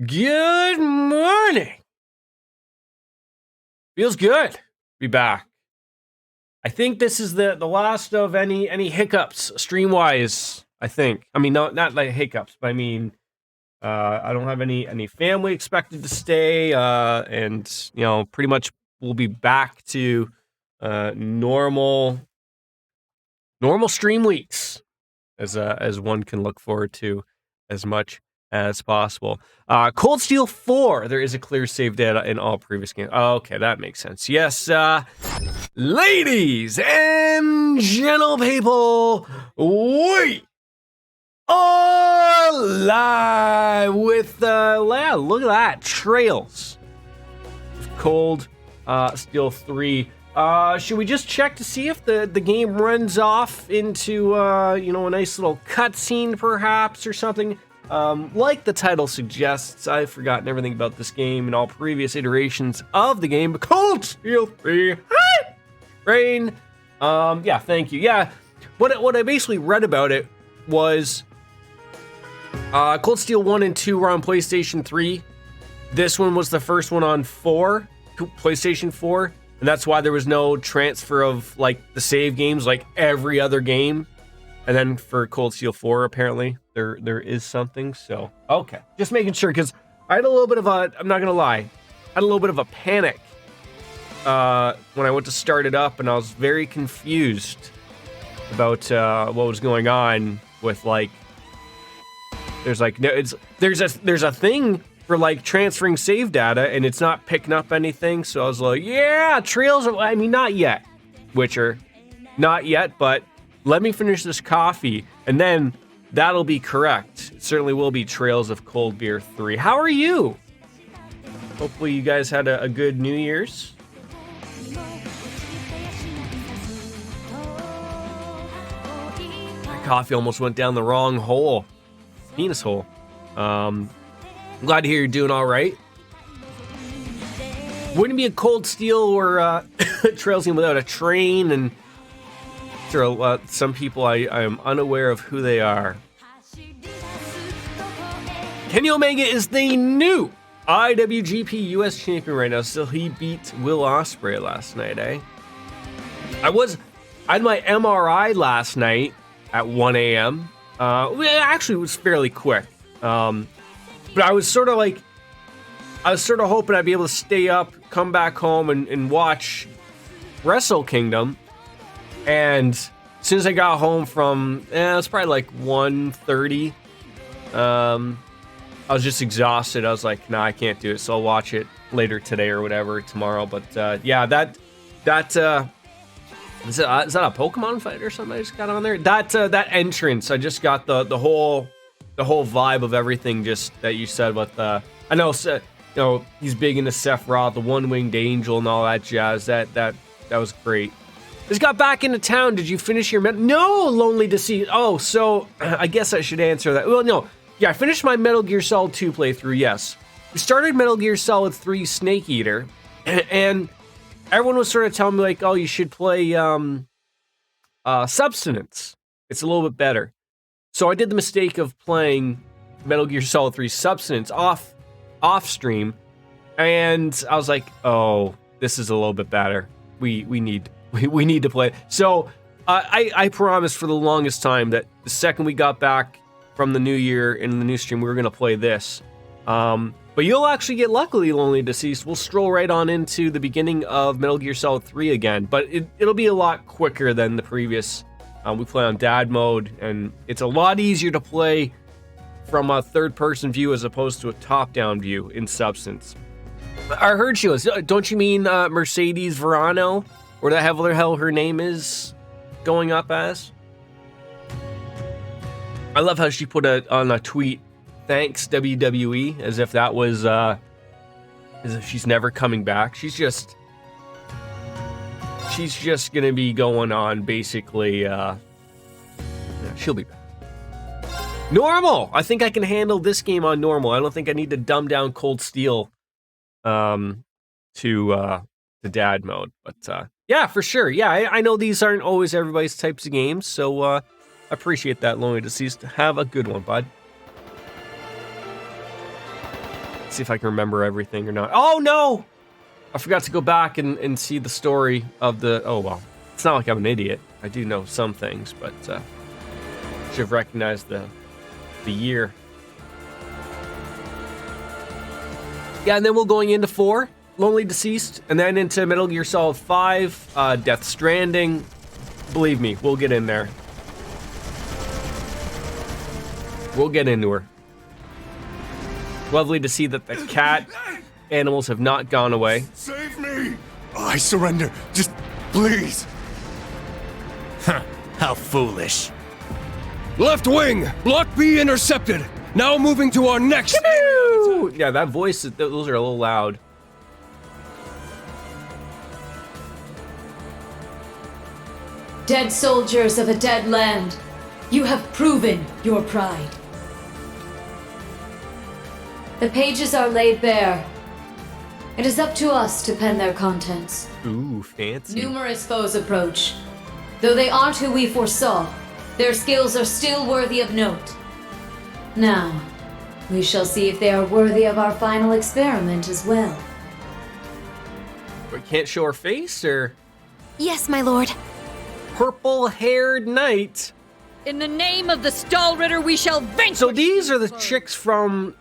Good morning. Feels good to be back. I think this is the last of any hiccups stream wise. I think. I mean, not like hiccups, but I mean, I don't have any family expected to stay, and pretty much we'll be back to normal stream weeks as one can look forward to as much as possible. Cold Steel 4, there is a clear save data in all previous games. Oh, okay, that makes sense. Yes, ladies and gentle people, we are live with, look at that, Trails of Cold Steel 3. Should we just check to see if the game runs off into, a nice little cutscene perhaps or something? Like the title suggests, I've forgotten everything about this game and all previous iterations of the game, but Cold Steel 3, hi! Rain. Yeah, thank you. Yeah, what I basically read about it was, Cold Steel 1 and 2 were on PlayStation 3. This one was the first one on PlayStation 4. And that's why there was no transfer of, like, the save games like every other game. And then for Cold Steel 4, apparently, there is something. So, okay. Just making sure, because I had a little bit of a, I'm not going to lie, I had a little bit of a panic when I went to start it up. And I was very confused about what was going on with, like, there's a thing for, like, transferring save data, and it's not picking up anything, so I was like, yeah, Trails, I mean, not yet, Witcher, not yet, but let me finish this coffee, and then that'll be correct. It certainly will be Trails of Cold Beer 3. How are you? Hopefully you guys had a good New Year's. My coffee almost went down the wrong hole. Penis hole. I'm glad to hear you're doing all right. Wouldn't be a Cold Steel or Trails game without a train, and sure, some people I am unaware of who they are. Kenny Omega is the new IWGP US champion right now. Still, he beat Will Ospreay last night, eh? I had my MRI last night at 1 a.m. Actually, it was fairly quick. But I was sort of hoping I'd be able to stay up, come back home, and watch Wrestle Kingdom. And as soon as I got home from, it was probably like 1:30. I was just exhausted. I was like, nah, I can't do it. So I'll watch it later today or whatever, tomorrow. But yeah, that is that a Pokemon fight or something I just got on there? That entrance, I just got the whole vibe of everything just that you said with I know he's big into Sephiroth, the one-winged angel and all that jazz. That was great. Just got back into town. Did you finish your No, Lonely Deceased. Oh, so I guess I should answer that. Well, no. Yeah, I finished my Metal Gear Solid 2 playthrough, yes. We started Metal Gear Solid 3 Snake Eater, and everyone was sort of telling me, like, oh, you should play Substance. It's a little bit better. So I did the mistake of playing Metal Gear Solid 3 Substance off stream, and I was like, oh, this is a little bit better. We need to play it. So I promised for the longest time that the second we got back from the new year in the new stream, we were going to play this. But you'll actually get, luckily, Lonely Deceased. We'll stroll right on into the beginning of Metal Gear Solid 3 again, but it'll be a lot quicker than the previous. We play on dad mode, and it's a lot easier to play from a third-person view as opposed to a top-down view in Substance. I heard she was. Don't you mean Mercedes Verano, or the hell her name is going up as? I love how she put on a tweet, "Thanks WWE," as if that was as if she's never coming back. She's just gonna be going on basically. She'll be back. Normal. I think I can handle this game on normal. I don't think I need to dumb down Cold Steel to the dad mode. But yeah, for sure. Yeah, I know these aren't always everybody's types of games, so I appreciate that, Lonely Deceased. Have a good one, bud. see if I can remember everything or not. Oh, no! I forgot to go back and see the story of the... Oh, well. It's not like I'm an idiot. I do know some things, but should have recognized the year. Yeah, and then we're going into 4, Lonely Deceased, and then into Metal Gear Solid 5, Death Stranding. Believe me, we'll get in there. We'll get into her. Lovely to see that the cat animals have not gone away. Save me! I surrender. Just please. Huh, how foolish. Left wing, block B intercepted. Now moving to our next. Yeah, that voice, those are a little loud. Dead soldiers of a dead land, you have proven your pride. The pages are laid bare. It is up to us to pen their contents. Ooh, fancy. Numerous foes approach. Though they aren't who we foresaw, their skills are still worthy of note. Now, we shall see if they are worthy of our final experiment as well. We can't show her face, or? Yes, my lord. Purple-haired knight. In the name of the Stahlritter, we shall vanquish. So these are the chicks from...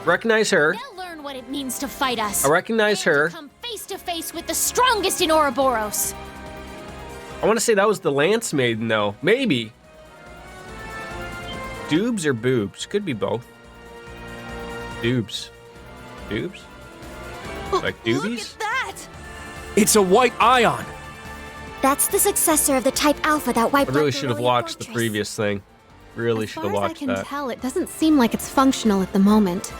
Recognize her. They'll learn what it means to fight us. I recognize And her. to come face to face with the strongest in Ouroboros. I want to say that was the Lance Maiden, though. Maybe. Doobs or boobs? Could be both. Doobs. Doobs? Like doobies? Look at that! It's a white ion. That's the successor of the Type Alpha that wiped I out really the should have Royal watched the Fortress. previous thing. Really should have watched As far as I that. can tell, it doesn't seem like it's functional at the moment.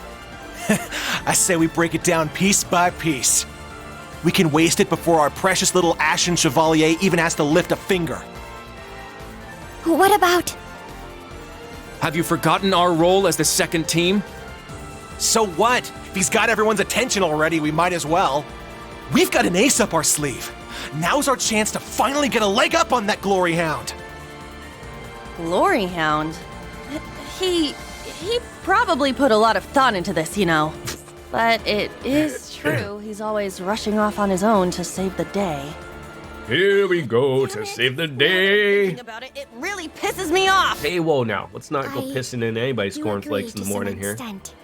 I say we break it down piece by piece. We can waste it before our precious little Ashen Chevalier even has to lift a finger. What about... Have you forgotten our role as the second team? So what? If he's got everyone's attention already, we might as well. We've got an ace up our sleeve. Now's our chance to finally get a leg up on that Glory Hound. Glory Hound? He probably put a lot of thought into this, you know. But it is true, he's always rushing off on his own to save the day. Here we go to save the day. Thinking about it, it really pisses me off. Hey, whoa now. Let's not go I pissing in anybody's do cornflakes in agree the to morning some here. extent.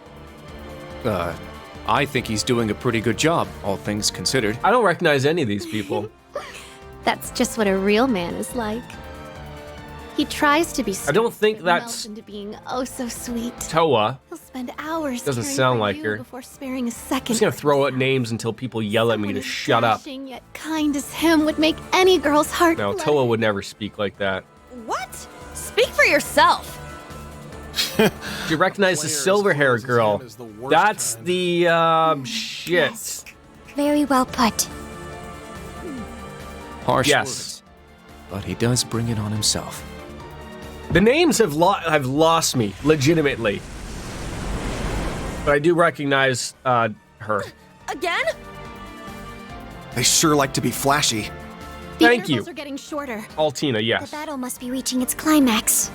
I think he's doing a pretty good job, all things considered. I don't recognize any of these people. That's just what a real man is like. He tries to be sweet, I don't think but that's- melts into being oh so sweet. Toa. He'll spend hours Doesn't caring sound for like you her. before sparing a second. I'm just gonna throw out names until people yell at me Someone to as shut up. dashing Yet kind as him would make any girl's heart No, flutter. Toa would never speak like that. What? Speak for yourself. Do you recognize the silver hair girl? That's the, shit. Yes. Very well put. Harsh Yes. words. But he does bring it on himself. The names have lost me, legitimately. But I do recognize, her. Again? They sure like to be flashy. The Thank intervals you. are getting shorter. Altina, The yes. battle must be reaching its climax.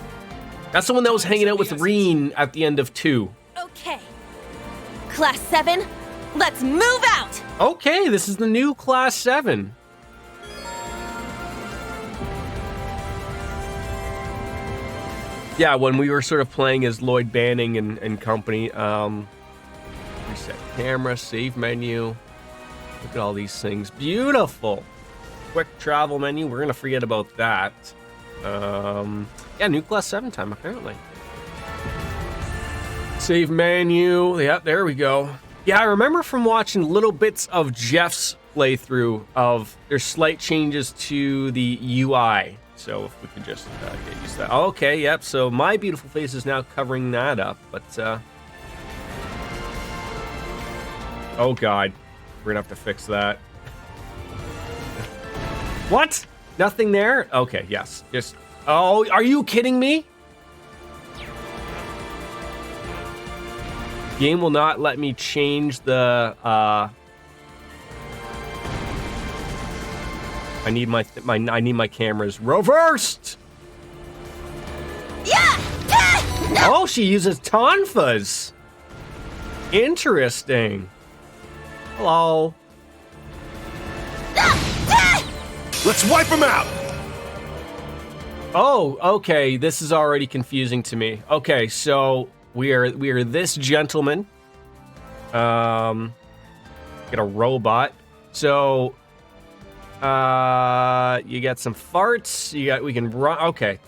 That's the one that was hanging out with Reen at the end of 2. Okay. Class 7, let's move out! Okay, this is the new Class 7. Yeah, when we were sort of playing as Lloyd Banning and company, reset camera, save menu. Look at all these things. Beautiful. Quick travel menu. We're gonna forget about that. Yeah, new Class 7 time, apparently. Save menu. Yep, there we go. Yeah, I remember from watching little bits of Jeff's playthrough of there's slight changes to the UI. So if we could just get used to that. Okay, yep, so my beautiful face is now covering that up, but oh god, we're gonna have to fix that. What? Nothing there? Okay, yes. Just, oh, are you kidding me? Game will not let me change the, I need my cameras reversed. Yeah! Oh, she uses tonfas. Interesting. Hello. Let's wipe him out! Oh, okay. This is already confusing to me. Okay, so we are this gentleman. Get a robot. So you got some farts. We can run. Okay.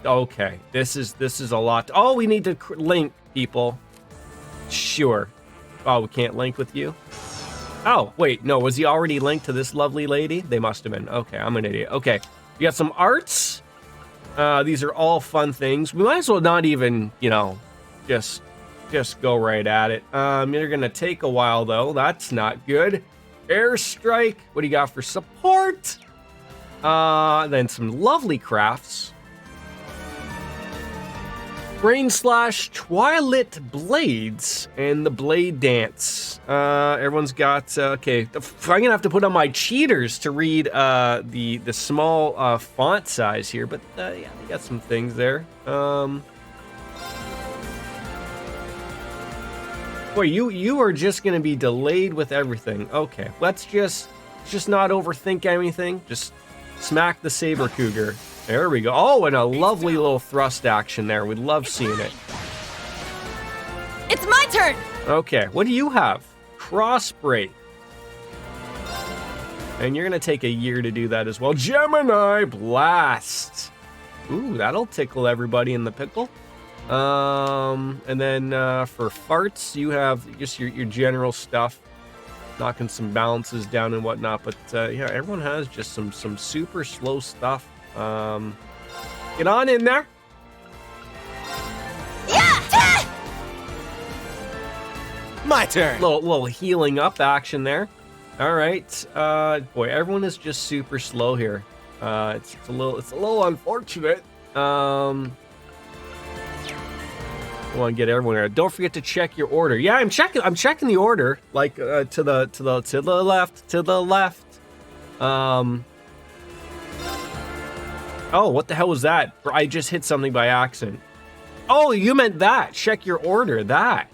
Okay. This is a lot. Oh, we need to link people. Sure. Oh, we can't link with you? Oh, wait, no, was he already linked to this lovely lady? They must have been. Okay, I'm an idiot. Okay, we got some arts. These are all fun things. We might as well not even, just go right at it. They're gonna take a while though. That's not good. Airstrike. What do you got for support? Then some lovely crafts. Brain Slash, Twilight Blades, and the Blade Dance. Everyone's got, okay, I'm gonna have to put on my cheaters to read the small font size here, but yeah, they got some things there. Boy, you are just gonna be delayed with everything. Okay, let's just not overthink anything. Just smack the Saber Cougar. There we go. Oh, and a lovely little thrust action there. We love seeing it. It's my turn! Okay, what do you have? Cross break. And you're gonna take a year to do that as well. Gemini Blast. Ooh, that'll tickle everybody in the pickle. And then for farts, you have just your general stuff, knocking some balances down and whatnot. But yeah, everyone has just some super slow stuff. Get on in there. Yeah! My turn. Little healing up action there. All right. Boy, everyone is just super slow here. It's a little unfortunate. I want to get everyone there. Don't forget to check your order. Yeah, I'm checking the order, like to the left. Oh, what the hell was that? I just hit something by accident. Oh, you meant that. Check your order. That.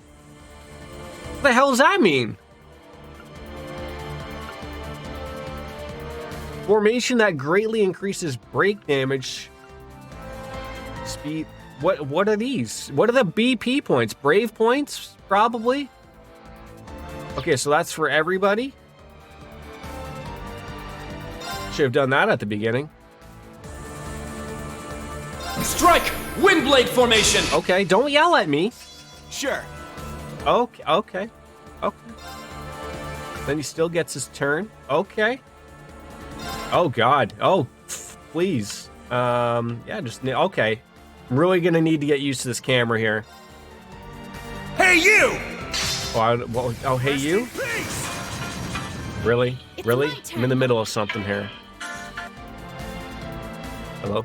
What the hell does that mean? Formation that greatly increases break damage. Speed. What are these? What are the BP points? Brave points? Probably? Okay, so that's for everybody? Should have done that at the beginning. Strike! Windblade formation! Okay, don't yell at me. Sure. Okay. Then he still gets his turn. Okay. Oh, God. Oh, please. Yeah, okay. I'm really gonna need to get used to this camera here. Hey, you! Hey, you? Really? Really? I'm in the middle of something here. Hello?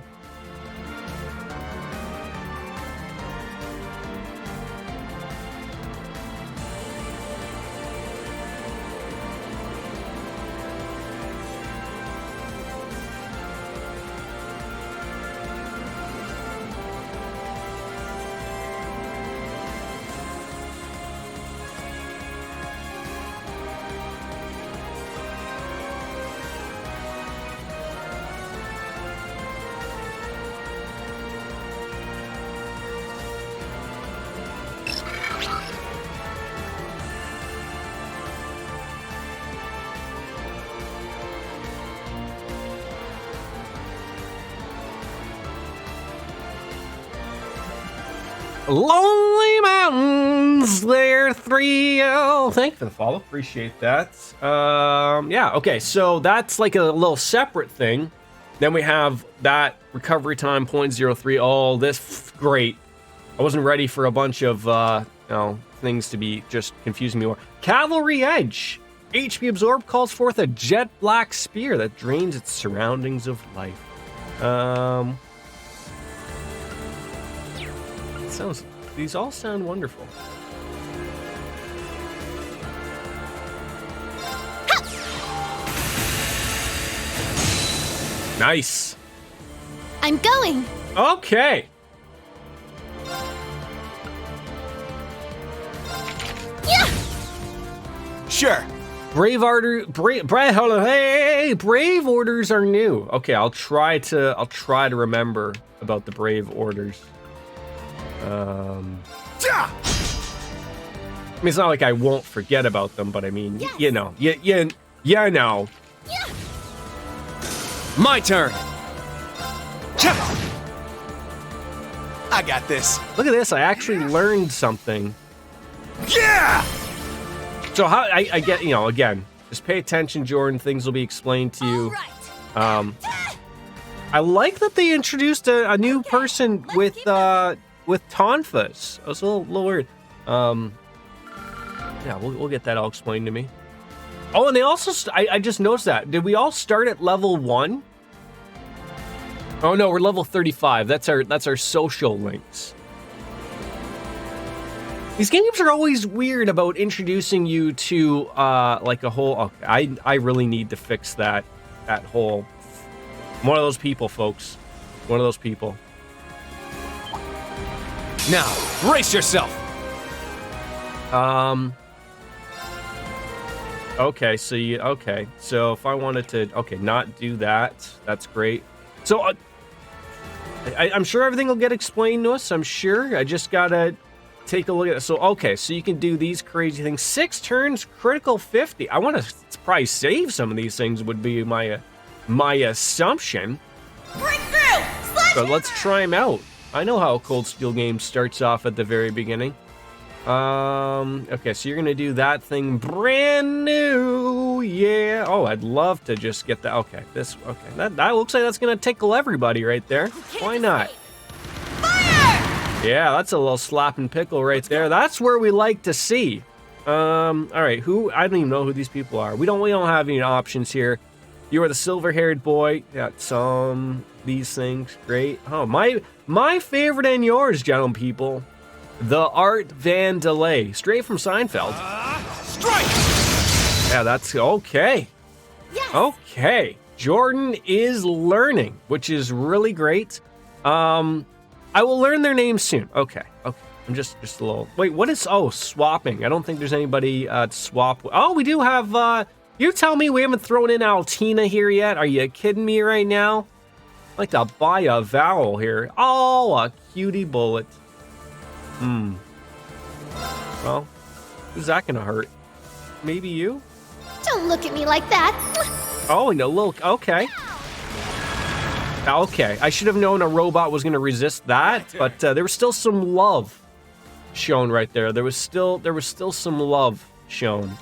Lonely Mountains, they're 3-0. Thank you for the follow. Appreciate that. Yeah, okay, so that's like a little separate thing. Then we have that recovery time 0.03. Oh, this great. I wasn't ready for a bunch of things to be just confusing me more. Cavalry Edge. HP Absorb calls forth a jet black spear that drains its surroundings of life. These all sound wonderful. Nice. I'm going. Okay. Sure. Brave orders are new. Okay, I'll try to remember about the brave orders. I mean, it's not like I won't forget about them, but I mean, Yes. you know, you know. My turn. I got this. Look at this, I actually learned something. Yeah! So how I get, you know, again, just pay attention, Jordan. Things will be explained to you. I like that they introduced a new person with tonfas. I was a little weird. Yeah, we'll get that all explained to me. Oh, and they also I just noticed that. Did we all start at level 1? Oh no, we're level 35. That's our social links. These games are always weird about introducing you to like a whole. Okay, I really need to fix that whole. I'm one of those people, folks. One of those people. Now, brace yourself. Okay, so so if I wanted to, not do that, that's great. So I'm sure everything will get explained to us. I'm sure. I just gotta take a look at it. So so you can do these crazy things. 6 turns, critical 50. I want to probably save some of these things. Would be my assumption. Breakthrough! So let's try them out. I know how a Cold Steel game starts off at the very beginning. Okay, so you're gonna do that thing brand new, yeah. Oh, I'd love to just get that. Okay, that looks like that's gonna tickle everybody right there. Why not? Fire! Yeah, that's a little slap and pickle right there. That's where we like to see. All right, I don't even know who these people are. We don't have any options here. You are the silver-haired boy. Yeah, these things, great. Oh, my favorite and yours, gentlemen people. The Art Van Delay, straight from Seinfeld. Strike! Yeah, that's okay. Yes. Okay, Jordan is learning, which is really great. I will learn their names soon. Okay. I'm just a little. Wait, what is? Oh, swapping. I don't think there's anybody to swap. Oh, we do have. You tell me we haven't thrown in Altina here yet? Are you kidding me right now? I'd like to buy a vowel here. Oh, a cutie bullet. Well, who's that gonna hurt? Maybe you? Don't look at me like that. Oh, no, look, okay. Okay, I should have known a robot was gonna resist that, but there was still some love shown right there. There was still some love shown.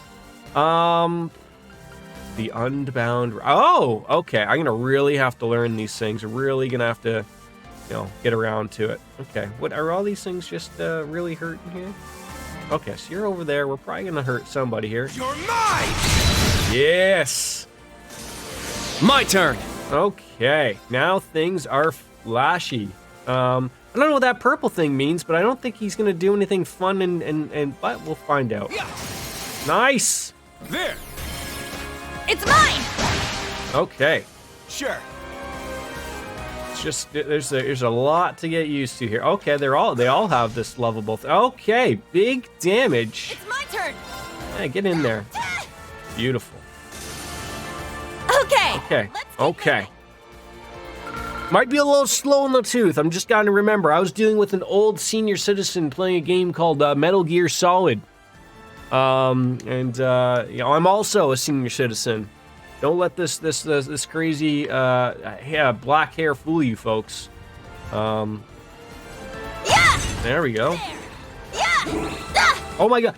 The Unbound. Oh, okay. I'm gonna really have to learn these things. Really gonna have to, get around to it. Okay. What are all these things just really hurting here? Okay, so you're over there. We're probably gonna hurt somebody here. You're mine! Yes. My turn. Okay. Now things are flashy. I don't know what that purple thing means, but I don't think he's gonna do anything fun but we'll find out. Nice. There! It's mine! Okay. Sure. It's just there's a lot to get used to here. Okay, they all have this lovable okay, big damage. It's my turn! Yeah, get in there. Beautiful. Okay. Okay. Might be a little slow in the tooth. I'm just gotta remember, I was dealing with an old senior citizen playing a game called Metal Gear Solid. I'm also a senior citizen. Don't let this crazy black hair fool you, folks. Yeah! There we go. Yeah! Oh my god.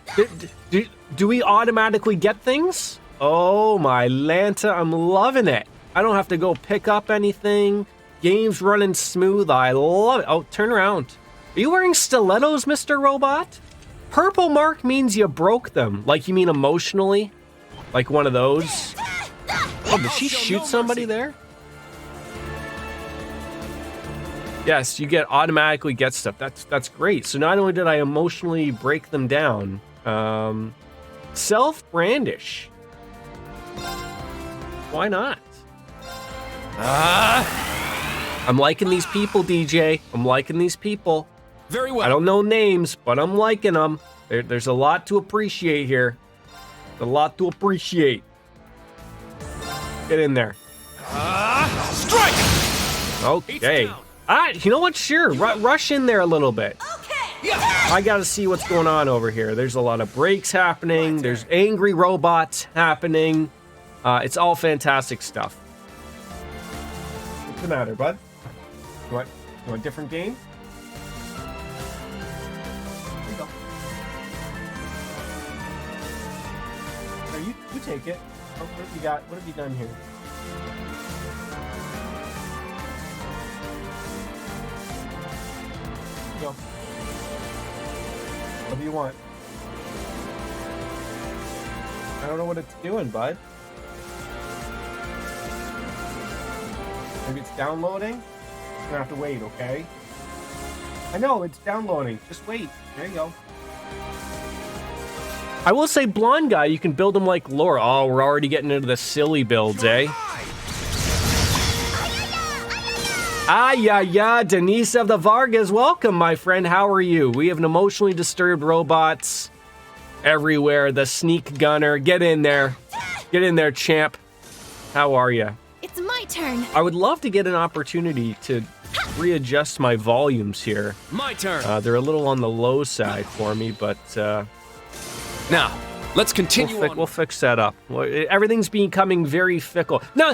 Do we automatically get things? Oh my Lanta, I'm loving it. I don't have to go pick up anything. Game's running smooth. I love it. Oh, turn around. Are you wearing stilettos, Mr. Robot? Purple mark means you broke them. Like, you mean emotionally? Like one of those? Oh, did she shoot somebody there? Yes, you automatically get stuff. That's great. So not only did I emotionally break them down, self-brandish. Why not? I'm liking these people, DJ. I'm liking these people. Very well. I don't know names, but I'm liking them. There's a lot to appreciate here. A lot to appreciate. Get in there. Strike! Okay. You know what? Sure. Rush in there a little bit. I gotta see what's going on over here. There's a lot of breaks happening. There's angry robots happening. It's all fantastic stuff. What's the matter, bud? You want a different game? Here you go. Here, you take it. Oh, what have you got? What have you done here? Here you go. What do you want? I don't know what it's doing, bud. Maybe it's downloading? You're gonna have to wait, okay? I know, it's downloading. Just wait. There you go. I will say, blonde guy, you can build him like Laura. Oh, we're already getting into the silly builds, eh? Yeah, Denise of the Vargas, welcome, my friend. How are you? We have an emotionally disturbed robots everywhere. The sneak gunner. Get in there. Get in there, champ. How are you? It's my turn. I would love to get an opportunity to readjust my volumes here. My turn. They're a little on the low side for me, but Now, let's continue on. we'll fix that up. Everything's becoming very fickle. Now,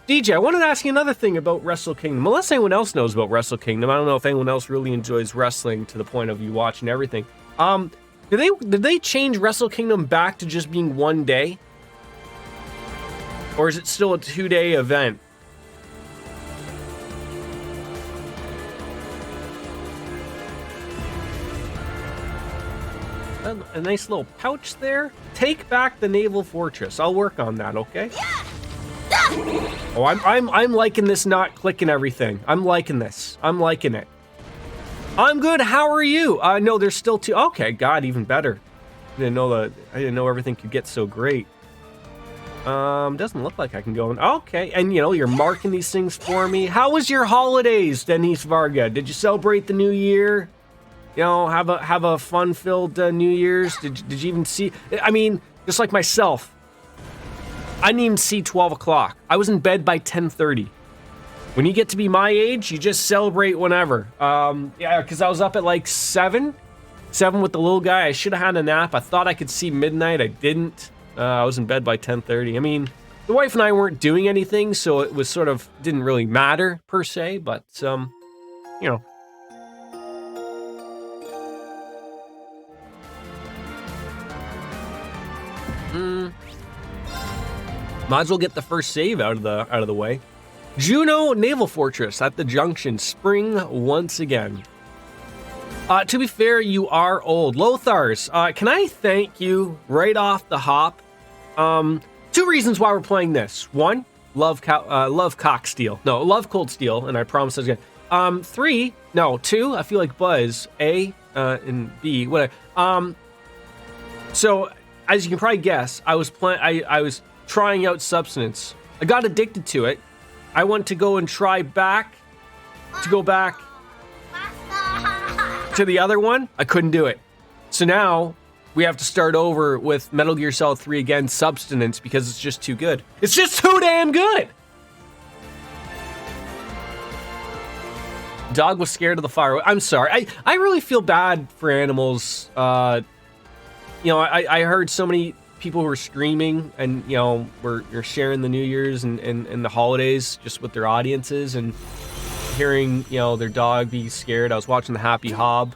DJ, I wanted to ask you another thing about Wrestle Kingdom. Unless anyone else knows about Wrestle Kingdom, I don't know if anyone else really enjoys wrestling to the point of you watching everything. Did they change Wrestle Kingdom back to just being one day? Or is it still a 2-day event? A nice little pouch there. Take back the naval fortress. I'll work on that, okay? Oh, I'm liking this not clicking everything. I'm liking this. I'm liking it. I'm good. How are you? No, there's still two. Okay, God, even better. I didn't know everything could get so great. Doesn't look like I can go in. Okay, and you're marking these things for me. How was your holidays, Denise Varga? Did you celebrate the new year? Have a fun-filled New Year's? Did you even see? I mean, just like myself, I didn't even see 12 o'clock. I was in bed by 10:30. When you get to be my age, you just celebrate whenever. Because I was up at like 7 with the little guy. I should have had a nap. I thought I could see midnight. I didn't. I was in bed by 10:30. I mean, the wife and I weren't doing anything, so it was sort of didn't really matter per se. But Might as well get the first save out of the way. Juno Naval Fortress at the junction, spring once again. To be fair, you are old. Lothars, can I thank you right off the hop? 2 reasons why we're playing this. 1, love cock steel. No, love cold steel, and I promise I was gonna. 2, I feel like Buzz. A, and B, whatever. So, as you can probably guess, I was trying out substance. I got addicted to it. I went to go and go back to the other one. I couldn't do it. So now we have to start over with Metal Gear Solid 3 again, substance, because it's just too good. It's just too damn good. Dog was scared of the fire. I'm sorry. I really feel bad for animals. I heard so many people who were streaming and were sharing the New Year's and the holidays just with their audiences and hearing their dog be scared. I was watching the Happy Hob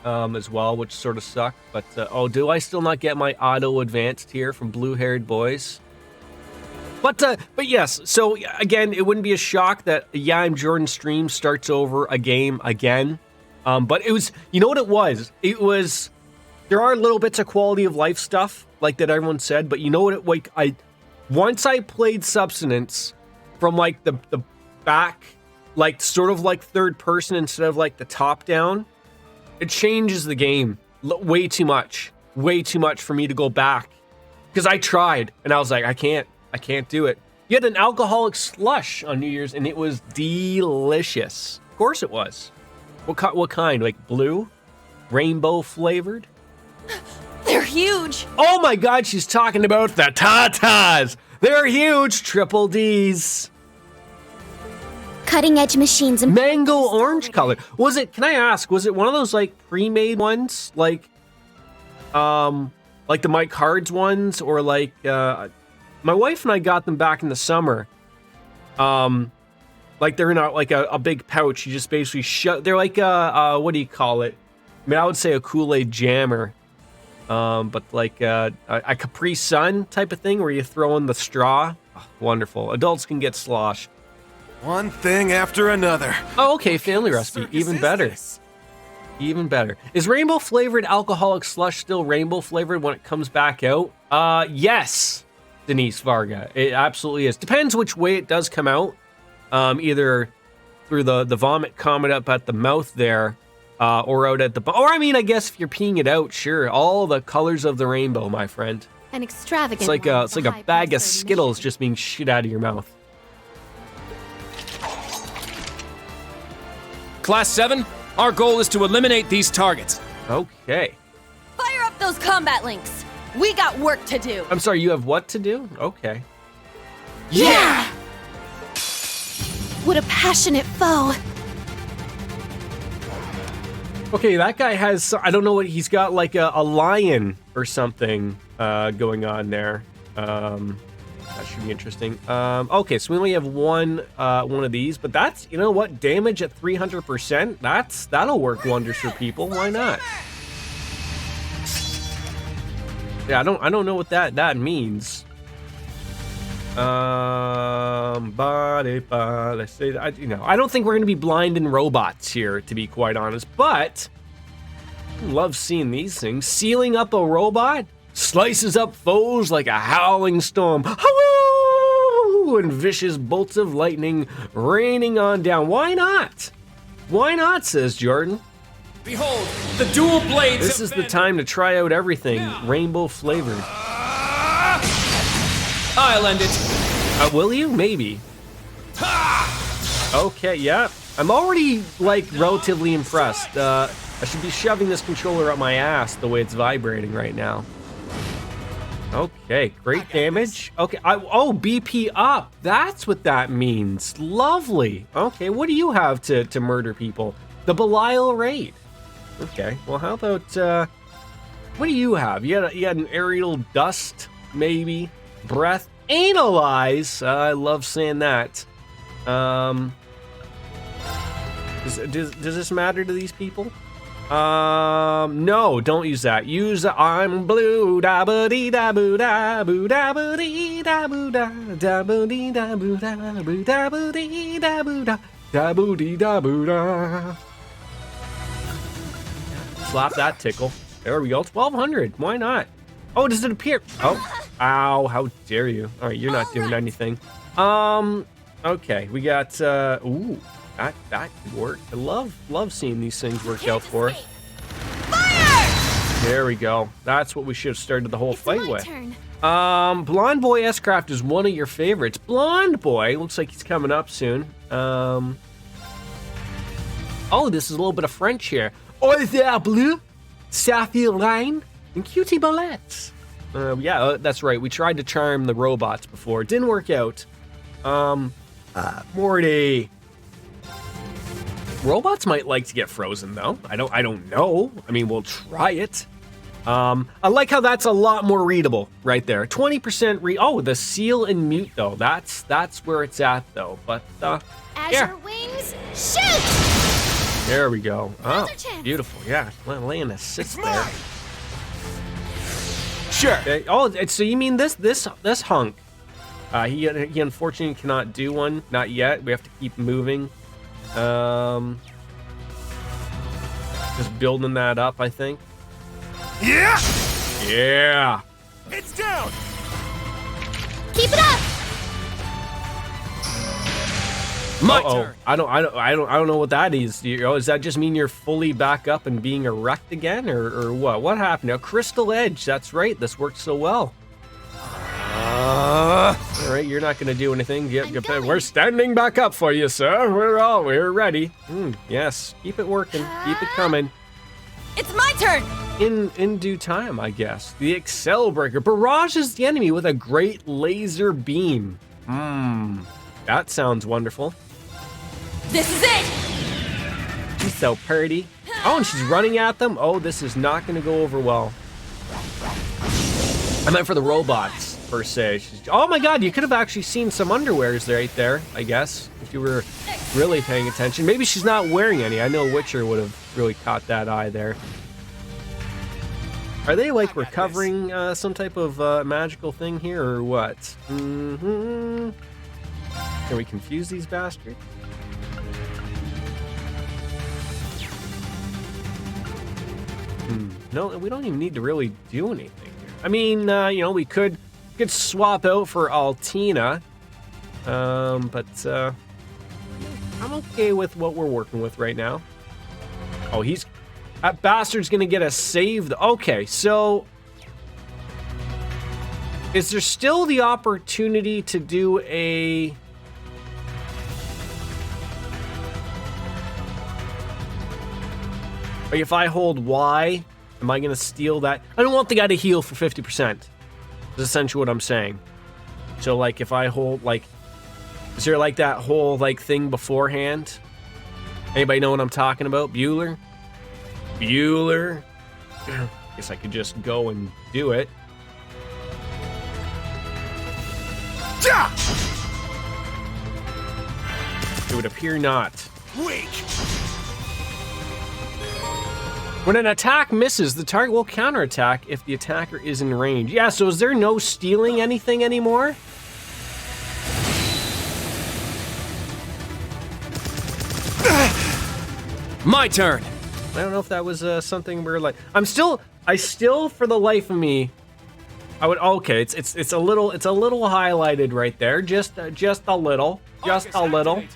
as well, which sort of sucked. But do I still not get my auto advanced here from Blue Haired Boys? But yes. So again, it wouldn't be a shock that I'm Jordan stream starts over a game again. But it was what it was. It was. There are little bits of quality of life stuff like that everyone said, but once I played Substance from like the back, like sort of like third person instead of like the top down, it changes the game way too much for me to go back, because I tried and I was like, I can't do it. You had an alcoholic slush on New Year's and it was delicious. Of course it was. What kind? Like blue, rainbow flavored? They're huge. Oh my god, she's talking about the Tatas. They're huge, triple Ds. Cutting edge machines and Mango orange color. Was it, can I ask, was it one of those like pre-made ones? Like the Mike Cards ones, or like, my wife and I got them back in the summer. Like they're in a big pouch. You just basically they're like what do you call it? I mean, I would say a Kool-Aid jammer. But like a Capri Sun type of thing where you throw in the straw. Oh, wonderful. Adults can get sloshed. One thing after another. Oh, okay, family recipe. Even better. Even better. Is rainbow flavored alcoholic slush still rainbow flavored when it comes back out? Yes, Denise Varga. It absolutely is. Depends which way it does come out. Either through the vomit coming up at the mouth there, or out at the or I mean, I guess if you're peeing it out, sure. All the colors of the rainbow, my friend. An extravagant. It's like a bag of Skittles just being shit out of your mouth. Class 7, our goal is to eliminate these targets. Okay. Fire up those combat links. We got work to do. I'm sorry, you have what to do? Okay. Yeah! What a passionate foe. Okay, that guy has, I don't know what, he's got like a lion or something going on there. That should be interesting. Okay, so we only have one of these, but that's, you know what, damage at 300%, that'll work wonders for people. Why not? Yeah, I don't know what that means. Let's say that, I don't think we're gonna be blind in robots here, to be quite honest, but love seeing these things. Sealing up a robot slices up foes like a howling storm. And vicious bolts of lightning raining on down. Why not? Why not, says Jordan. Behold, the dual blades. This is the time to try out everything rainbow flavored. I'll end it. Will you? Maybe. Okay, yeah. I'm already, like, relatively impressed. I should be shoving this controller up my ass the way it's vibrating right now. Okay, great damage. Okay, BP up. That's what that means. Lovely. Okay, what do you have to murder people? The Belial Raid. Okay, well, how about, what do you have? You had an aerial dust, maybe? Breath. Analyze. I love saying that. Does this matter to these people? No, don't use that. Use I'm blue, da ba dee da boo da boo da ba dee da boo da boo dee da boo da boo da boo dee da boo da boo dee da boo da. Slap that tickle. There we go. 1200. Why not? Oh, does it appear? Oh, ow! How dare you? All right, you're not doing anything. Okay, we got. Ooh. That could work. I love seeing these things work out for us. Fire! There we go. That's what we should have started the whole fight with. Turn. Blonde Boy S-Craft is one of your favorites. Blonde Boy looks like he's coming up soon. Oh, this is a little bit of French here. Oi there, bleu, sapphire line, and cutie bolettes. Yeah, that's right. We tried to charm the robots before. It didn't work out. Morty. Robots might like to get frozen, though. I don't know. I mean, we'll try it. I like how that's a lot more readable right there. 20% Oh, the seal and mute, though. That's where it's at, though. But, Azure wings, shoot! There we go. Oh, chance. beautiful. Yeah, laying assist there. Sure. Okay. Oh, so you mean this hunk? He unfortunately cannot do one. Not yet. We have to keep moving. Just building that up, I think. Yeah. Yeah. It's down. Keep it up! My turn. I don't know what that is. Does that just mean you're fully back up and being erect again, or what? What happened? Now, Crystal Edge. That's right. This worked so well. All right, you're not gonna do anything. We're standing back up for you, sir. We're ready. Yes, keep it working. Keep it coming. It's my turn. in due time, I guess. The Excel Breaker barrages the enemy with a great laser beam. That sounds wonderful. This is it! She's so pretty. Oh, and she's running at them. Oh, this is not going to go over well. I meant for the robots, per se. Oh my god, you could have actually seen some underwears right there, I guess, if you were really paying attention. Maybe she's not wearing any. I know Witcher would have really caught that eye there. Are they, like, recovering some type of magical thing here, or what? Can we confuse these bastards? No, we don't even need to really do anything here. I mean, you know, we could swap out for Altina, but I'm okay with what we're working with right now. Oh, that bastard's gonna get us saved. Okay, so is there still the opportunity to do a... Like if I hold Y, am I gonna steal that? I don't want the guy to heal for 50%. That's essentially what I'm saying. So like if I hold, like, is there like that whole like thing beforehand? Anybody know what I'm talking about? Bueller? Guess I could just go and do it. It would appear not. Weak. When an attack misses, the target will counterattack if the attacker is in range. Yeah, so is there no stealing anything anymore? My turn. I don't know if that was something we're like. I still, for the life of me, I would. Okay, it's a little highlighted right there, just a little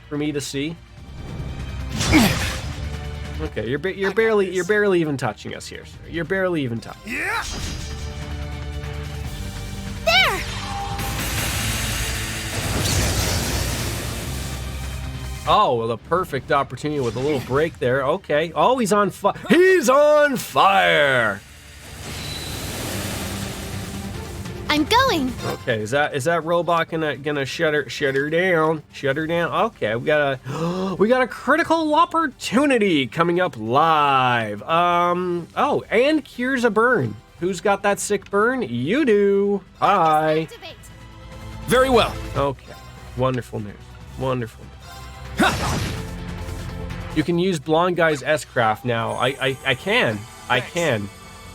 for me to see. Okay, you're barely even touching us here, sir. You're barely even touching. Yeah. There! Oh, well, a perfect opportunity with a little break there. Okay. Oh, he's on fire. He's on fire. I'm going. Okay, is that robot gonna shut her down? Shut her down. Okay, we got a critical opportunity coming up live. Oh, and cures a burn. Who's got that sick burn? You do. Hi. Very well. Okay. Wonderful news. Wonderful news. You can use Blonde Guy's S-Craft now. I can.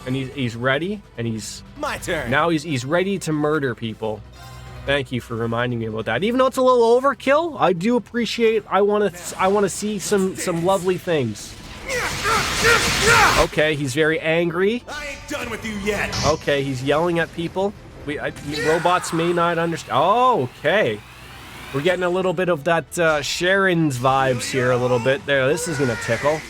And he's ready, and he's... My turn. Now he's ready to murder people. Thank you for reminding me about that. Even though it's a little overkill, I do appreciate... I want to see some lovely things. Okay, he's very angry. I ain't done with you yet. Okay, he's yelling at people. Robots may not understand. Oh, okay. We're getting a little bit of that Sharon's vibes here a little bit. There, this is gonna tickle.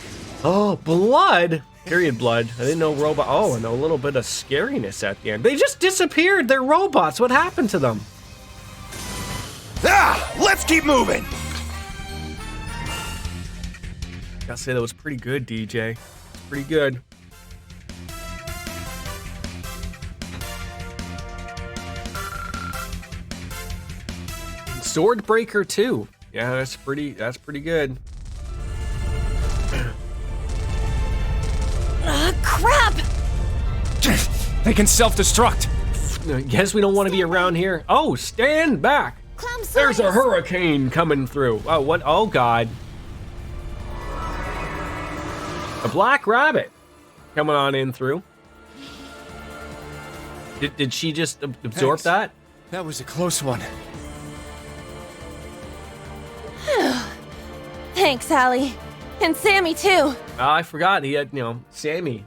Oh, blood! Period blood. I didn't know robot. Oh, and a little bit of scariness at the end. They just disappeared. They're robots. What happened to them? Let's keep moving. Gotta say that was pretty good, DJ. Pretty good. Swordbreaker 2. Yeah, that's pretty good. Crap! They can self-destruct. Guess we don't want to be around here. Oh, stand back! There's a hurricane coming through. Oh, what? Oh, God. A black rabbit coming on in through. Did she just absorb that? That was a close one. Thanks, Allie. And Sammy, too. I forgot. He had, Sammy.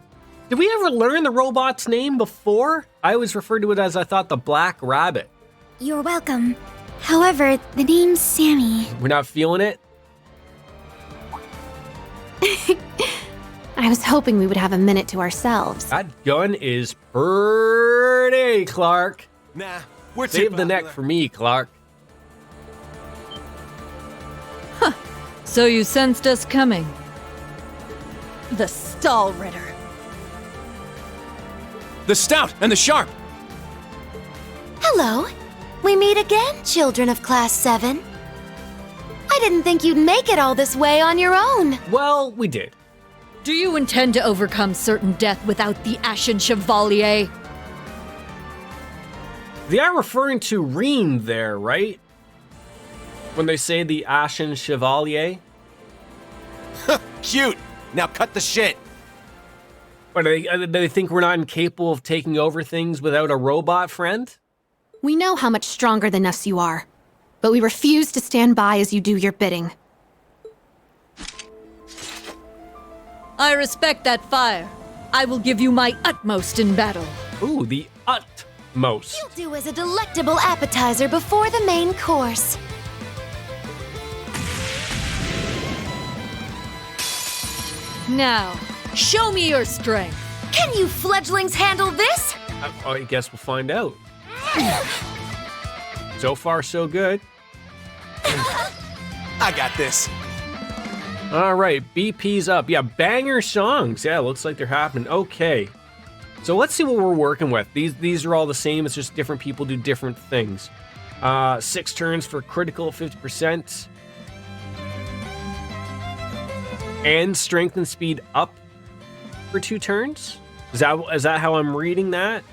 Did we ever learn the robot's name before? I always referred to it as, I thought, the Black Rabbit. You're welcome. However, the name's Sammy. We're not feeling it? I was hoping we would have a minute to ourselves. That gun is pretty, Clark. Nah, we're too Save the neck popular. for me, Clark. So you sensed us coming. The Stall Ritter. The stout and the sharp. Hello. We meet again, children of Class 7. I didn't think you'd make it all this way on your own. Well, we did. Do you intend to overcome certain death without the Ashen Chevalier? They are referring to Reen there, right? When they say the Ashen Chevalier. Cute. Now cut the shit. Or do they think we're not incapable of taking over things without a robot friend? We know how much stronger than us you are, but we refuse to stand by as you do your bidding. I respect that fire. I will give you my utmost in battle. Ooh, the utmost. You'll do as a delectable appetizer before the main course. Now, show me your strength. Can you fledglings handle this? I guess we'll find out. So far, so good. I got this. All right, BP's up. Yeah, banger songs. Yeah, looks like they're happening. Okay. So let's see what we're working with. These are all the same. It's just different people do different things. 6 turns for critical, 50%. And strength and speed up for 2 turns. Is that how I'm reading that?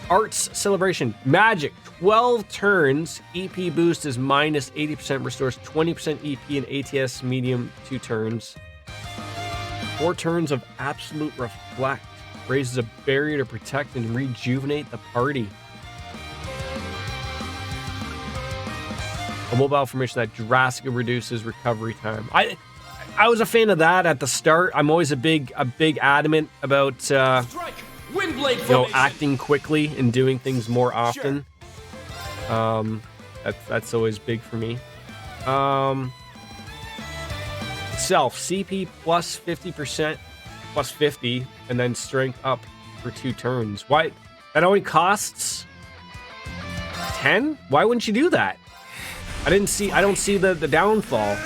Arts Celebration. Magic. 12 turns. EP boost is minus 80%. Restores 20% EP and ATS medium 2 turns. 4 turns of Absolute Reflect. Raises a barrier to protect and rejuvenate the party. A mobile formation that drastically reduces recovery time. I was a fan of that at the start. I'm always a big adamant about acting quickly and doing things more often. That's always big for me. Self CP plus 50%, plus 50, and then strength up for 2 turns. Why? That only costs 10? Why wouldn't you do that? I don't see the downfall.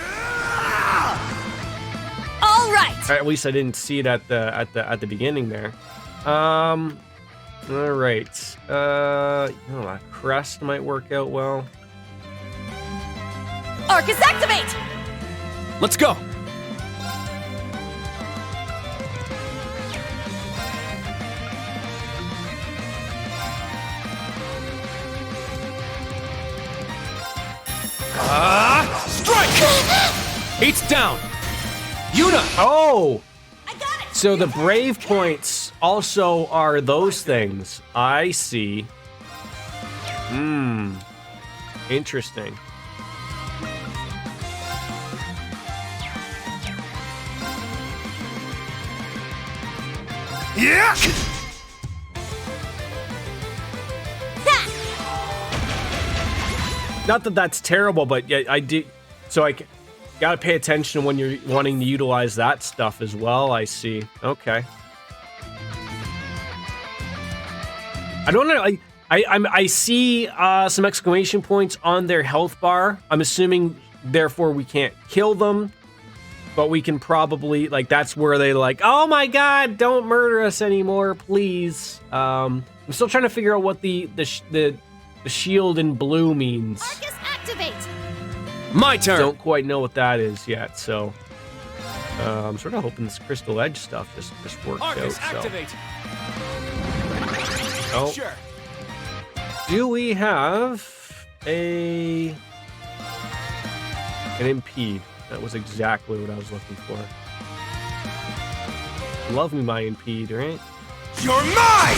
All right. At least I didn't see it at the beginning there. All right. A crest might work out well. Arcus, activate! Let's go. Strike! Eight's down. Yuna! Oh! So the brave points also are those things. I see. Interesting. Yeah! Not that that's terrible, but yeah, I do. So I gotta pay attention when you're wanting to utilize that stuff as well. I see. Okay. I don't know. I see some exclamation points on their health bar. I'm assuming, therefore, we can't kill them, but we can probably that's where they oh my god, don't murder us anymore, please. I'm still trying to figure out what the shield in blue means. Arcus, activate! My turn. Don't quite know what that is yet, so I'm sort of hoping this Crystal Edge stuff just works Arcus, out. activate. Oh, Sure. do we have an impede? That was exactly what I was looking for. Love me my impede, right? You're mine!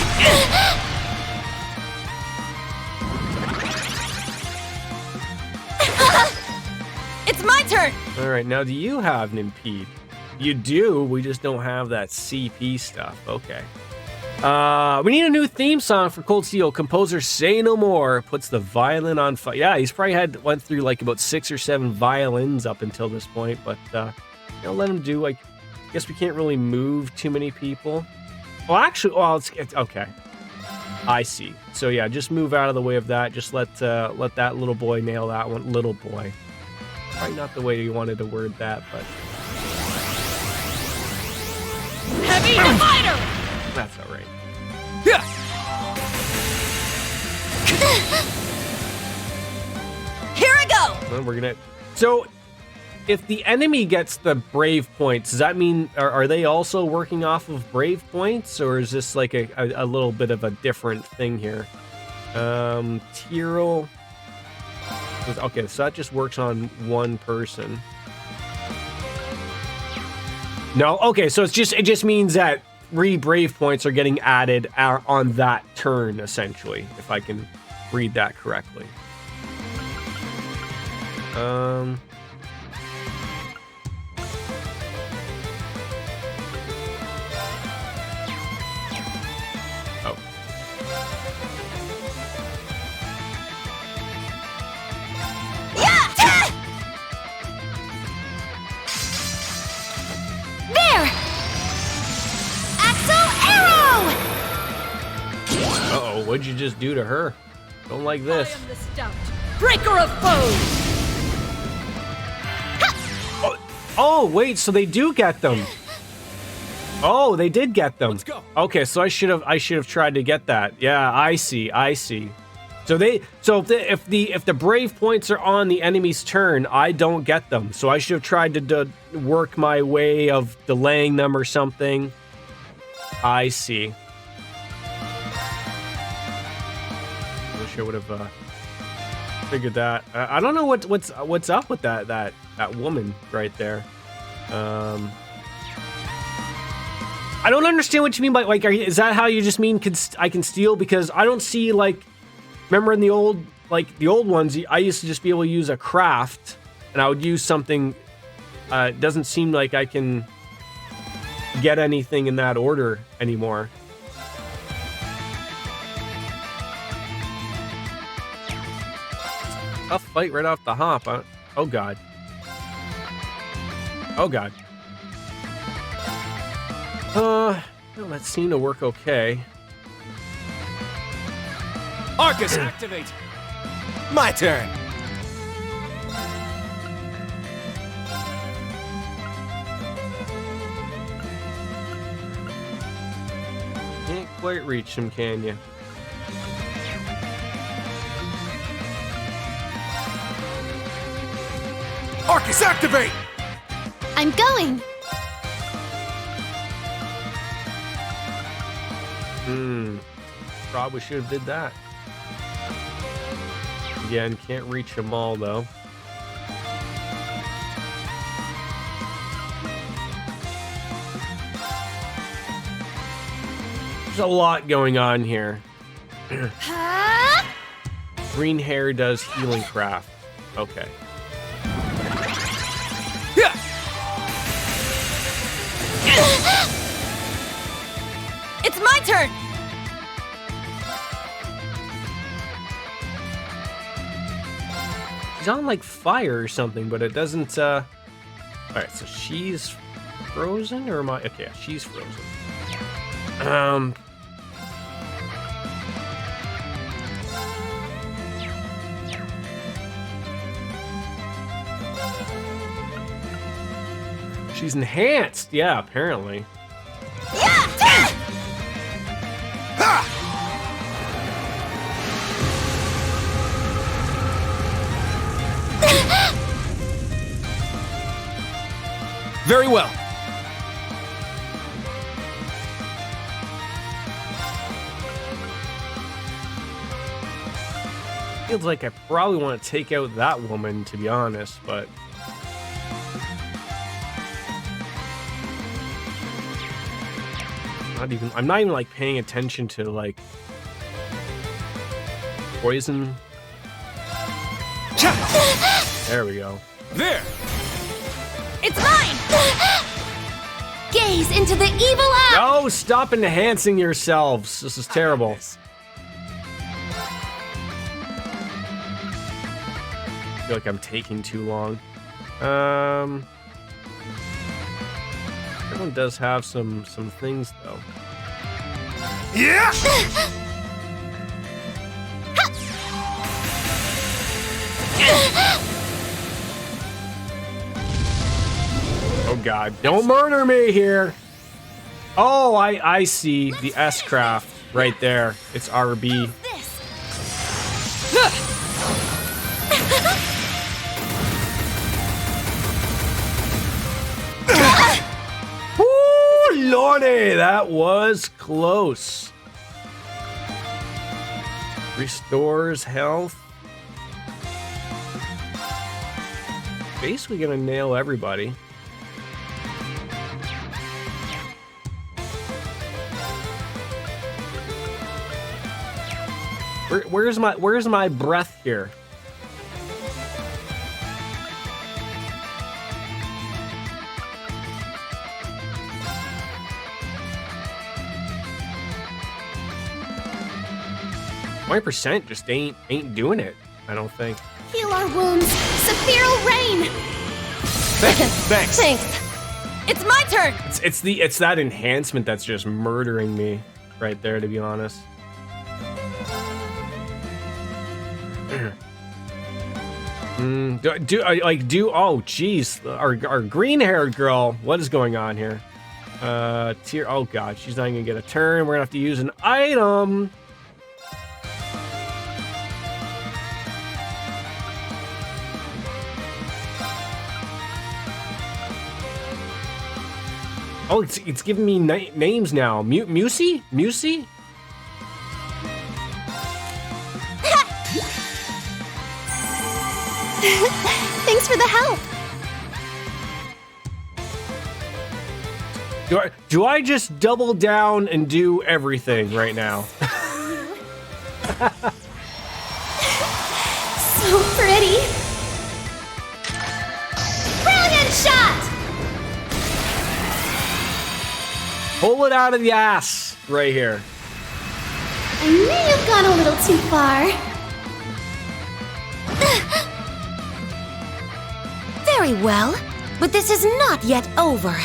It's my turn! All right, now do you have an impede? You do, we just don't have that CP stuff. Okay. We need a new theme song for Cold Steel. Composer Say No More puts the violin on fire. Yeah, he's probably went through about 6 or 7 violins up until this point, but let him do. I guess we can't really move too many people. Well, actually, it's okay. I see. So yeah, just move out of the way of that. Just let that little boy nail that one. Little boy. Probably not the way you wanted to word that, but Heavy Divider! that's all right. Yeah. Here I go! Well, we're gonna. So, if the enemy gets the brave points, does that mean are they also working off of brave points, or is this like a little bit of a different thing here? Tyrell. Okay, so that just works on one person. No, okay, so it just means that 3 brave points are getting added on that turn, essentially, if I can read that correctly. Oh. There! Axel Arrow! Uh-oh, what'd you just do to her? Don't like this. I am the stout breaker of foes. Oh, wait, so they do get them. Oh, they did get them. Let's go. Okay, so I should have tried to get that. Yeah, I see. So if the brave points are on the enemy's turn, I don't get them. So I should have tried to work my way of delaying them or something. I see. Wish I would have figured that. I don't know what's up with that woman right there. I don't understand what you mean by, like, is that how you just mean I can steal? Because I don't see, like, remember in the old ones, I used to just be able to use a craft, and I would use something. It doesn't seem like I can get anything in that order anymore. Tough fight right off the hop. Oh, God. Oh, God. Well, that seemed to work okay. Arcus, activate! My turn. Can't quite reach him, can you? Arcus, activate! I'm going! Probably should have did that. Again, can't reach them all, though. There's a lot going on here. Green hair does healing craft. Okay. It's my turn! She's on like fire or something, but it doesn't. All right, so she's frozen, or am I? Okay, yeah, she's frozen. She's enhanced. Yeah, apparently. Very well. Feels like I probably want to take out that woman, to be honest, but I'm not even like paying attention to like poison. There we go. There! It's mine! Gaze into the evil eye! No, stop enhancing yourselves. This is terrible. I feel like I'm taking too long. Everyone does have some things though. Yeah! Oh God, don't murder me here. Oh, I see the S-craft right there. It's RB. lordy, that was close. Restores health. Basically gonna nail everybody. Where's my breath here? My percent just ain't doing it, I don't think. Heal our wounds. Sephiral Rain! Thanks. It's my turn! It's that enhancement that's just murdering me right there, to be honest. Oh geez, our green-haired girl, what is going on here? Oh god, she's not gonna get a turn. We're gonna have to use an item. Oh, it's giving me names now. Musey? Musey? Thanks for the help. Do I just double down and do everything right now? So pretty. Brilliant shot! Pull it out of the ass right here. I may have gone a little too far. Very well, but this is not yet over.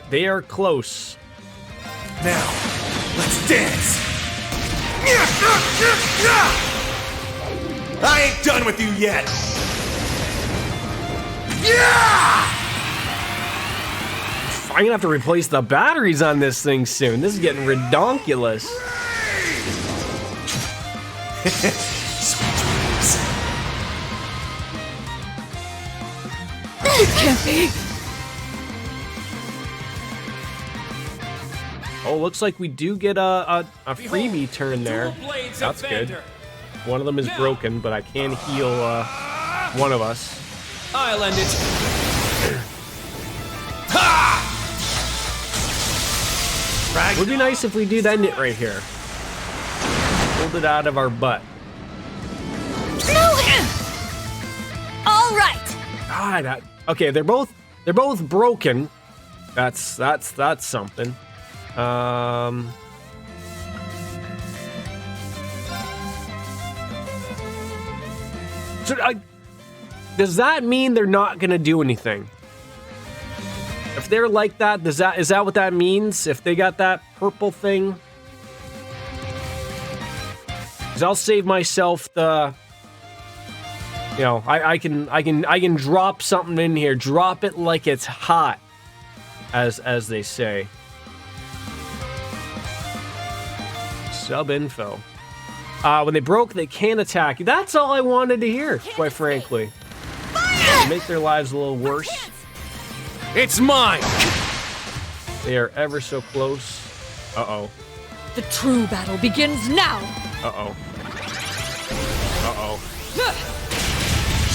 They are close. Now, let's dance. I ain't done with you yet. I'm gonna have to replace the batteries on this thing soon. This is getting redonkulous. Can't be. Oh, looks like we do get a freebie turn there. That's good. One of them is broken, but I can heal one of us. I'll end it. Would be nice if we did end it right here. Pulled it out of our butt. No! All right. God, okay, they're both broken. That's something. So, does that mean they're not gonna do anything? If they're like that, is that what that means? If they got that purple thing? 'Cause I'll save myself the. You know, I can drop something in here. Drop it like it's hot, as they say. Sub info. When they broke, they can't attack you. That's all I wanted to hear, quite frankly. Make their lives a little worse. It's mine! They are ever so close. Uh-oh. The true battle begins now! Uh-oh. Uh-oh.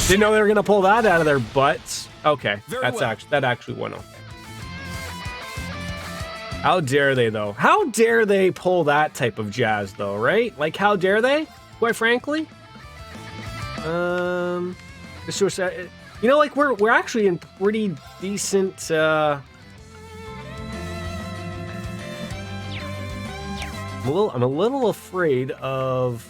Didn't know they were gonna pull that out of their butts. Okay, that actually went okay. How dare they, though? How dare they pull that type of jazz, though, right? Like, how dare they? Quite frankly. You know, like we're actually in pretty decent. I'm a little afraid of.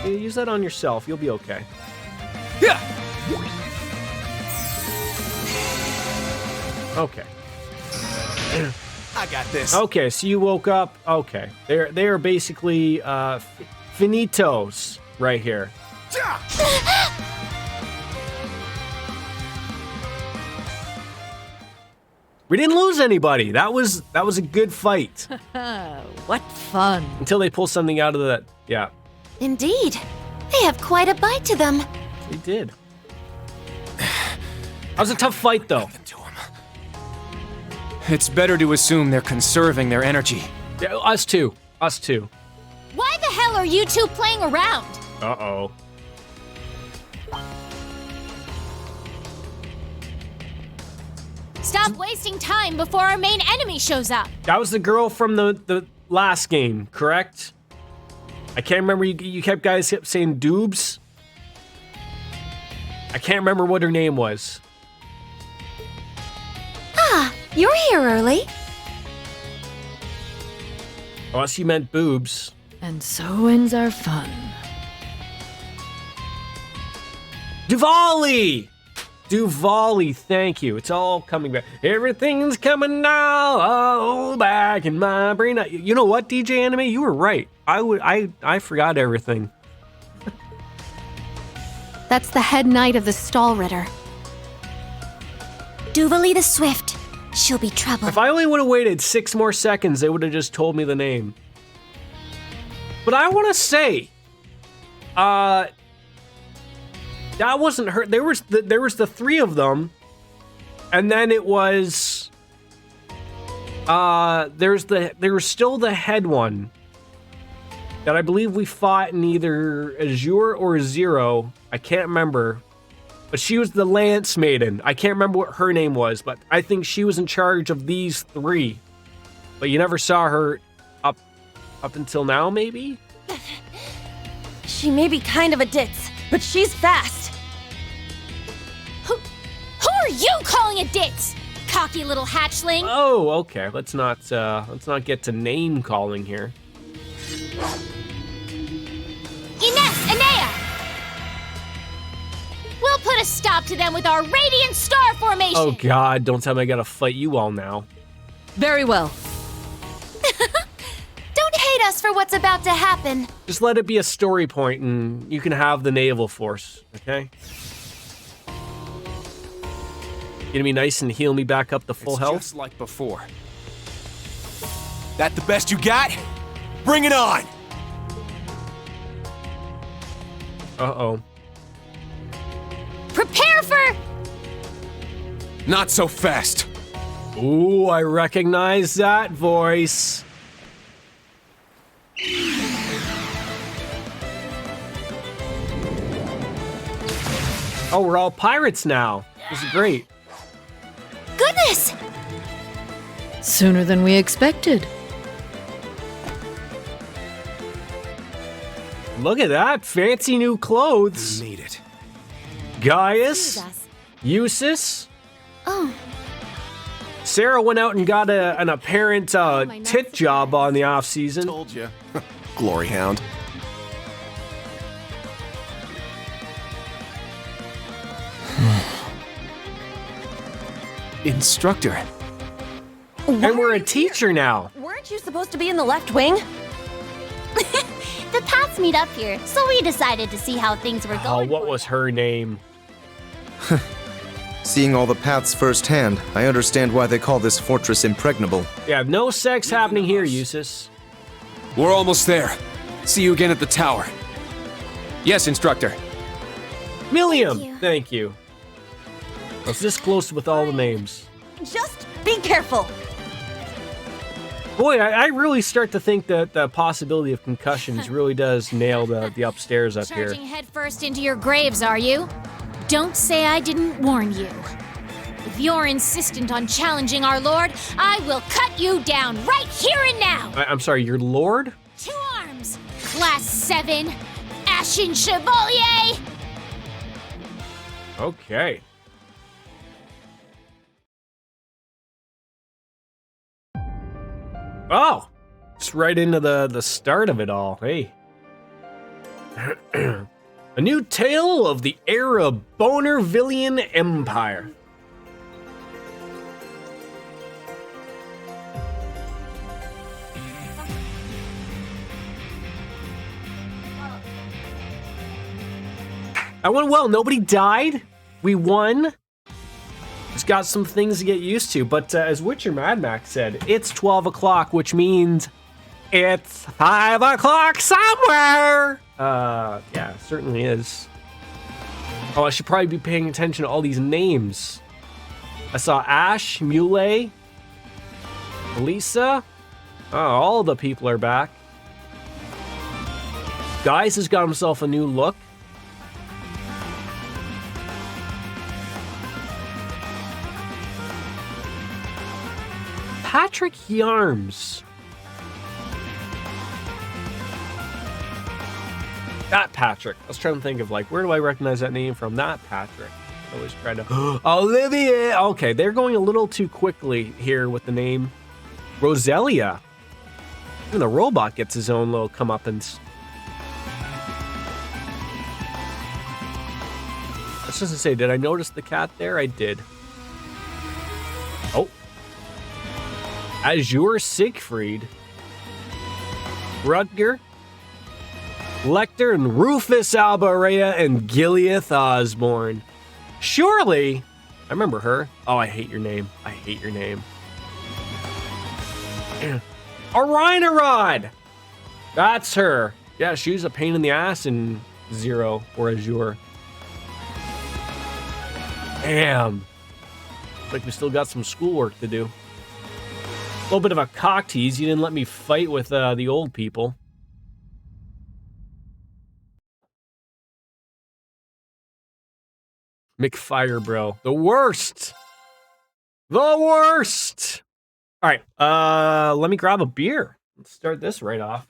Use that on yourself. You'll be okay. Yeah. Okay. I got this. Okay, so you woke up. Okay, they are basically finitos right here. We didn't lose anybody. That was a good fight. What fun. Until they pull something out of that. Yeah. Indeed. They have quite a bite to them. They did. That was a tough fight, though. It's better to assume they're conserving their energy. Yeah, us too. Us too. Why the hell are you two playing around? Uh-oh. Stop wasting time before our main enemy shows up. That was the girl from the last game, correct? I can't remember. You kept saying Doobs. I can't remember what her name was. Ah, you're here early. Unless you meant boobs. And so ends our fun. Diwali! Diwali, thank you. It's all coming back. Everything's coming now, all back in my brain. You know what, DJ Anime? You were right. I forgot everything. That's the head knight of the Stall Ritter. Duvali the Swift. She'll be trouble. If I only would have waited 6 more seconds, they would have just told me the name. But I want to say, that wasn't her. There was the 3 of them, and then it was there was still the head one that I believe we fought in either Azure or Zero. I can't remember, but she was the Lance Maiden. I can't remember what her name was, but I think she was in charge of these 3. But you never saw her up until now, maybe? She may be kind of a ditz, but she's fast. Who are you calling a ditz? Cocky little hatchling. Oh, okay. Let's not get to name calling here. Ines, Anea! We'll put a stop to them with our Radiant Star Formation! Oh god, don't tell me I gotta fight you all now. Very well. Don't hate us for what's about to happen. Just let it be a story point and you can have the naval force, okay? Gonna be nice and heal me back up to full health? Just like before. That the best you got? Bring it on! Uh-oh. Prepare for... Not so fast. Ooh, I recognize that voice. Oh, we're all pirates now. This is great. Goodness! Sooner than we expected. Look at that. Fancy new clothes. Need it. Gaius. Jesus. Eustace. Oh, Sarah went out and got an apparent tit job on the off season. Told you. Glory hound. Instructor. And we're a teacher now. Weren't you supposed to be in the left wing? The paths meet up here, so we decided to see how things were Oh, going. what was her name? Seeing all the paths firsthand, I understand why they call this fortress impregnable. Yeah, no sex happening here, Eustace. We're almost there. See you again at the tower. Yes, instructor. Milliam. Thank you. I was this close with all the names. Just be careful. Boy, I really start to think that the possibility of concussions really does nail the upstairs up here. Charging headfirst into your graves, are you? Don't say I didn't warn you. If you're insistent on challenging our lord, I will cut you down right here and now! I'm sorry, your lord? 2 arms! Class 7! Ashen Chevalier! Okay. Oh! It's right into the start of it all. Hey. A new tale of the Bonervillian Empire. That went well. Nobody died. We won. Just got some things to get used to. But as Witcher Mad Max said, it's 12 o'clock, which means it's 5 o'clock somewhere. Yeah, it certainly is. Oh, I should probably be paying attention to all these names. I saw Ash, Muley, Lisa. Oh, all the people are back. Guys has got himself a new look. Patrick Yarms. That Patrick. I was trying to think of, like, where do I recognize that name from? That Patrick. I always try to... Olivia! Okay, they're going a little too quickly here with the name. Roselia. Even the robot gets his own little comeuppance. I was just to say, did I notice the cat there? I did. Oh. Azure Siegfried. Rutger. Lecter and Rufus Albareda and Gileath Osborne. Surely. I remember her. Oh, I hate your name. I hate your name. Orinorod. That's her. Yeah, she was a pain in the ass in Zero or Azure. Damn. Looks like we still got some schoolwork to do. A little bit of a cock tease. You didn't let me fight with the old people. McFire, bro. The worst. The worst. All right. Let me grab a beer. Let's start this right off.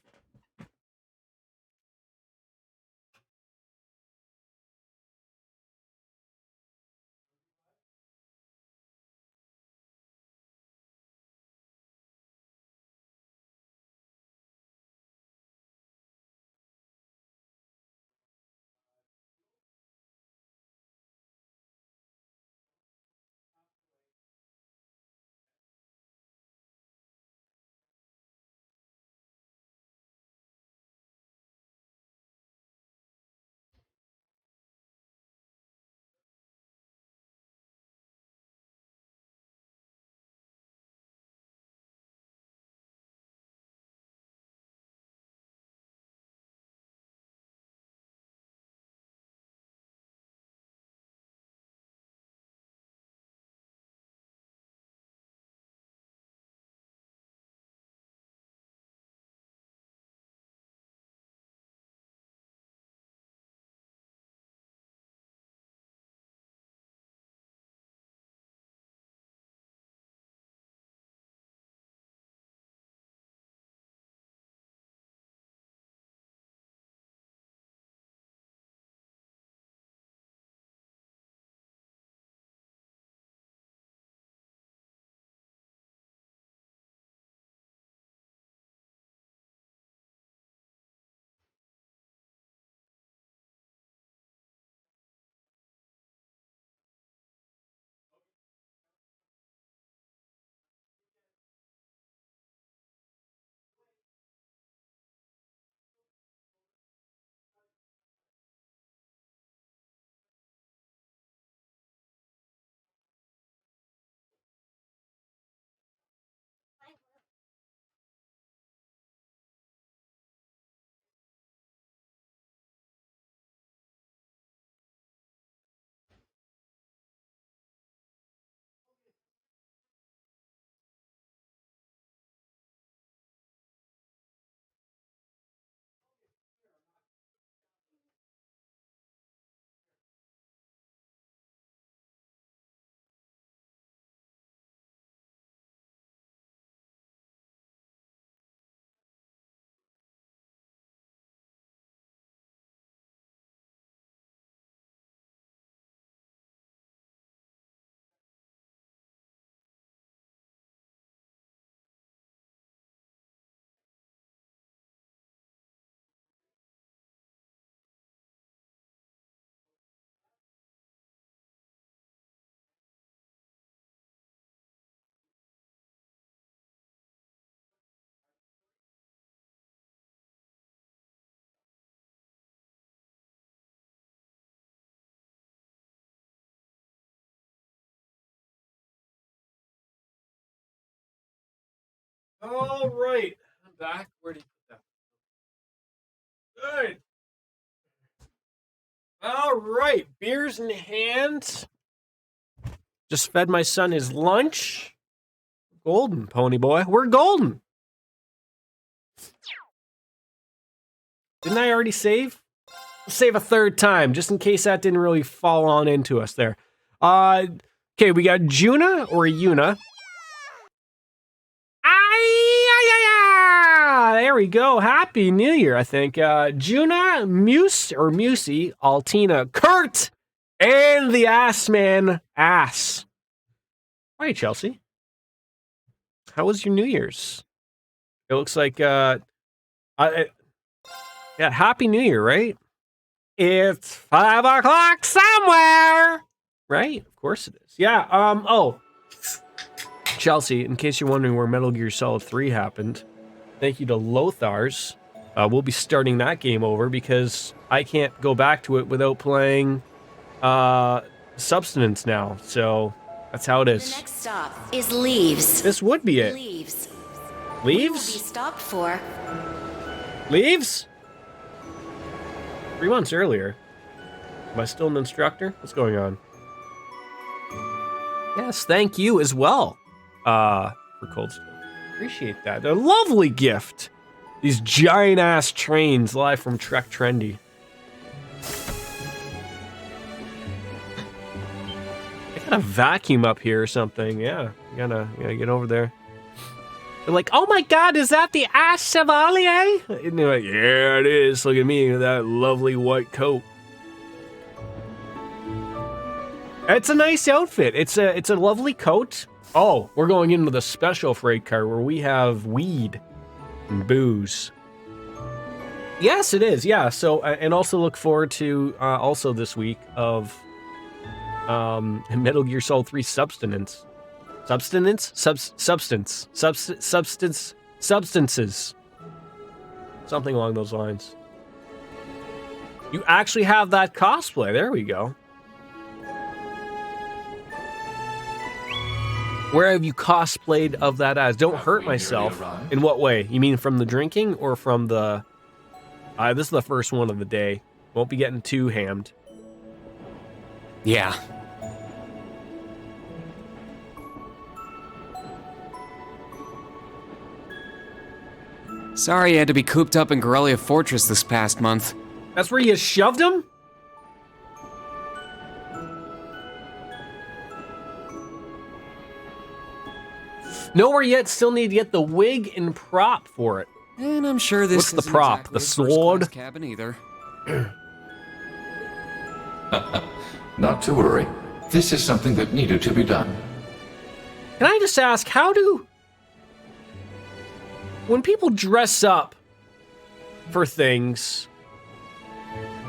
All right. I'm back. Where did you put that? Good. All right, beers in hand. Just fed my son his lunch. Golden, pony boy. We're golden. Didn't I already save? Save a third time, just in case that didn't really fall on into us there. Okay, we got Juna or Yuna. There we go. Happy New Year, I think. Juna, Muse or Musey, Altina, Kurt, and the Ass Man, Ass. All right, Chelsea. How was your New Year's? It looks like, yeah, Happy New Year, right? It's 5 o'clock somewhere, right? Of course it is. Yeah. Chelsea, in case you're wondering where Metal Gear Solid 3 happened, thank you to Lothars. We'll be starting that game over because I can't go back to it without playing Substance now. So that's how it is. The next stop is Leaves. This would be it. Leaves. Leaves? We will be stopped for. Leaves? 3 months earlier. Am I still an instructor? What's going on? Yes, thank you as well. For Cold Stone. Appreciate that. A lovely gift. These giant ass trains live from Trek Trendy. I got a vacuum up here or something. Yeah, gotta get over there. They're like, oh my god, is that the Ash Chevalier? And they're like, yeah, it is. Look at me with that lovely white coat. It's a nice outfit. It's a lovely coat. Oh, we're going into the special freight car where we have weed and booze. Yes, it is. Yeah. So, and also look forward to also this week of Metal Gear Solid 3 Substances. Something along those lines. You actually have that cosplay. There we go. Where have you cosplayed of that as? Don't hurt myself. In what way? You mean from the drinking or from the... this is the first one of the day. Won't be getting too hammed. Yeah. Sorry you had to be cooped up in Corellia Fortress this past month. That's where you shoved him? Nowhere yet, still need to get the wig and prop for it. And I'm sure this What's the isn't prop? exactly The a sword? first-class cabin either. Not to worry. This is something that needed to be done. Can I just ask, how do... When people dress up for things,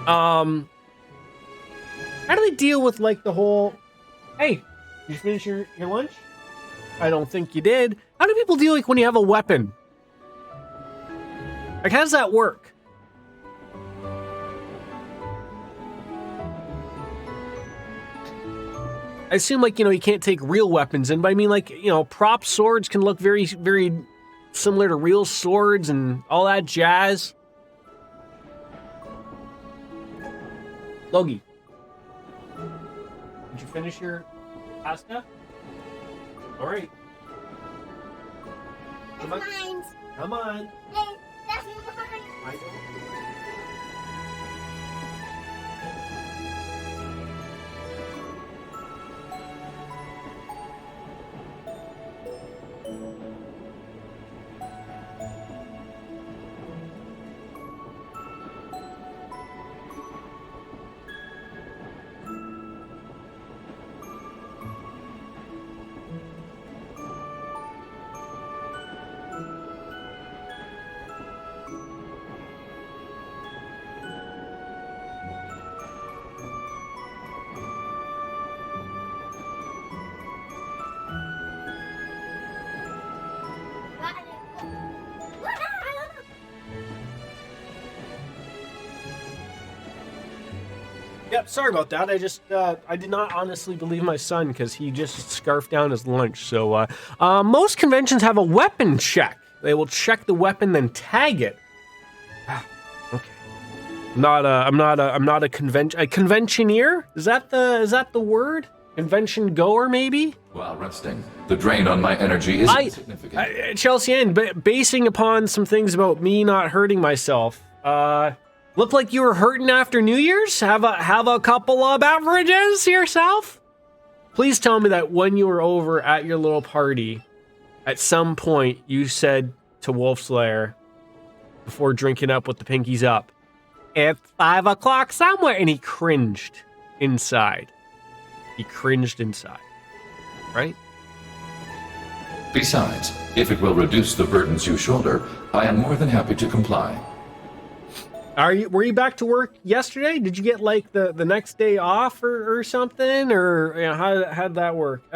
how do they deal with, like, the whole... Hey, did you finish your lunch? I don't think you did. How do people deal, like, when you have a weapon? Like, how does that work? I assume, like, you can't take real weapons in, but I mean, like, prop swords can look very, very similar to real swords and all that jazz. Logie, did you finish your pasta? All right. Come on. Come on. I don't. Yep, sorry about that. I just, I did not honestly believe my son because he just scarfed down his lunch. So, most conventions have a weapon check. They will check the weapon, then tag it. Okay. I'm not a conventioneer. Is that the word? Convention goer, maybe? While resting, the drain on my energy is insignificant. Chelsea Ann, basing upon some things about me not hurting myself, looked like you were hurting after New Year's? Have a couple of beverages yourself? Please tell me that when you were over at your little party, at some point you said to Wolfslayer, before drinking up with the pinkies up, it's 5 o'clock somewhere, and he cringed inside. He cringed inside, right? Besides, if it will reduce the burdens you shoulder, I am more than happy to comply. Were you back to work yesterday? Did you get like the next day off or something? Or you know, how'd that work?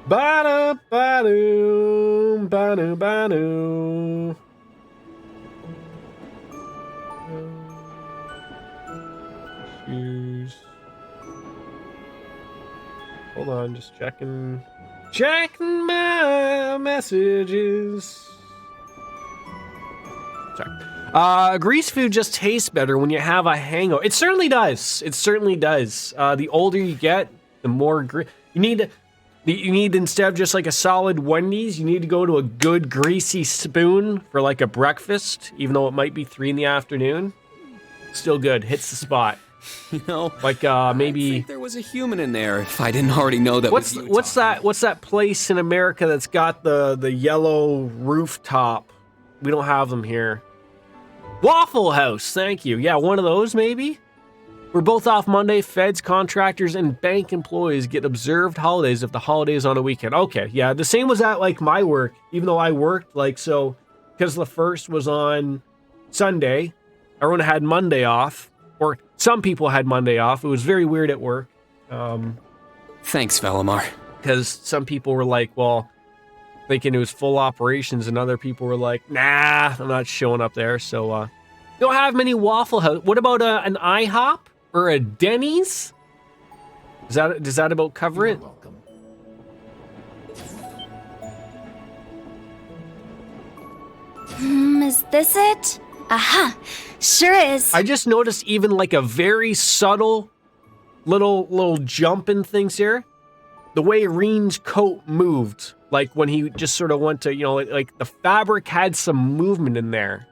Ba-da-ba-doo, ba-doo. Shoes. Hold on, just checking my messages. Sorry. Grease food just tastes better when you have a hangover. It certainly does. It certainly does. The older you get, the more you need, instead of just like a solid Wendy's, you need to go to a good greasy spoon for like a breakfast, even though it might be 3 p.m. Still good. Hits the spot. You know, like maybe I think there was a human in there. If I didn't already know that. What's that place in America that's got the yellow rooftop? We don't have them here. Waffle House. Thank you. Yeah, one of those maybe. We're both off Monday. Feds, contractors, and bank employees get observed holidays if the holiday is on a weekend. Okay, yeah. The same was at like my work. Even though I worked like so, because the first was on Sunday, everyone had Monday off. Or some people had Monday off. It was very weird at work. Thanks, Valimar. Because some people were like, well, thinking it was full operations, and other people were like, nah, I'm not showing up there. So, don't have many Waffle House. What about an IHOP or a Denny's? Does that about cover it? Welcome. Is this it? Aha! Sure is. I just noticed even like a very subtle little jump in things here. The way Reen's coat moved, like when he just sort of went to, you know, like the fabric had some movement in there.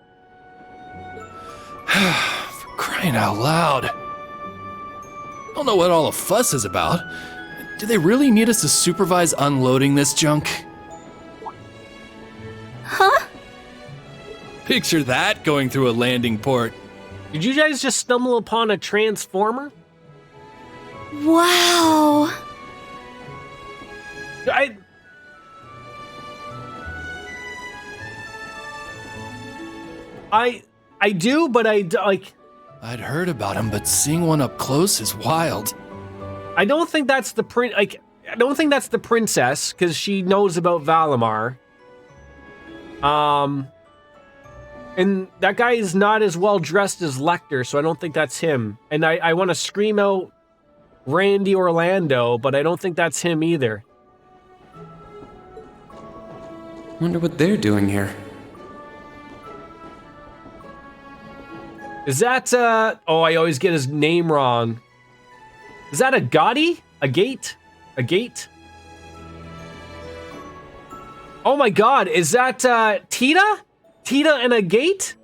For crying out loud. I don't know what all the fuss is about. Do they really need us to supervise unloading this junk? Huh? Picture that going through a landing port. Did you guys just stumble upon a transformer? Wow. I do, but I'd heard about him, but seeing one up close is wild. I don't think that's the I don't think that's the princess, because she knows about Valimar. And that guy is not as well dressed as Lecter, so I don't think that's him. And I want to scream out Randy Orlando, but I don't think that's him either. Wonder what they're doing here. Is that, oh, I always get his name wrong. Is that a Gotti? A gate? A gate? Oh my god, is that, Tita? Tita and a gate?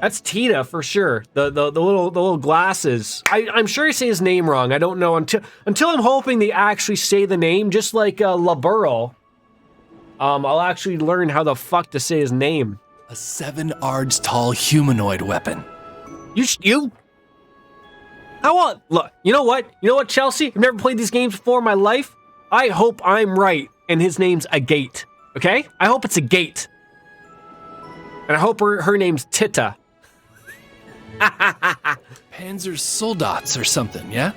That's Tita for sure. The little glasses. I'm sure I say his name wrong. I don't know until I'm hoping they actually say the name, just like Laburl. I'll actually learn how the fuck to say his name. A 7 ards tall humanoid weapon. You? How on? Look, you know what? You know what, Chelsea? I've never played these games before in my life. I hope I'm right, and his name's a gate. Okay? I hope it's a gate. And I hope her name's Tita. Panzer Soldats or something, yeah?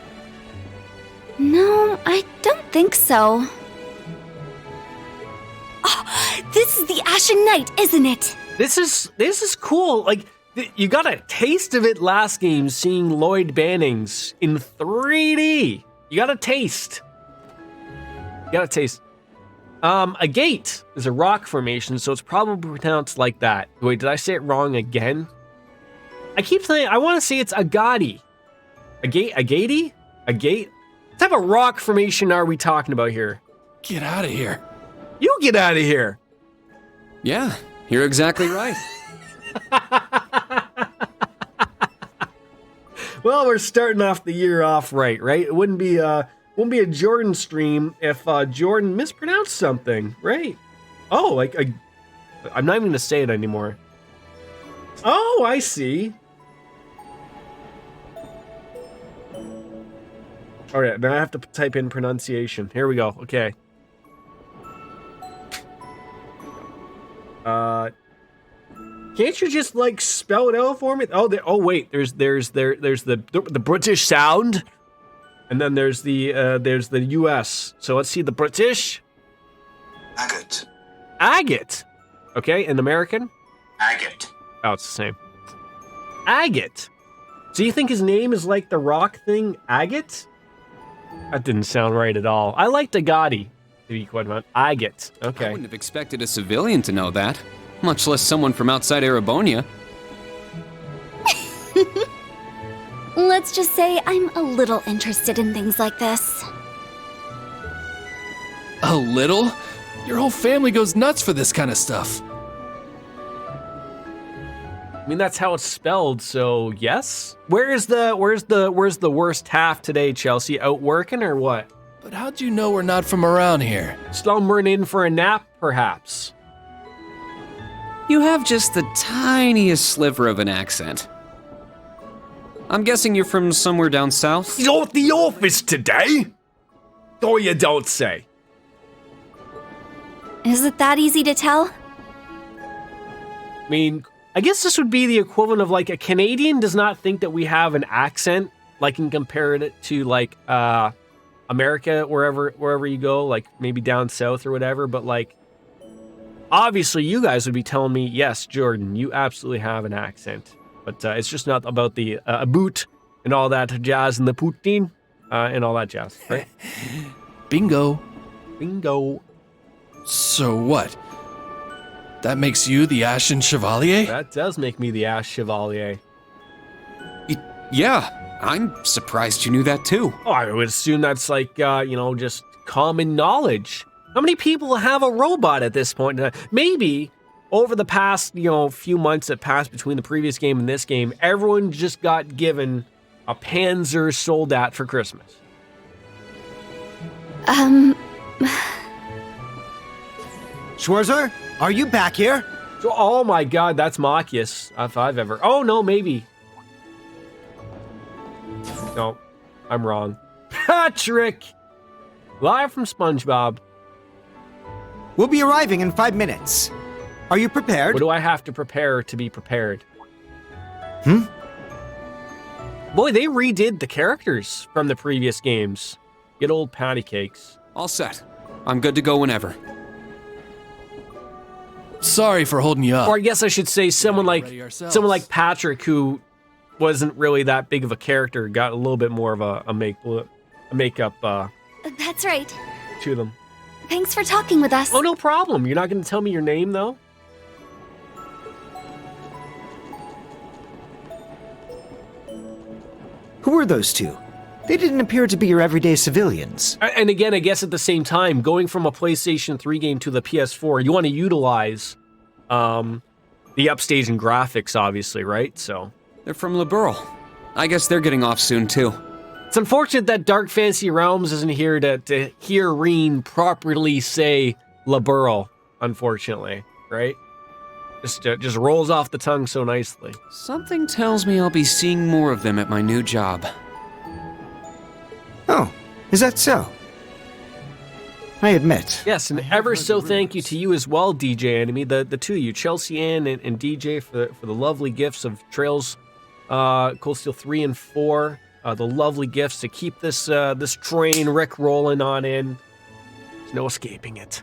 No, I don't think so. Oh, this is the Ashen Knight, isn't it? This is cool. Like, you got a taste of it last game, seeing Lloyd Bannings in 3D. You got a taste. You got a taste. Agate is a rock formation, so it's probably pronounced like that. Wait, did I say it wrong again? I keep saying, I want to say it's Agati. Agate? What type of rock formation are we talking about here? Get out of here. You get out of here. Yeah, you're exactly right. Well, we're starting off the year off right? It wouldn't be a Jordan stream if Jordan mispronounced something, right? Oh, I'm not even gonna say it anymore. Oh, I see. All right, now I have to type in pronunciation. Here we go. Okay. Can't you just like spell it out for me? Oh wait, there's the British sound, and then there's the U.S. So let's see the British. Agate. Agate. Okay, and American. Agate. Oh, it's the same. Agate. So you think his name is like the rock thing, Agate? That didn't sound right at all. I like Agati, to be quite honest. Agate. Okay. I wouldn't have expected a civilian to know that, much less someone from outside Erebonia. Let's just say I'm a little interested in things like this. A little? Your whole family goes nuts for this kind of stuff. I mean, that's how it's spelled, so yes? Where's the worst half today, Chelsea? Out working or what? But how'd you know we're not from around here? Slumbering in for a nap, perhaps. You have just the tiniest sliver of an accent. I'm guessing you're from somewhere down south? You're at the office today? Oh, you don't say. Is it that easy to tell? I mean, I guess this would be the equivalent of like a Canadian does not think that we have an accent, like and compare it to like America, wherever you go, like maybe down south or whatever. But like, obviously, you guys would be telling me, yes, Jordan, you absolutely have an accent, but it's just not about the boot and all that jazz and the poutine and all that jazz, right? Bingo. Bingo. So what? That makes you the Ashen Chevalier? That does make me the Ash Chevalier. Yeah, I'm surprised you knew that too. Oh, I would assume that's like, just common knowledge. How many people have a robot at this point? Maybe over the past, few months that passed between the previous game and this game, everyone just got given a Panzer Soldat for Christmas. Schwarzer, are you back here? Oh my god, that's Machias, if I've ever... Oh, no, maybe. No, I'm wrong. Patrick! Live from SpongeBob. We'll be arriving in 5 minutes. Are you prepared? What do I have to prepare to be prepared? Boy, they redid the characters from the previous games. Good old patty cakes. All set. I'm good to go whenever. Sorry for holding you up. Or I guess I should say someone like Patrick, who wasn't really that big of a character, got a little bit more of a makeup That's right. to them. Thanks for talking with us. Oh, no problem. You're not going to tell me your name, though? Who are those two? They didn't appear to be your everyday civilians. And again, I guess at the same time, going from a PlayStation 3 game to the PS4, you want to utilize the upstaging graphics, obviously, right? So they're from Liberl. I guess they're getting off soon, too. It's unfortunate that Dark Fantasy Realms isn't here to hear Reen properly say Liberl, unfortunately, right? Just rolls off the tongue so nicely. Something tells me I'll be seeing more of them at my new job. Oh, is that so? I admit. Yes, and ever so thank you to you as well, DJ Enemy, the two of you, Chelsea Ann and DJ, for the lovely gifts of Trails, Cold Steel 3 and 4. The lovely gifts to keep this train Rick rolling on in. There's no escaping it.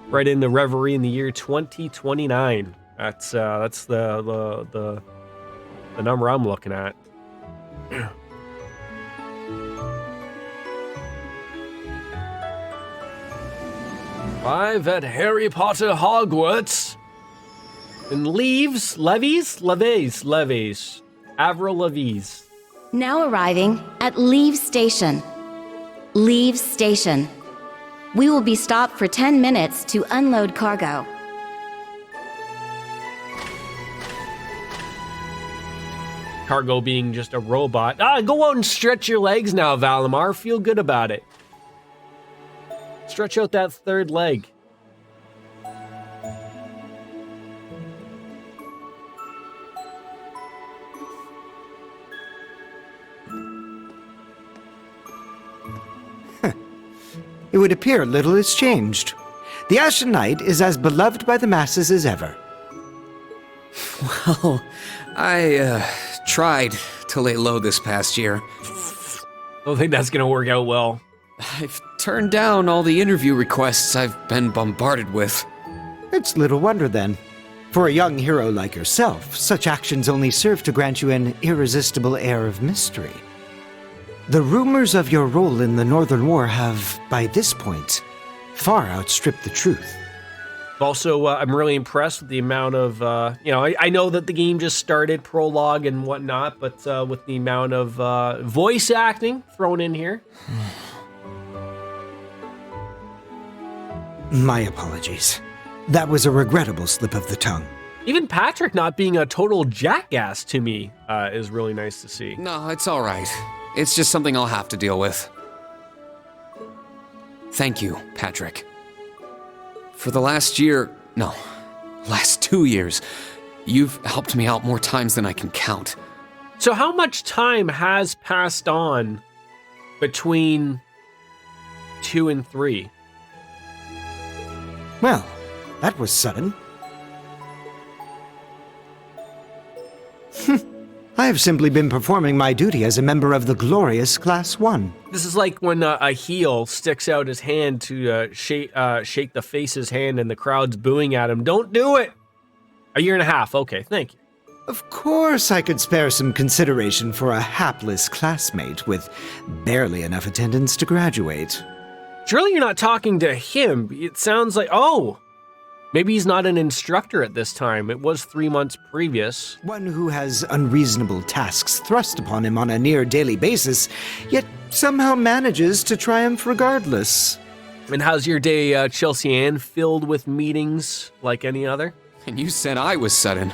Right in the reverie in the year 2029. That's the number I'm looking at. 5 at Harry Potter Hogwarts. And leaves. Avril Levies. Now arriving at Leave Station. Leave Station. We will be stopped for 10 minutes to unload cargo. Cargo being just a robot. Go out and stretch your legs now, Valimar. Feel good about it. Stretch out that third leg. It would appear little has changed. The Ashen Knight is as beloved by the masses as ever. Well, I tried to lay low this past year. Don't think that's gonna work out well. I've turned down all the interview requests I've been bombarded with. It's little wonder then. For a young hero like yourself, such actions only serve to grant you an irresistible air of mystery. The rumors of your role in the Northern War have, by this point, far outstripped the truth. Also, I'm really impressed with the amount of, I know that the game just started, prologue and whatnot, but with the amount of voice acting thrown in here. My apologies. That was a regrettable slip of the tongue. Even Patrick not being a total jackass to me is really nice to see. No, it's all right. It's just something I'll have to deal with. Thank you, Patrick. For the last 2 years, you've helped me out more times than I can count. So how much time has passed on between 2 and 3? Well, that was sudden. I have simply been performing my duty as a member of the glorious Class 1. This is like when a heel sticks out his hand to shake the face's hand and the crowd's booing at him. Don't do it! 1.5 years. Okay, thank you. Of course I could spare some consideration for a hapless classmate with barely enough attendance to graduate. Surely you're not talking to him. It sounds like, maybe he's not an instructor at this time. It was 3 months previous. One who has unreasonable tasks thrust upon him on a near daily basis, yet somehow manages to triumph regardless. And how's your day, Chelsea Ann, filled with meetings like any other? And you said I was sudden.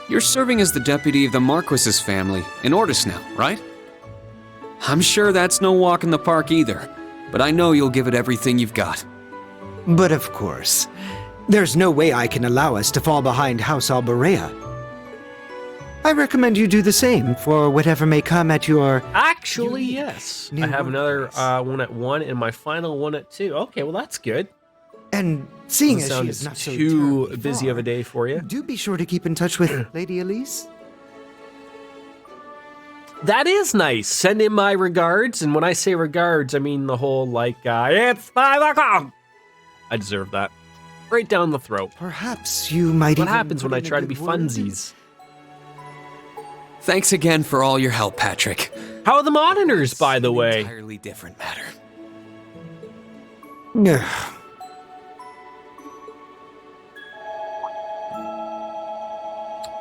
You're serving as the deputy of the Marquis's family in Ordis now, right? I'm sure that's no walk in the park either, but I know you'll give it everything you've got. But of course, there's no way I can allow us to fall behind House Alberea. I recommend you do the same for whatever may come at your... Actually, yes. I have another one at 1 and my final one at 2. Okay, well that's good. And seeing as she is not too busy of a day for you, do be sure to keep in touch with Lady Elise. That is nice. Send in my regards, and when I say regards, I mean the whole it's 5 o'clock. I deserve that. Right down the throat. Perhaps you might. What happens when I try to be funsies? Thanks again for all your help, Patrick. How are the monitors, by the way? Entirely different matter.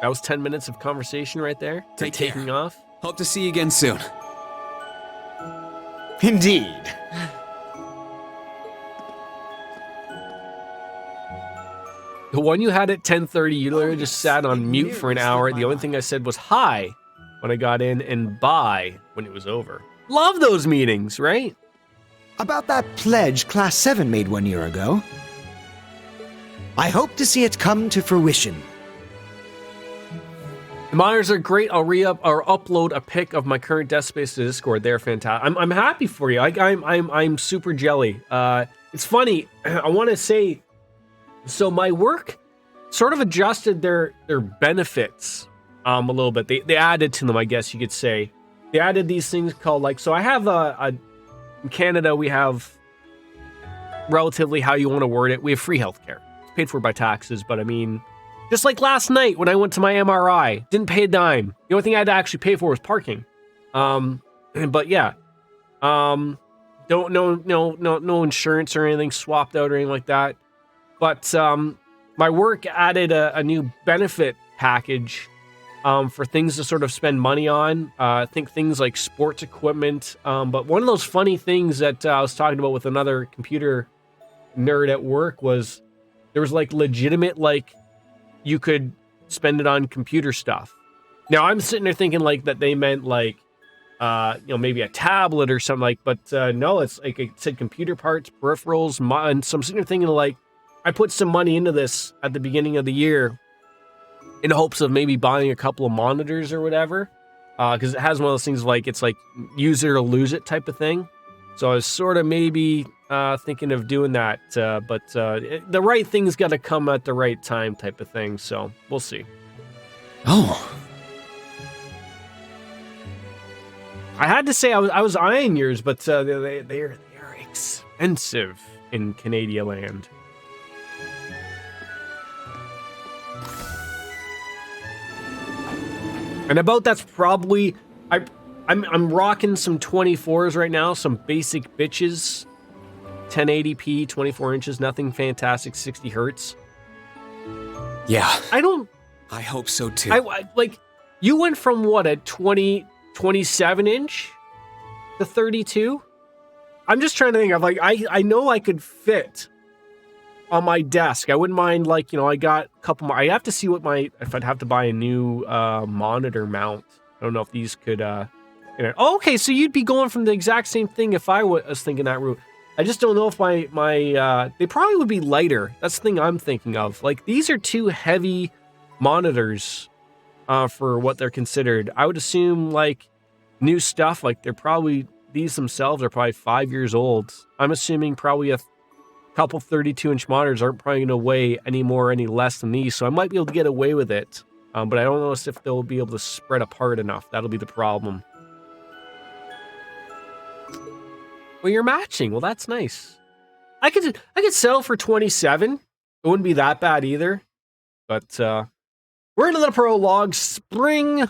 That was 10 minutes of conversation right there. Taking off. Hope to see you again soon. Indeed. The one you had at 10:30, you literally just sat on mute for an hour. The only thing I said was hi when I got in and bye when it was over. Love those meetings, right? About that pledge Class 7 made 1 year ago. I hope to see it come to fruition. The monitors are great. I'll upload a pic of my current desk space to Discord. They're fantastic. I'm happy for you. I'm super jelly. It's funny. I want to say, so my work sort of adjusted their benefits a little bit. They added to them, I guess you could say. They added these things called so I have in Canada we have relatively how you want to word it. We have free healthcare. It's paid for by taxes, but I mean. Just like last night when I went to my MRI, didn't pay a dime. The only thing I had to actually pay for was parking. But yeah, don't no insurance or anything swapped out or anything like that. But my work added a new benefit package for things to sort of spend money on. I think things like sports equipment. But one of those funny things that I was talking about with another computer nerd at work was there was like legitimate, like you could spend it on computer stuff. Now I'm sitting there thinking like that they meant like, maybe a tablet or something like, but no, it's like it said computer parts, peripherals, and so I'm sitting there thinking like, I put some money into this at the beginning of the year in hopes of maybe buying a couple of monitors or whatever, because it has one of those things like it's like use it or lose it type of thing. So I was sort of maybe thinking of doing that, but the right thing's got to come at the right time type of thing. So we'll see. Oh. I had to say I was eyeing yours, but they're expensive in Canadian land. And about that's probably I'm rocking some 24s right now, some basic bitches, 1080p, 24 inches, nothing fantastic, 60 hertz. Yeah. I hope so too. Like you went from what, a 27 inch to 32? I'm just trying to think of like, I know I could fit on my desk. I wouldn't mind like, I got a couple more. I have to see if I'd have to buy a new monitor mount. I don't know if these could, okay, so you'd be going from the exact same thing if I was thinking that route. I just don't know if my they probably would be lighter. That's the thing I'm thinking of. Like these are too heavy monitors for what they're considered. I would assume like new stuff, like these themselves are probably 5 years old. I'm assuming probably a couple 32-inch monitors aren't probably going to weigh any more or any less than these, so I might be able to get away with it. But I don't know if they'll be able to spread apart enough. That'll be the problem. Well, you're matching. Well, that's nice. I could settle for 27. It wouldn't be that bad either. But we're into the prologue. Spring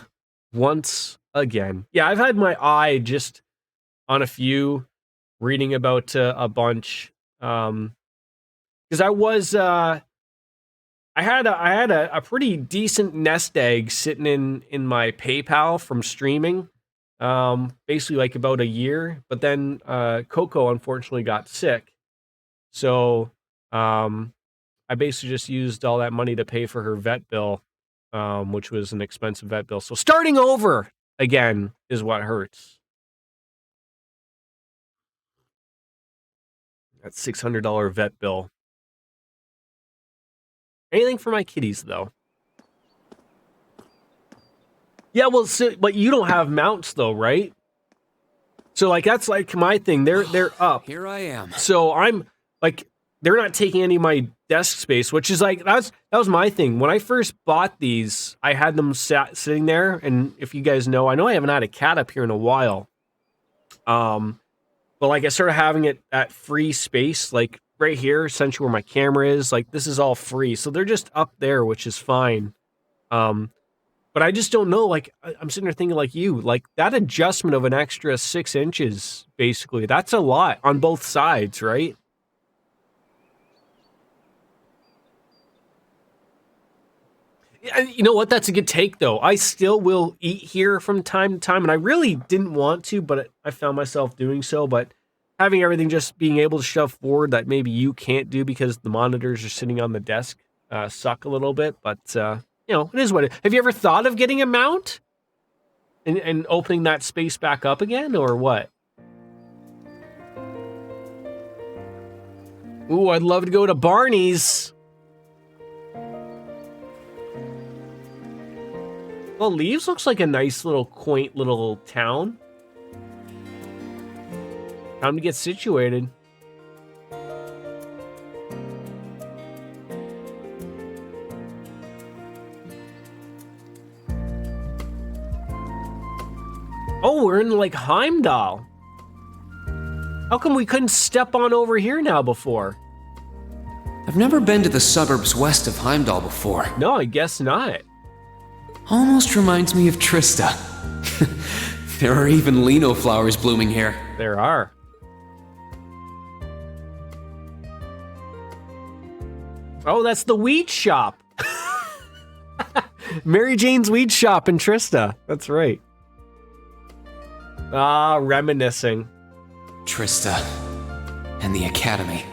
once again. Yeah, I've had my eye just on a few, reading about a bunch. Because I had a pretty decent nest egg sitting in my PayPal from streaming, basically like about a year. But then Coco unfortunately got sick, so I basically just used all that money to pay for her vet bill, which was an expensive vet bill. So starting over again is what hurts. That $600 vet bill. Anything for my kitties, though. Yeah, well, but you don't have mounts, though, right? So, like, that's like my thing. They're up. Here I am. So I'm like, they're not taking any of my desk space, which is like that was my thing. When I first bought these, I had them sitting there, and if you guys know, I know I haven't had a cat up here in a while. But like I started having it at free space, like right here, essentially where my camera is. Like this is all free, so they're just up there, which is fine. But I just don't know. Like I'm sitting there thinking, like you, like that adjustment of an extra 6 inches, basically, that's a lot on both sides, right? And you know what? That's a good take, though. I still will eat here from time to time, and I really didn't want to, but I found myself doing so. But having everything just being able to shove forward that maybe you can't do because the monitors are sitting on the desk suck a little bit. But, it is what it is. Have you ever thought of getting a mount and opening that space back up again, or what? Ooh, I'd love to go to Barney's. Well, Leaves looks like a nice little quaint little town. Time to get situated. Oh, we're in like Heimdall. How come we couldn't step on over here now before? I've never been to the suburbs west of Heimdall before. No, I guess not. Almost reminds me of Trista. There are even lino flowers blooming here. There are. Oh, that's the weed shop. Mary Jane's weed shop in Trista. That's right. Ah, reminiscing. Trista and the Academy.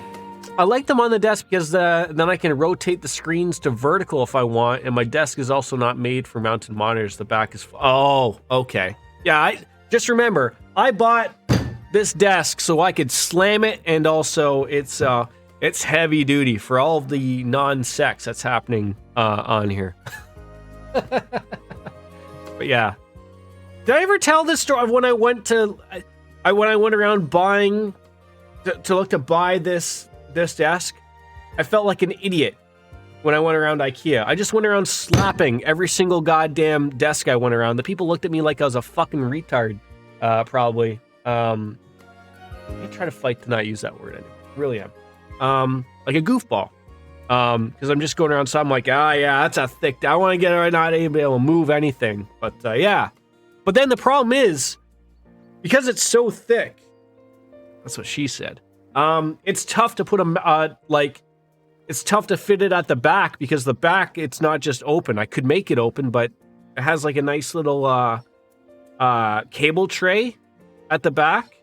I like them on the desk because then I can rotate the screens to vertical if I want, and my desk is also not made for mounted monitors. The back is... Oh, okay. Yeah, just remember, I bought this desk so I could slam it, and also it's heavy duty for all of the non-sex that's happening on here. But yeah. Did I ever tell this story of when I went around buying to buy this desk? I felt like an idiot when I went around IKEA. I just went around slapping every single goddamn desk I went around. The people looked at me like I was a fucking retard, probably. I try to fight to not use that word anymore. Really am. Like a goofball. Because I'm just going around, so I'm like, yeah, that's a thick... I want to get it right now, not able to move anything. But, yeah. But then the problem is, because it's so thick, that's what she said, it's tough to put it's tough to fit it at the back, because the back, it's not just open. I could make it open, but it has like a nice little cable tray at the back.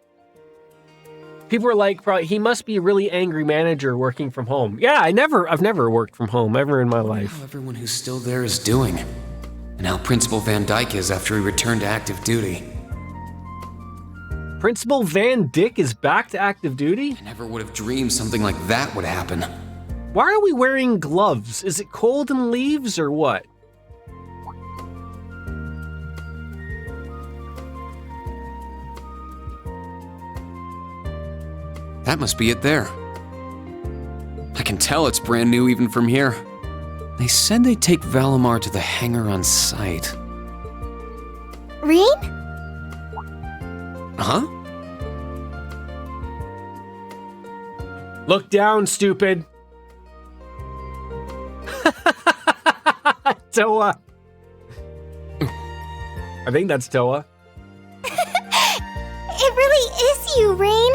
People were like, probably, he must be a really angry manager working from home. Yeah, I've never worked from home ever in my life. How everyone who's still there is doing, and how Principal Van Dyke is after he returned to active duty. Principal Van Dyke is back to active duty? I never would have dreamed something like that would happen. Why are we wearing gloves? Is it cold in Leaves or what? That must be it there. I can tell it's brand new even from here. They said they'd take Valimar to the hangar on site. Reen? Huh? Look down, stupid. Toa. I think that's Toa. It really is you, Rain.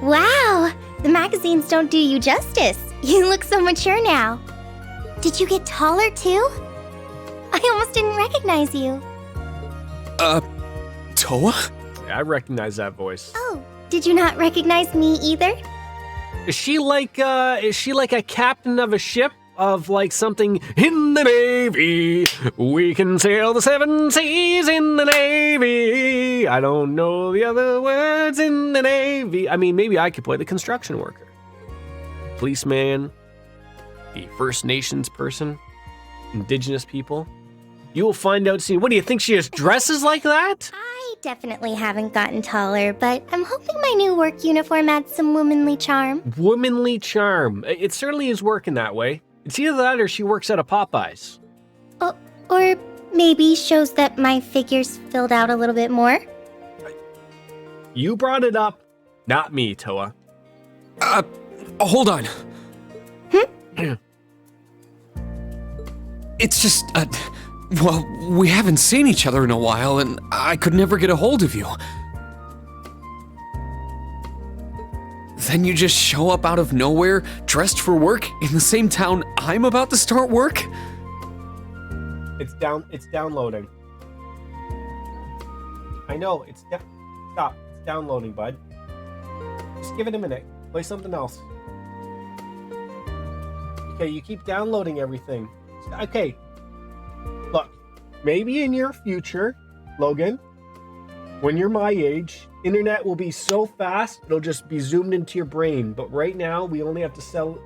Wow, the magazines don't do you justice. You look so mature now. Did you get taller too? I almost didn't recognize you. Toa? Yeah, I recognize that voice. Oh, did you not recognize me either? Is she like a captain of a ship? Of like something in the Navy? We can sail the 7 seas in the Navy. I don't know the other words in the Navy. I mean, maybe I could play the construction worker, policeman, the First Nations person, indigenous people. You will find out soon. What do you think, she just dresses like that? I definitely haven't gotten taller, but I'm hoping my new work uniform adds some womanly charm. Womanly charm. It certainly is working that way. It's either that or she works at a Popeyes. Or maybe shows that my figure's filled out a little bit more. You brought it up, not me, Toa. Hold on. It's just, well, we haven't seen each other in a while, and I could never get a hold of you. Then you just show up out of nowhere, dressed for work, in the same town I'm about to start work? It's downloading. I know, stop. It's downloading, bud. Just give it a minute. Play something else. Okay, you keep downloading everything. Okay. Look, maybe in your future, Logan, when you're my age, internet will be so fast, it'll just be zoomed into your brain. But right now, we only have to settle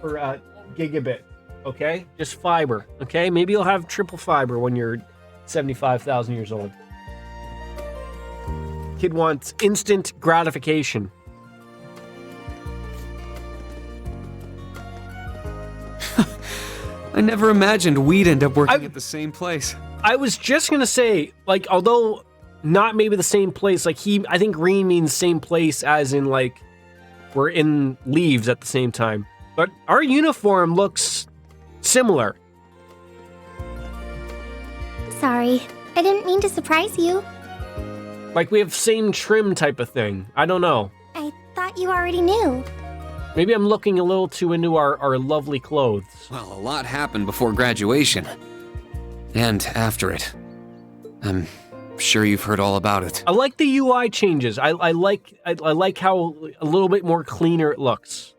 for gigabit, okay? Just fiber, okay? Maybe you'll have triple fiber when you're 75,000 years old. Kid wants instant gratification. I never imagined we'd end up working at the same place. I was just gonna say, like, although not maybe the same place, like I think green means same place as in like we're in Leaves at the same time. But our uniform looks similar. Sorry, I didn't mean to surprise you. Like we have same trim type of thing. I don't know. I thought you already knew. Maybe I'm looking a little too into our lovely clothes. Well, a lot happened before graduation. And after it. I'm sure you've heard all about it. I like the UI changes. I like how a little bit more cleaner it looks.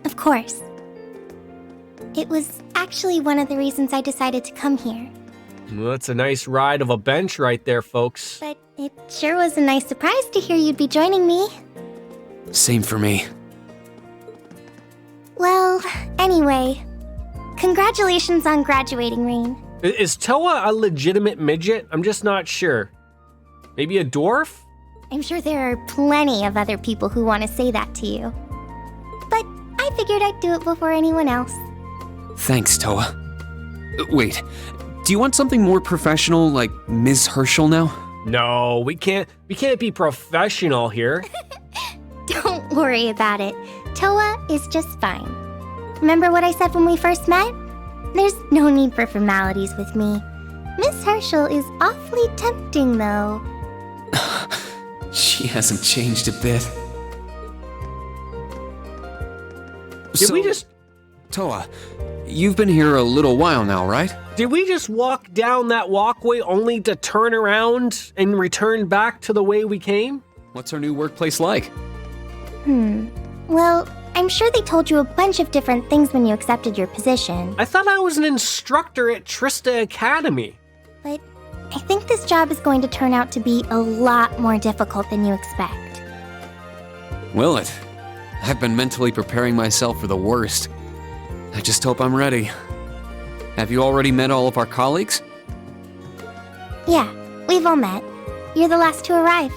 Of course. It was actually one of the reasons I decided to come here. Well, that's a nice ride of a bench right there, folks. But it sure was a nice surprise to hear you'd be joining me. Same for me. Well, anyway, congratulations on graduating, Rain. Is Toa a legitimate midget? I'm just not sure. Maybe a dwarf? I'm sure there are plenty of other people who want to say that to you. But I figured I'd do it before anyone else. Thanks, Toa. Wait, do you want something more professional, like Ms. Herschel now? No, we can't be professional here. Don't worry about it. Toa is just fine. Remember what I said when we first met? There's no need for formalities with me. Miss Herschel is awfully tempting, though. She hasn't changed a bit. Did we just... Toa, you've been here a little while now, right? Did we just walk down that walkway only to turn around and return back to the way we came? What's our new workplace like? Well, I'm sure they told you a bunch of different things when you accepted your position. I thought I was an instructor at Trista Academy. But I think this job is going to turn out to be a lot more difficult than you expect. Will it? I've been mentally preparing myself for the worst. I just hope I'm ready. Have you already met all of our colleagues? Yeah, we've all met. You're the last to arrive.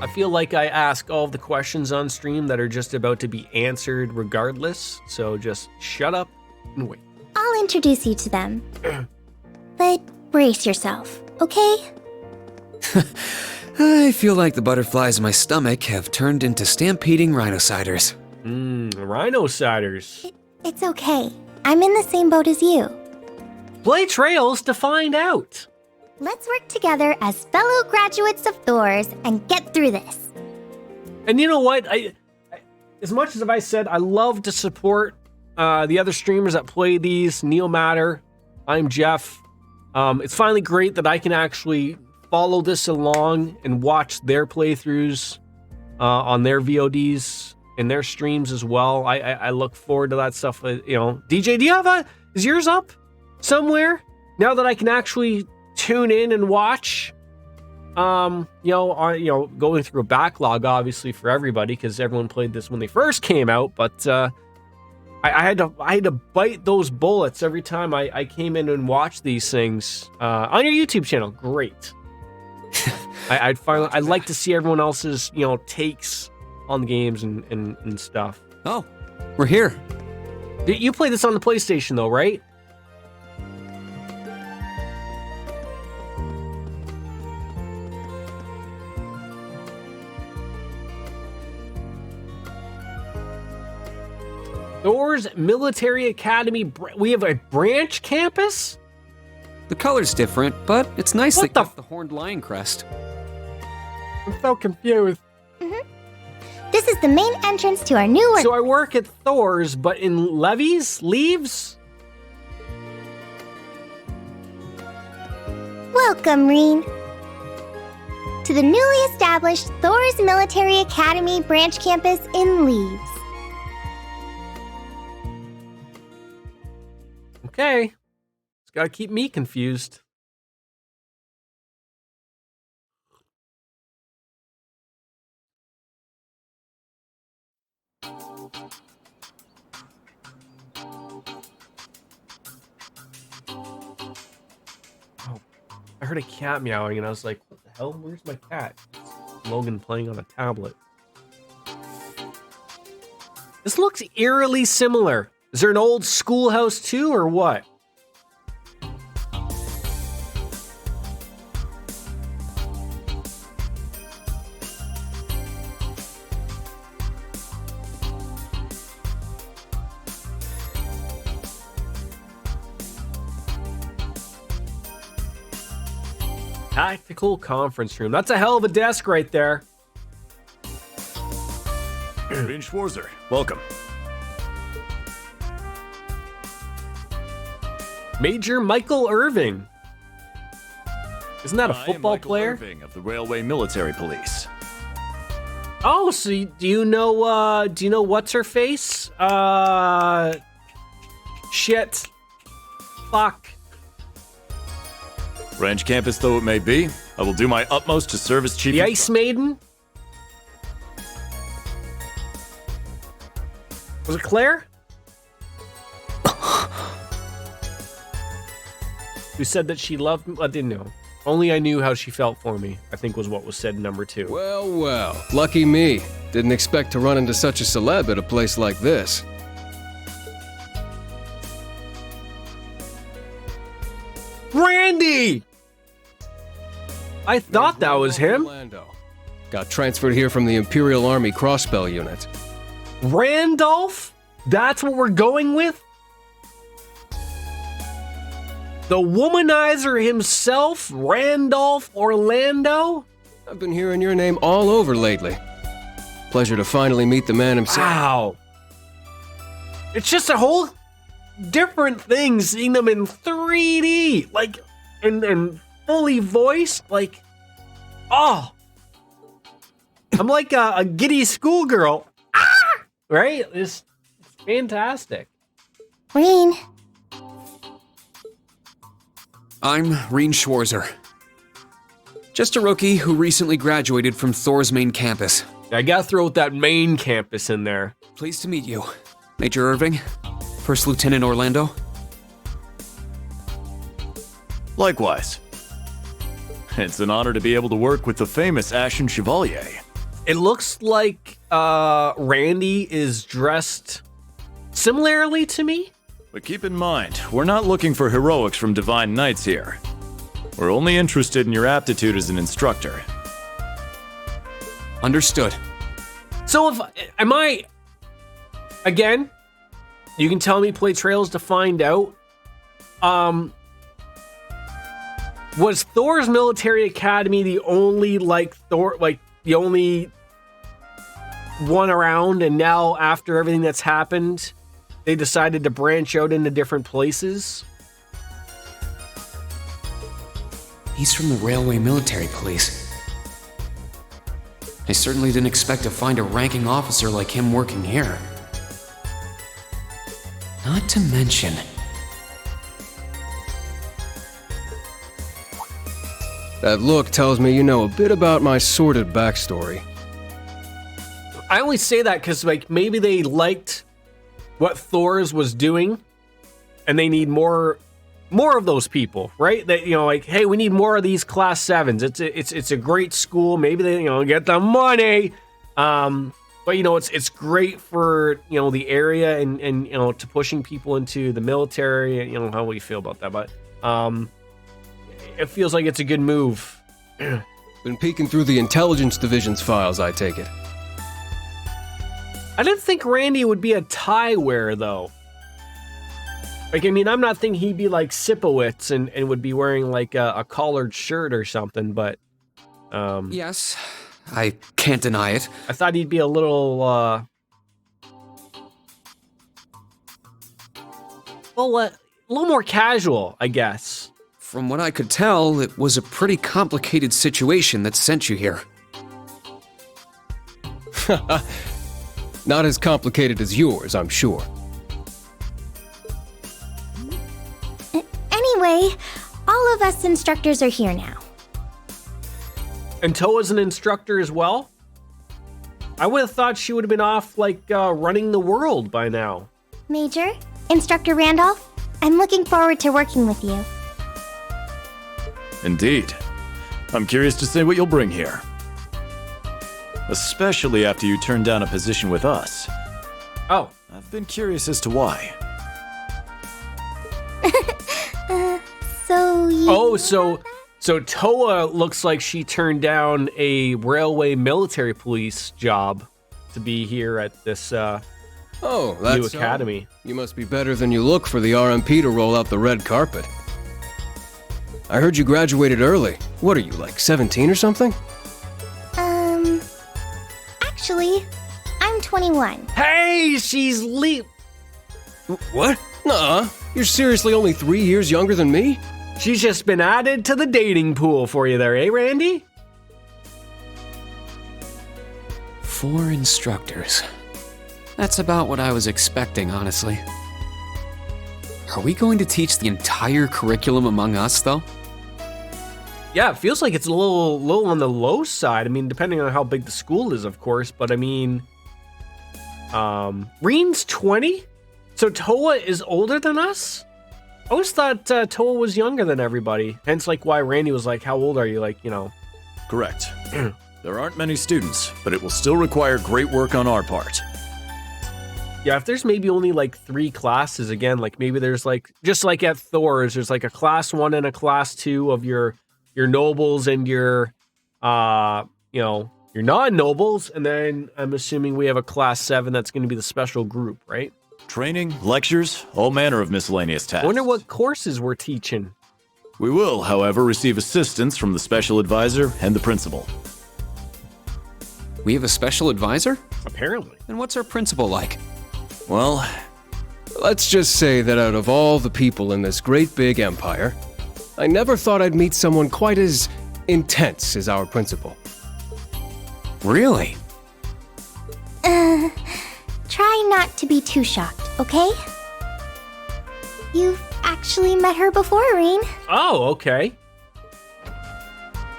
I feel like I ask all of the questions on stream that are just about to be answered regardless, so just shut up and wait. I'll introduce you to them. But brace yourself, okay? I feel like the butterflies in my stomach have turned into stampeding rhinociders. Rhinociders. It's okay. I'm in the same boat as you. Play Trails to find out. Let's work together as fellow graduates of Thor's and get through this. And you know what? As much as I said, I love to support the other streamers that play these. Neil Matter, I'm Jeff. It's finally great that I can actually follow this along and watch their playthroughs on their VODs and their streams as well. I look forward to that stuff. DJ, do you have is yours up somewhere now that I can actually tune in and watch? Going through a backlog obviously for everybody because everyone played this when they first came out, but I had to bite those bullets every time I came in and watched these things on your YouTube channel. Great. I'd like to see everyone else's takes on the games and stuff. Oh, we're here. You play this on the PlayStation though, right? Thor's Military Academy. We have a branch campus? The color's different, but it's nice What they kept the horned lion crest. I'm so confused. This is the main entrance to our new work. So I work at Thor's, but in Leaves? Welcome, Reen, to the newly established Thor's Military Academy branch campus in Leaves. Okay. It's got to keep me confused. Oh, I heard a cat meowing and I was like, what the hell? Where's my cat? It's Logan playing on a tablet. This looks eerily similar. Is there an old schoolhouse too, or what? Tactical conference room. That's a hell of a desk right there. Dean Schwarzer, welcome. Major Michael Irving. Isn't that a I am football Michael player? Irving of the Railway Military Police. Oh, so do you know what's her face? Shit. Fuck. Ranch campus though it may be, I will do my utmost to serve as chief. The Ice Maiden? Was it Claire? Who said that she loved me? I didn't know. Only I knew how she felt for me, I think was what was said in number 2. Well, well. Lucky me. Didn't expect to run into such a celeb at a place like this. Randy! I thought that was him. Orlando. Got transferred here from the Imperial Army Crossbell Unit. Randolph? That's what we're going with? The womanizer himself, Randolph Orlando? I've been hearing your name all over lately. Pleasure to finally meet the man himself. Wow. It's just a whole different thing seeing them in 3D. Like, and fully voiced. Like, oh. I'm like a giddy schoolgirl. Ah! Right? It's fantastic. Rain. I'm Reen Schwarzer. Just a rookie who recently graduated from Thor's main campus. I gotta throw that main campus in there. Pleased to meet you, Major Irving, First Lieutenant Orlando. Likewise. It's an honor to be able to work with the famous Ashen Chevalier. It looks like Randy is dressed similarly to me. But keep in mind, we're not looking for heroics from Divine Knights here. We're only interested in your aptitude as an instructor. Understood. So again, you can tell me play Trails to find out. Was Thor's Military Academy the only the only one around, and now after everything that's happened, they decided to branch out into different places? He's from the Railway Military Police. I certainly didn't expect to find a ranking officer like him working here. Not to mention... That look tells me you know a bit about my sordid backstory. I only say that because, like, maybe they liked what Thor's was doing, and they need more of those people, right? That, you know, like, hey, we need more of these Class 7s. It's a great school. Maybe they, you know, get the money. But, you know, it's great for, you know, the area and you know, to pushing people into the military. And, you know, how will you feel about that? But it feels like it's a good move. Been peeking through the intelligence division's files, I take it. I didn't think Randy would be a tie wearer, though. Like, I mean, I'm not thinking he'd be like Sipowicz and would be wearing like a collared shirt or something, but Yes, I can't deny it. I thought he'd be a little a little more casual, I guess. From what I could tell, it was a pretty complicated situation that sent you here. Not as complicated as yours, I'm sure. Anyway, all of us instructors are here now. And Toa's an instructor as well? I would have thought she would have been off, like, running the world by now. Major, Instructor Randolph, I'm looking forward to working with you. Indeed. I'm curious to see what you'll bring here. Especially after you turned down a position with us. Oh. I've been curious as to why. So Toa looks like she turned down a Railway Military Police job to be here at this Oh, that's new academy. So. You must be better than you look for the RMP to roll out the red carpet. I heard you graduated early. What are you, like 17 or something? Actually, I'm 21. Hey, she's What? Nuh-uh. You're seriously only 3 years younger than me? She's just been added to the dating pool for you there, eh, Randy? 4 instructors. That's about what I was expecting, honestly. Are we going to teach the entire curriculum among us, though? Yeah, it feels like it's a little on the low side. I mean, depending on how big the school is, of course. But I mean, Reen's 20, so Toa is older than us. I always thought Toa was younger than everybody. Hence, like, why Randy was like, "How old are you?" Like, you know. Correct. There aren't many students, but it will still require great work on our part. Yeah, if there's maybe only like 3 classes, again, like maybe there's like, just like at Thor's, there's like a class 1 and a class 2 of your nobles and your, your non-nobles, and then I'm assuming we have a class 7 that's going to be the special group, right? Training, lectures, all manner of miscellaneous tasks. I wonder what courses we're teaching. We will, however, receive assistance from the special advisor and the principal. We have a special advisor? Apparently. And what's our principal like? Well, let's just say that out of all the people in this great big empire, I never thought I'd meet someone quite as intense as our principal. Really? Try not to be too shocked, okay? You've actually met her before, Reen. Oh, okay.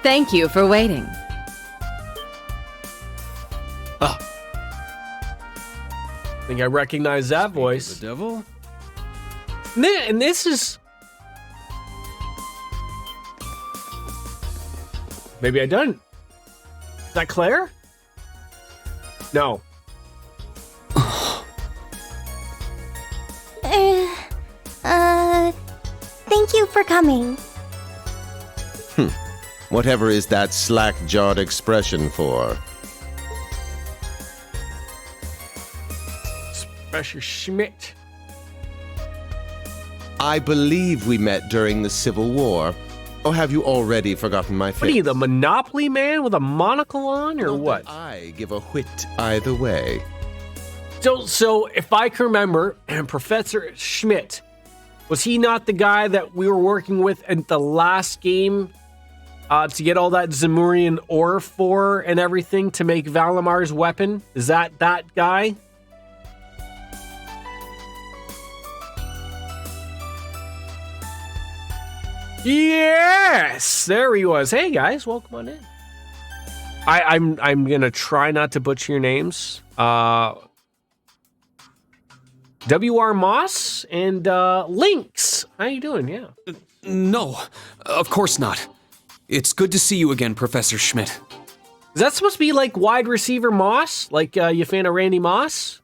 Thank you for waiting. I think I recognize that voice. The devil? And this is... Maybe I don't. Is that Claire? No. Thank you for coming. Whatever is that slack-jawed expression for? Professor Schmidt. I believe we met during the Civil War. Or have you already forgotten my face? What are you, the Monopoly man with a monocle on, or what? I give a whit either way. So if I can remember, Professor Schmidt, was he not the guy that we were working with at the last game to get all that Zemurian ore for and everything to make Valamar's weapon? Is that guy? Yes, there he was. Hey guys, welcome on in. I'm gonna try not to butcher your names. W.R. Moss and Lynx. How you doing? Yeah. No, of course not. It's good to see you again, Professor Schmidt. Is that supposed to be like wide receiver Moss? Like you a fan of Randy Moss?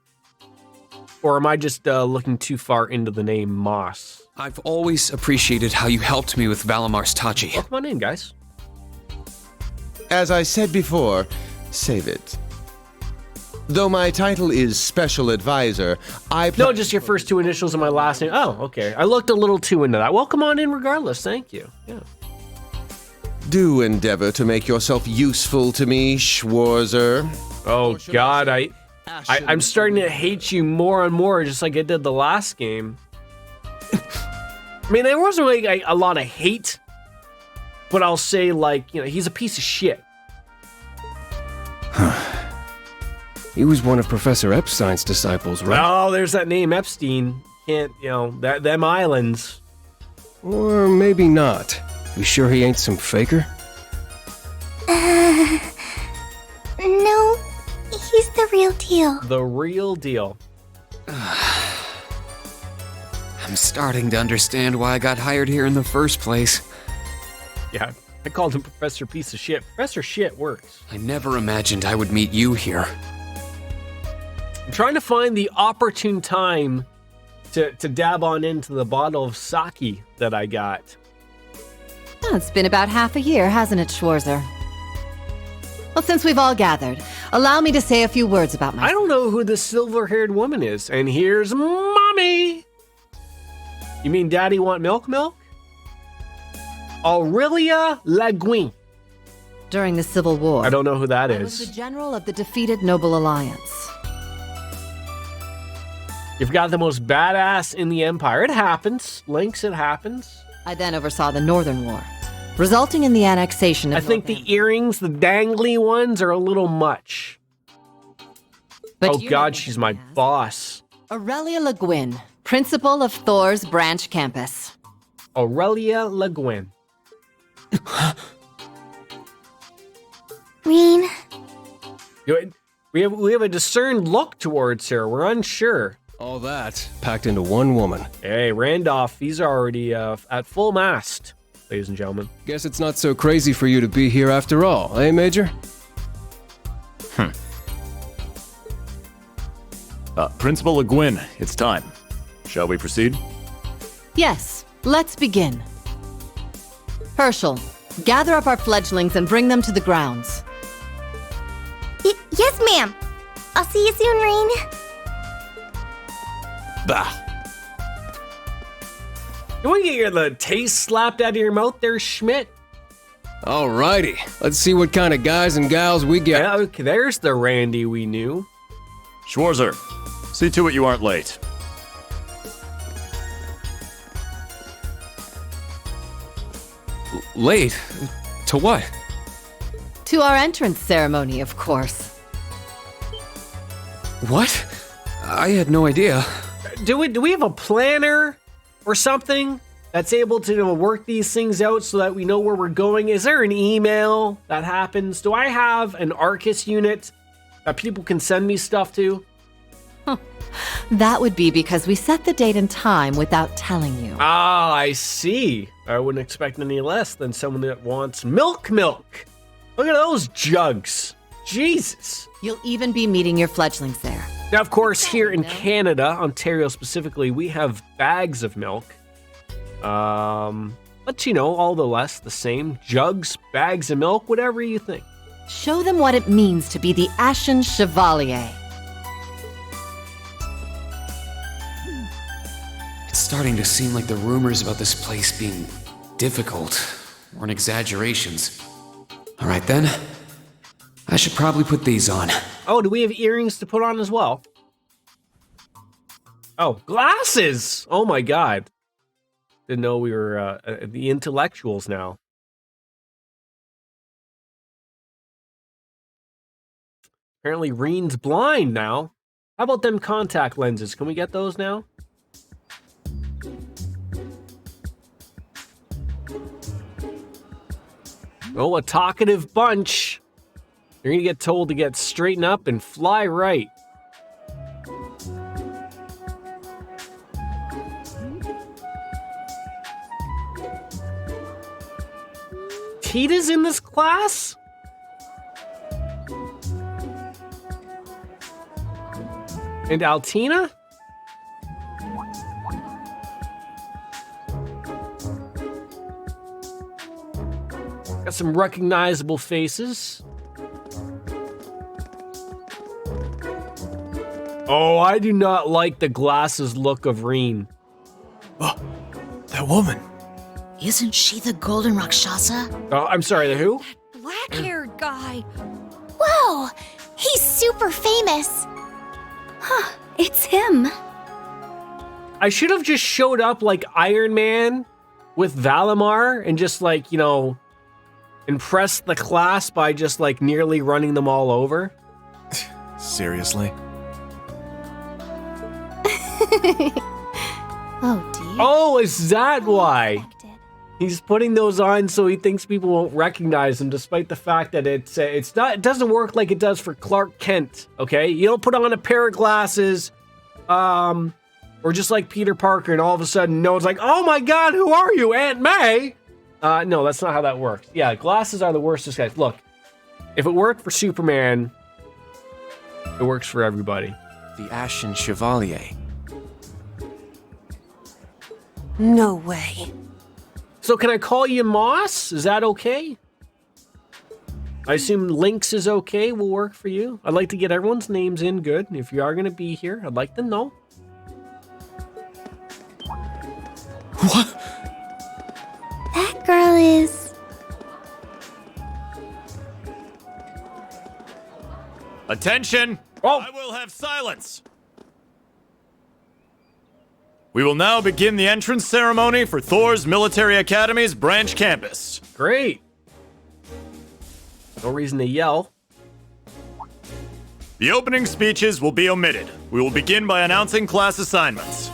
Or am I just looking too far into the name Moss? I've always appreciated how you helped me with Valamar's Tachi. Welcome on in, guys. As I said before, save it. Though my title is Special Advisor, No, just your first 2 initials of my last name. Oh, okay. I looked a little too into that. Welcome on in regardless. Thank you. Yeah. Do endeavor to make yourself useful to me, Schwarzer. Oh, God, I'm starting to hate you more and more, just like I did the last game. I mean, there wasn't really a lot of hate, but I'll say, like, he's a piece of shit. He was one of Professor Epstein's disciples, right? Oh, there's that name, Epstein. Can't, them islands. Or maybe not. You sure he ain't some faker? No, he's the real deal. The real deal. I'm starting to understand why I got hired here in the first place. Yeah, I called him Professor Piece of Shit. Professor Shit works. I never imagined I would meet you here. I'm trying to find the opportune time to dab on into the bottle of sake that I got. Oh, it's been about half a year, hasn't it, Schwarzer? Well, since we've all gathered, allow me to say a few words about myself. I don't know who this silver-haired woman is, and here's Mommy! You mean Daddy want milk? Aurelia Laguin. During the Civil War, I don't know who that I was the general of the defeated Noble Alliance. You've got the most badass in the Empire. It happens. Lynx, it happens. I then oversaw the Northern War, resulting in the annexation of I think the earrings, the dangly ones, are a little much. But oh you god, know she's my boss. Aurelia Le Guin, principal of Thor's branch campus. Aurelia Le Guin. Reen. We have a discerned look towards her. We're unsure. All that packed into one woman. Hey, Randolph, he's already at full mast, ladies and gentlemen. Guess it's not so crazy for you to be here after all, eh, Major? Principal Le Guin, it's time. Shall we proceed? Yes, let's begin. Herschel, gather up our fledglings and bring them to the grounds. Yes, ma'am. I'll see you soon, Reen. Bah. You want to get the taste slapped out of your mouth there, Schmidt? Alrighty, let's see what kind of guys and gals we get. Yeah, okay, there's the Randy we knew. Schwarzer, see to it you aren't late. Late? To what? To our entrance ceremony, of course. What? I had no idea. Do we have a planner or something that's able to work these things out so that we know where we're going? Is there an email that happens? Do I have an Arcus unit that people can send me stuff to? That would be because we set the date and time without telling you. Ah, I see. I wouldn't expect any less than someone that wants milk. Look at those jugs. Jesus. You'll even be meeting your fledglings there. Now, of course, here in Canada, Ontario specifically, we have bags of milk. But you know, all the less the same. Jugs, bags of milk, whatever you think. Show them what it means to be the Ashen Chevalier. It's starting to seem like the rumors about this place being difficult weren't exaggerations. All right then, I should probably put these on. Oh, do we have earrings to put on as well? Oh, glasses! Oh my god. Didn't know we were the intellectuals now. Apparently Reen's blind now. How about them contact lenses? Can we get those now? Oh, a talkative bunch. You're gonna get told to get straighten up and fly right. Tita's in this class? And Altina? Got some recognizable faces. Oh, I do not like the glasses look of Reen. Oh, that woman. Isn't she the Golden Rakshasa? Oh, I'm sorry, the who? Black-haired guy. Whoa! He's super famous. Huh, it's him. I should have just showed up like Iron Man with Valimar and just like, you know, impressed the class by just like nearly running them all over. Seriously? Oh, dear. Oh, is that why? He's putting those on so he thinks people won't recognize him, despite the fact that it doesn't work like it does for Clark Kent. Okay, you don't put on a pair of glasses, or just like Peter Parker, and all of a sudden no one's like, "Oh my God, who are you, Aunt May?" No, that's not how that works. Yeah, glasses are the worst disguise. Look, if it worked for Superman, it works for everybody. The Ashen Chevalier. No way. So can I call you Moss? Is that okay? I assume Lynx is okay, will work for you. I'd like to get everyone's names in good. If you are going to be here, I'd like to know. What? That girl is... Attention! Oh. I will have silence! We will now begin the entrance ceremony for Thor's Military Academy's branch campus. Great. No reason to yell. The opening speeches will be omitted. We will begin by announcing class assignments.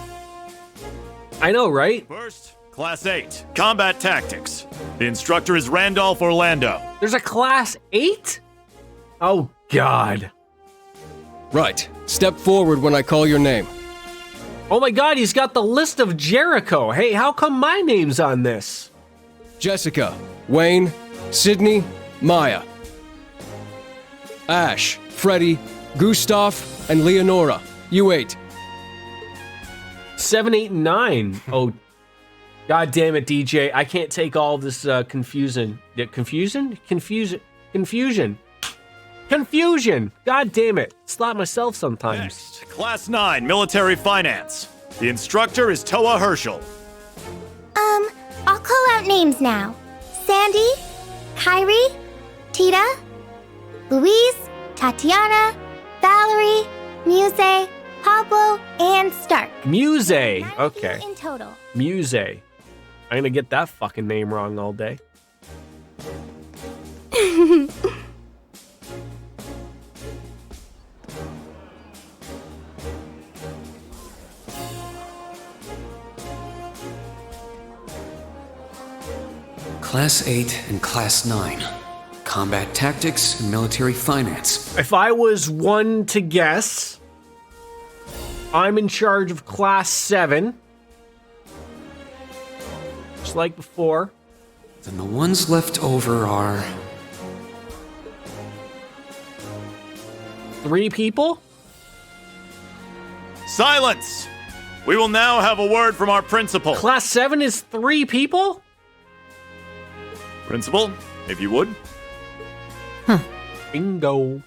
I know, right? First, Class 8, Combat Tactics. The instructor is Randolph Orlando. There's a Class 8? Oh, God. Right. Step forward when I call your name. Oh my God, he's got the list of Jericho. Hey, how come my name's on this? Jessica, Wayne, Sydney, Maya. Ash, Freddie, Gustav, and Leonora. You 8. 7, 8, and 9. Oh, God damn it, DJ. I can't take all of this confusion. Confusion. God damn it. Slap myself sometimes. Next, Class 9, Military Finance. The instructor is Toa Herschel. I'll call out names now. Sandy, Kyrie, Tita, Louise, Tatiana, Valerie, Muse, Pablo, and Stark. Muse. Okay. In total. Muse. I'm gonna get that fucking name wrong all day. Class 8 and Class 9. Combat Tactics and Military Finance. If I was one to guess, I'm in charge of Class 7. Just like before. Then the ones left over are... 3 people? Silence! We will now have a word from our principal. Class 7 is 3 people? Principal, if you would. Bingo.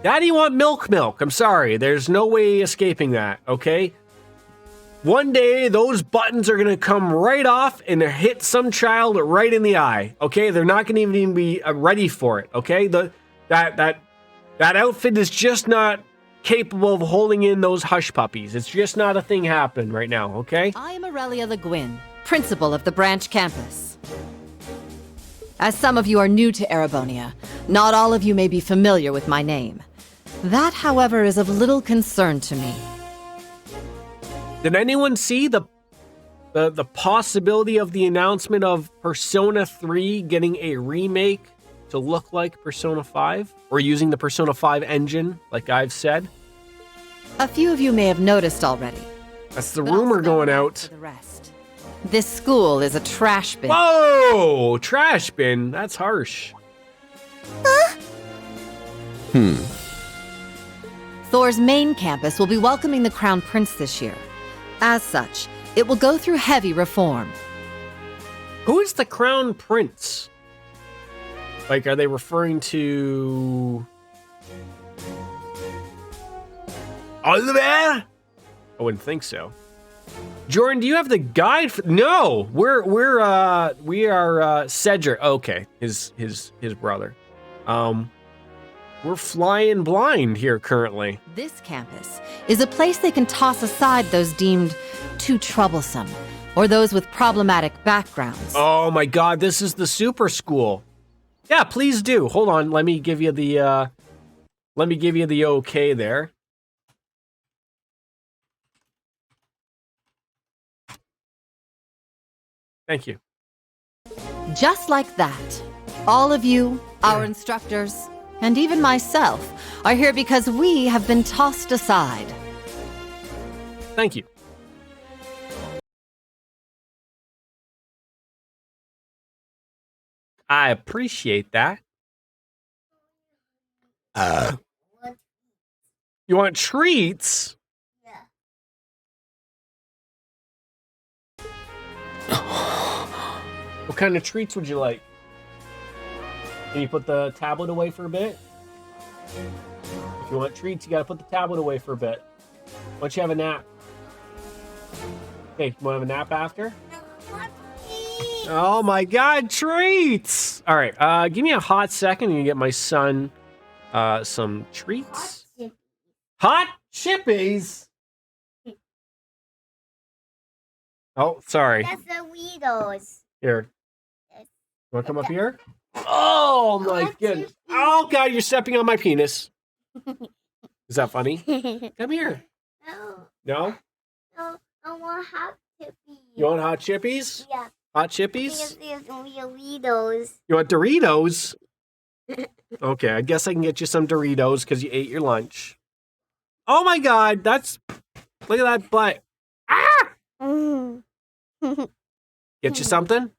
Daddy want milk. I'm sorry. There's no way escaping that, okay? One day, those buttons are going to come right off and hit some child right in the eye, okay? They're not going to even be ready for it, okay? That outfit is just not capable of holding in those hush puppies. It's just not a thing happening right now, okay? I am Aurelia Le Guin, principal of the branch campus. As some of you are new to Erebonia, not all of you may be familiar with my name. That, however, is of little concern to me. Did anyone see the possibility of the announcement of Persona 3 getting a remake to look like Persona 5? Or using the Persona 5 engine, like I've said? A few of you may have noticed already. That's the rumor going out. This school is a trash bin. Whoa! Trash bin? That's harsh. Thor's main campus will be welcoming the Crown Prince this year. As such, it will go through heavy reform. Who is the Crown Prince? Like, are they referring to... Oliver? I wouldn't think so. Jordan, do you have the guide for... No! We are Cedric. Okay, his brother. We're flying blind here currently. This campus is a place they can toss aside those deemed too troublesome, or those with problematic backgrounds. Oh my God, this is the super school. Yeah, please do. Hold on, let me give you the okay there. Thank you. Just like that, all of you, our instructors, and even myself are here because we have been tossed aside. Thank you. I appreciate that. You want treats? What kind of treats would you like? Can you put the tablet away for a bit? If you want treats, you gotta put the tablet away for a bit. Why don't you have a nap? Okay, you wanna have a nap after? Oh my God, treats! All right, give me a hot second and you get my son some treats. Hot chippies? Oh, sorry. That's the Weedles. Here. You want to come up here? Oh, my goodness. Oh, God, you're stepping on my penis. Is that funny? Come here. No. No? No, I want hot chippies. You want hot chippies? Yeah. Hot chippies? There's Weedles. You want Doritos? Okay, I guess I can get you some Doritos because you ate your lunch. Oh, my God. Look at that butt. Ah! Get you something?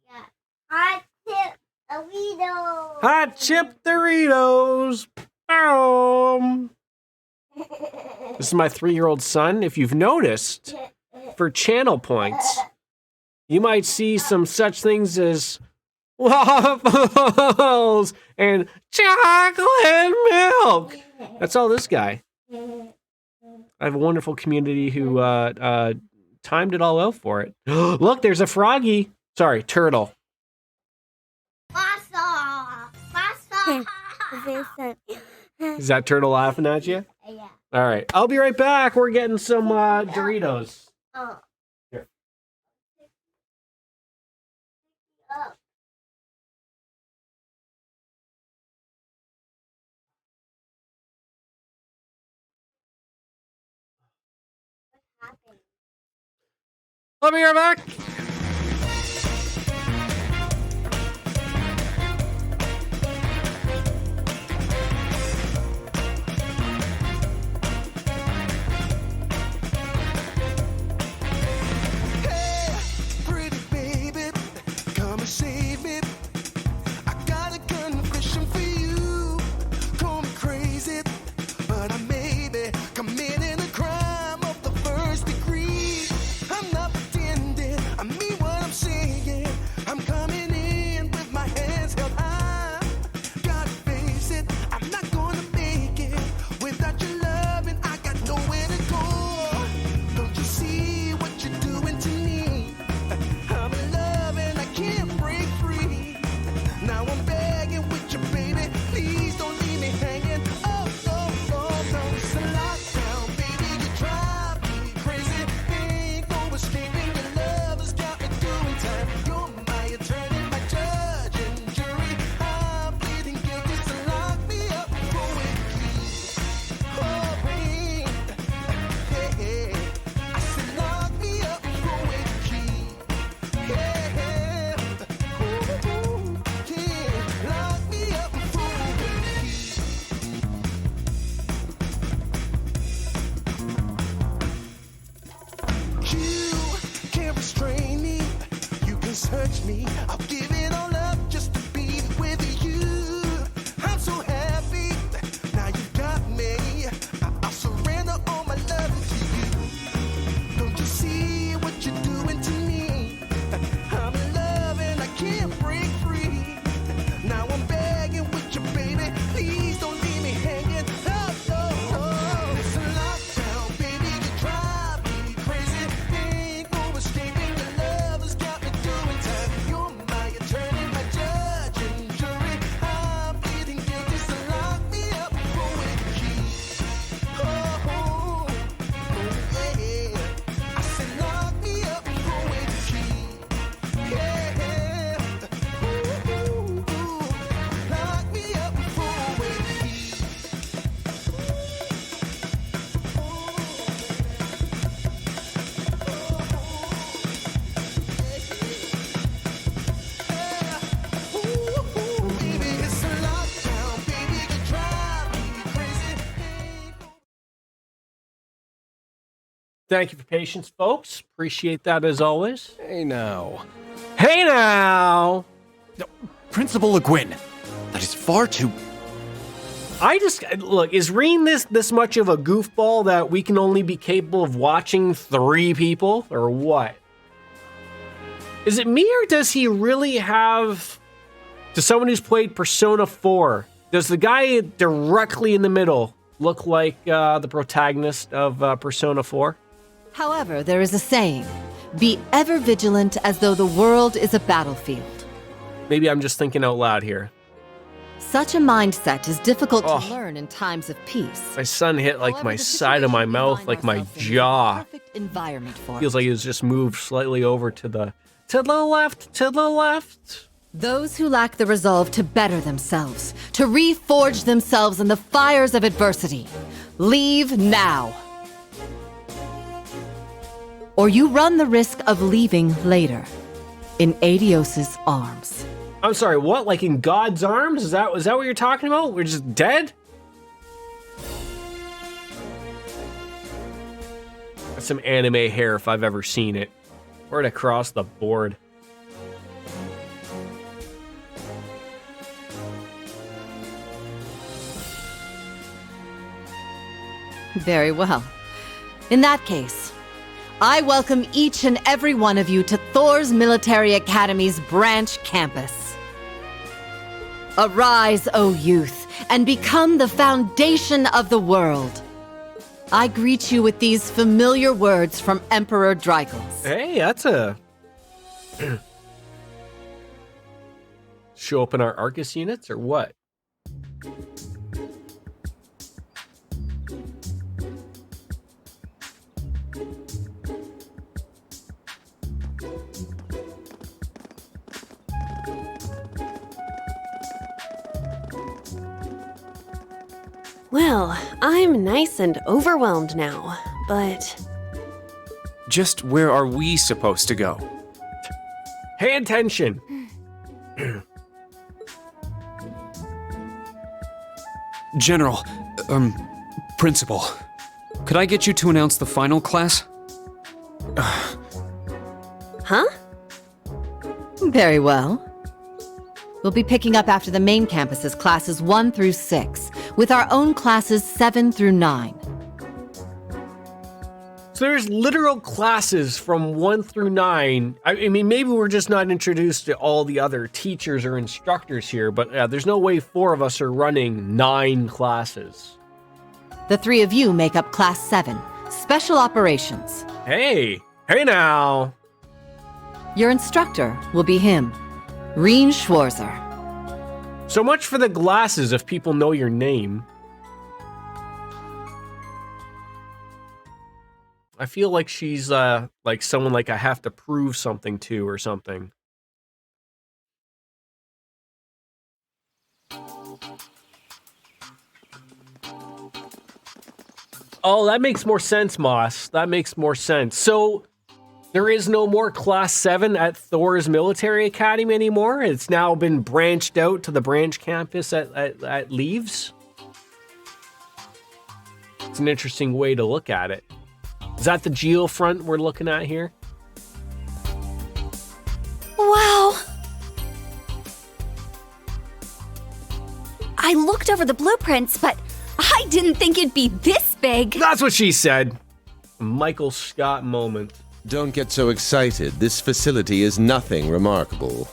Yeah. Hot chip Doritos. Hot chip Doritos. Boom. This is my 3-year-old son. If you've noticed, for channel points, you might see some such things as waffles and chocolate milk. That's all this guy. I have a wonderful community who timed it all out for it. Look, there's a froggy. Sorry, turtle. Is that turtle laughing at you? Yeah. All right. I'll be right back. We're getting some Doritos. Oh. Here. I'll be right back. Pretty baby, come and save me. I got a confession for you. Call me crazy, but I may be committing a crime of the first degree. I'm not pretending, I mean what I'm saying. I'm coming in with my hands held high. Gotta face it, I'm not gonna make it without your love, and I got nowhere to go. Don't you see what you're doing to me? I'm in love and I can't break free. Now I'm begging with you, baby. Please don't leave me hanging. Oh, oh, oh, no. It's a lockdown, baby. You drive me crazy. Ain't no escaping. Your love has got me doing time. You're my attorney, my judge and jury. I'm pleading guilty, so lock me up for a key. Oh, babe. Yeah. I said lock me up for a key. Yeah. Ooh, yeah. Lock me up for a key. You can't restrain me. You can search me. I'll give it all up just to be with you. I'm so happy. Now you got me. I'll surrender all my love to you. Don't you see what you're doing to me? I'm in love and I can't break free. Now I'm begging with you, baby. Please don't leave me hanging. Oh, no, no. It's a lockdown, baby. You drive me crazy. Ain't no escaping. Your love has got me doing time. You're my attorney, my judge and jury. I'm pleading guilty, so lock me up for a key. Oh, yeah. I said lock me up for a key. Yeah. Ooh, lock me up for a key. Ooh, baby, it's a lockdown, baby. You drive me crazy. Thank you for patience, folks. Appreciate that as always. Hey now. Hey now! Principal Le Guin, that is far too... Look, is Reen this much of a goofball that we can only be capable of watching 3 people, or what? Is it me, or does he really have, to someone who's played Persona 4, does the guy directly in the middle look like the protagonist of Persona 4? However, there is a saying, be ever vigilant as though the world is a battlefield. Maybe I'm just thinking out loud here. Such a mindset is difficult to learn in times of peace. My son hit like my side of my mouth, like my jaw. Environment for Feels like it was just moved slightly over to the left, to the left. Those who lack the resolve to better themselves, to reforge themselves in the fires of adversity, leave now. Or you run the risk of leaving later, in Adios's arms. I'm sorry, what? Like in God's arms? Is that what you're talking about? We're just dead? That's some anime hair if I've ever seen it. Right across the board. Very well. In that case, I welcome each and every one of you to Thor's Military Academy's branch campus. Arise, O youth, and become the foundation of the world. I greet you with these familiar words from Emperor Dreigels. Hey, that's a... Show up in our Arcus units, or what? Well, I'm nice and overwhelmed now, but... Just where are we supposed to go? Pay attention. General, Principal, could I get you to announce the final class? Huh? Very well. We'll be picking up after the main campus's classes 1 through 6, with our own classes 7 through 9. So there's literal classes from 1 through 9. I mean, maybe we're just not introduced to all the other teachers or instructors here, but there's no way 4 of us are running 9 classes. The 3 of you make up Class 7, Special Operations. Hey now. Your instructor will be him, Reen Schwarzer. So much for the glasses if people know your name. I feel like she's like someone like I have to prove something to or something. Oh, that makes more sense, Moss. That makes more sense. So there is no more Class 7 at Thor's Military Academy anymore? It's now been branched out to the branch campus at Leaves? It's an interesting way to look at it. Is that the geofront we're looking at here? Wow! I looked over the blueprints, but I didn't think it'd be this big. That's what she said. A Michael Scott moment. Don't get so excited. This facility is nothing remarkable.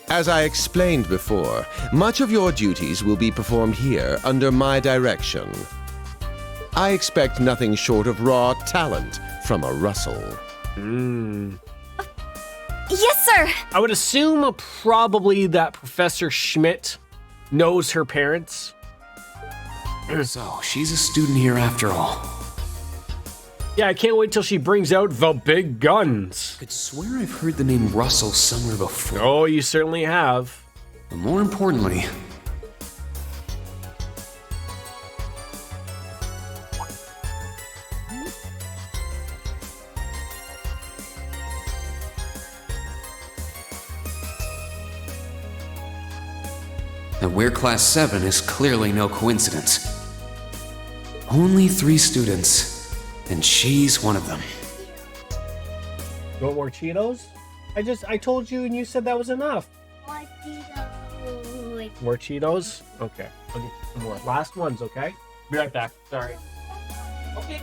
As I explained before, much of your duties will be performed here under my direction. I expect nothing short of raw talent from a Russell. Yes, sir! I would assume probably that Professor Schmidt knows her parents. So, she's a student here after all. Yeah, I can't wait till she brings out the big guns. I could swear I've heard the name Russell somewhere before. Oh, you certainly have. But more importantly... that we're Class 7 is clearly no coincidence. Only 3 students, and she's one of them. You want more Cheetos? I told you and you said that was enough. More Cheetos? Okay, I'll get you some more. Last ones, okay? Be right back, sorry. Okay.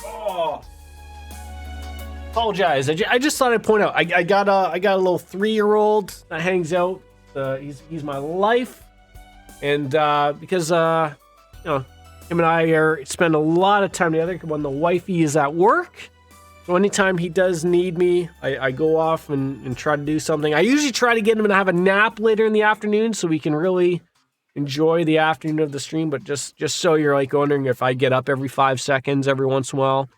Oh. Apologize. I just thought I'd point out. I got a little 3-year-old that hangs out. He's my life, and because him and I spend a lot of time together when the wifey is at work. So anytime he does need me, I go off and try to do something. I usually try to get him to have a nap later in the afternoon so we can really enjoy the afternoon of the stream. But just so you're like wondering if I get up every 5 seconds every once in a while,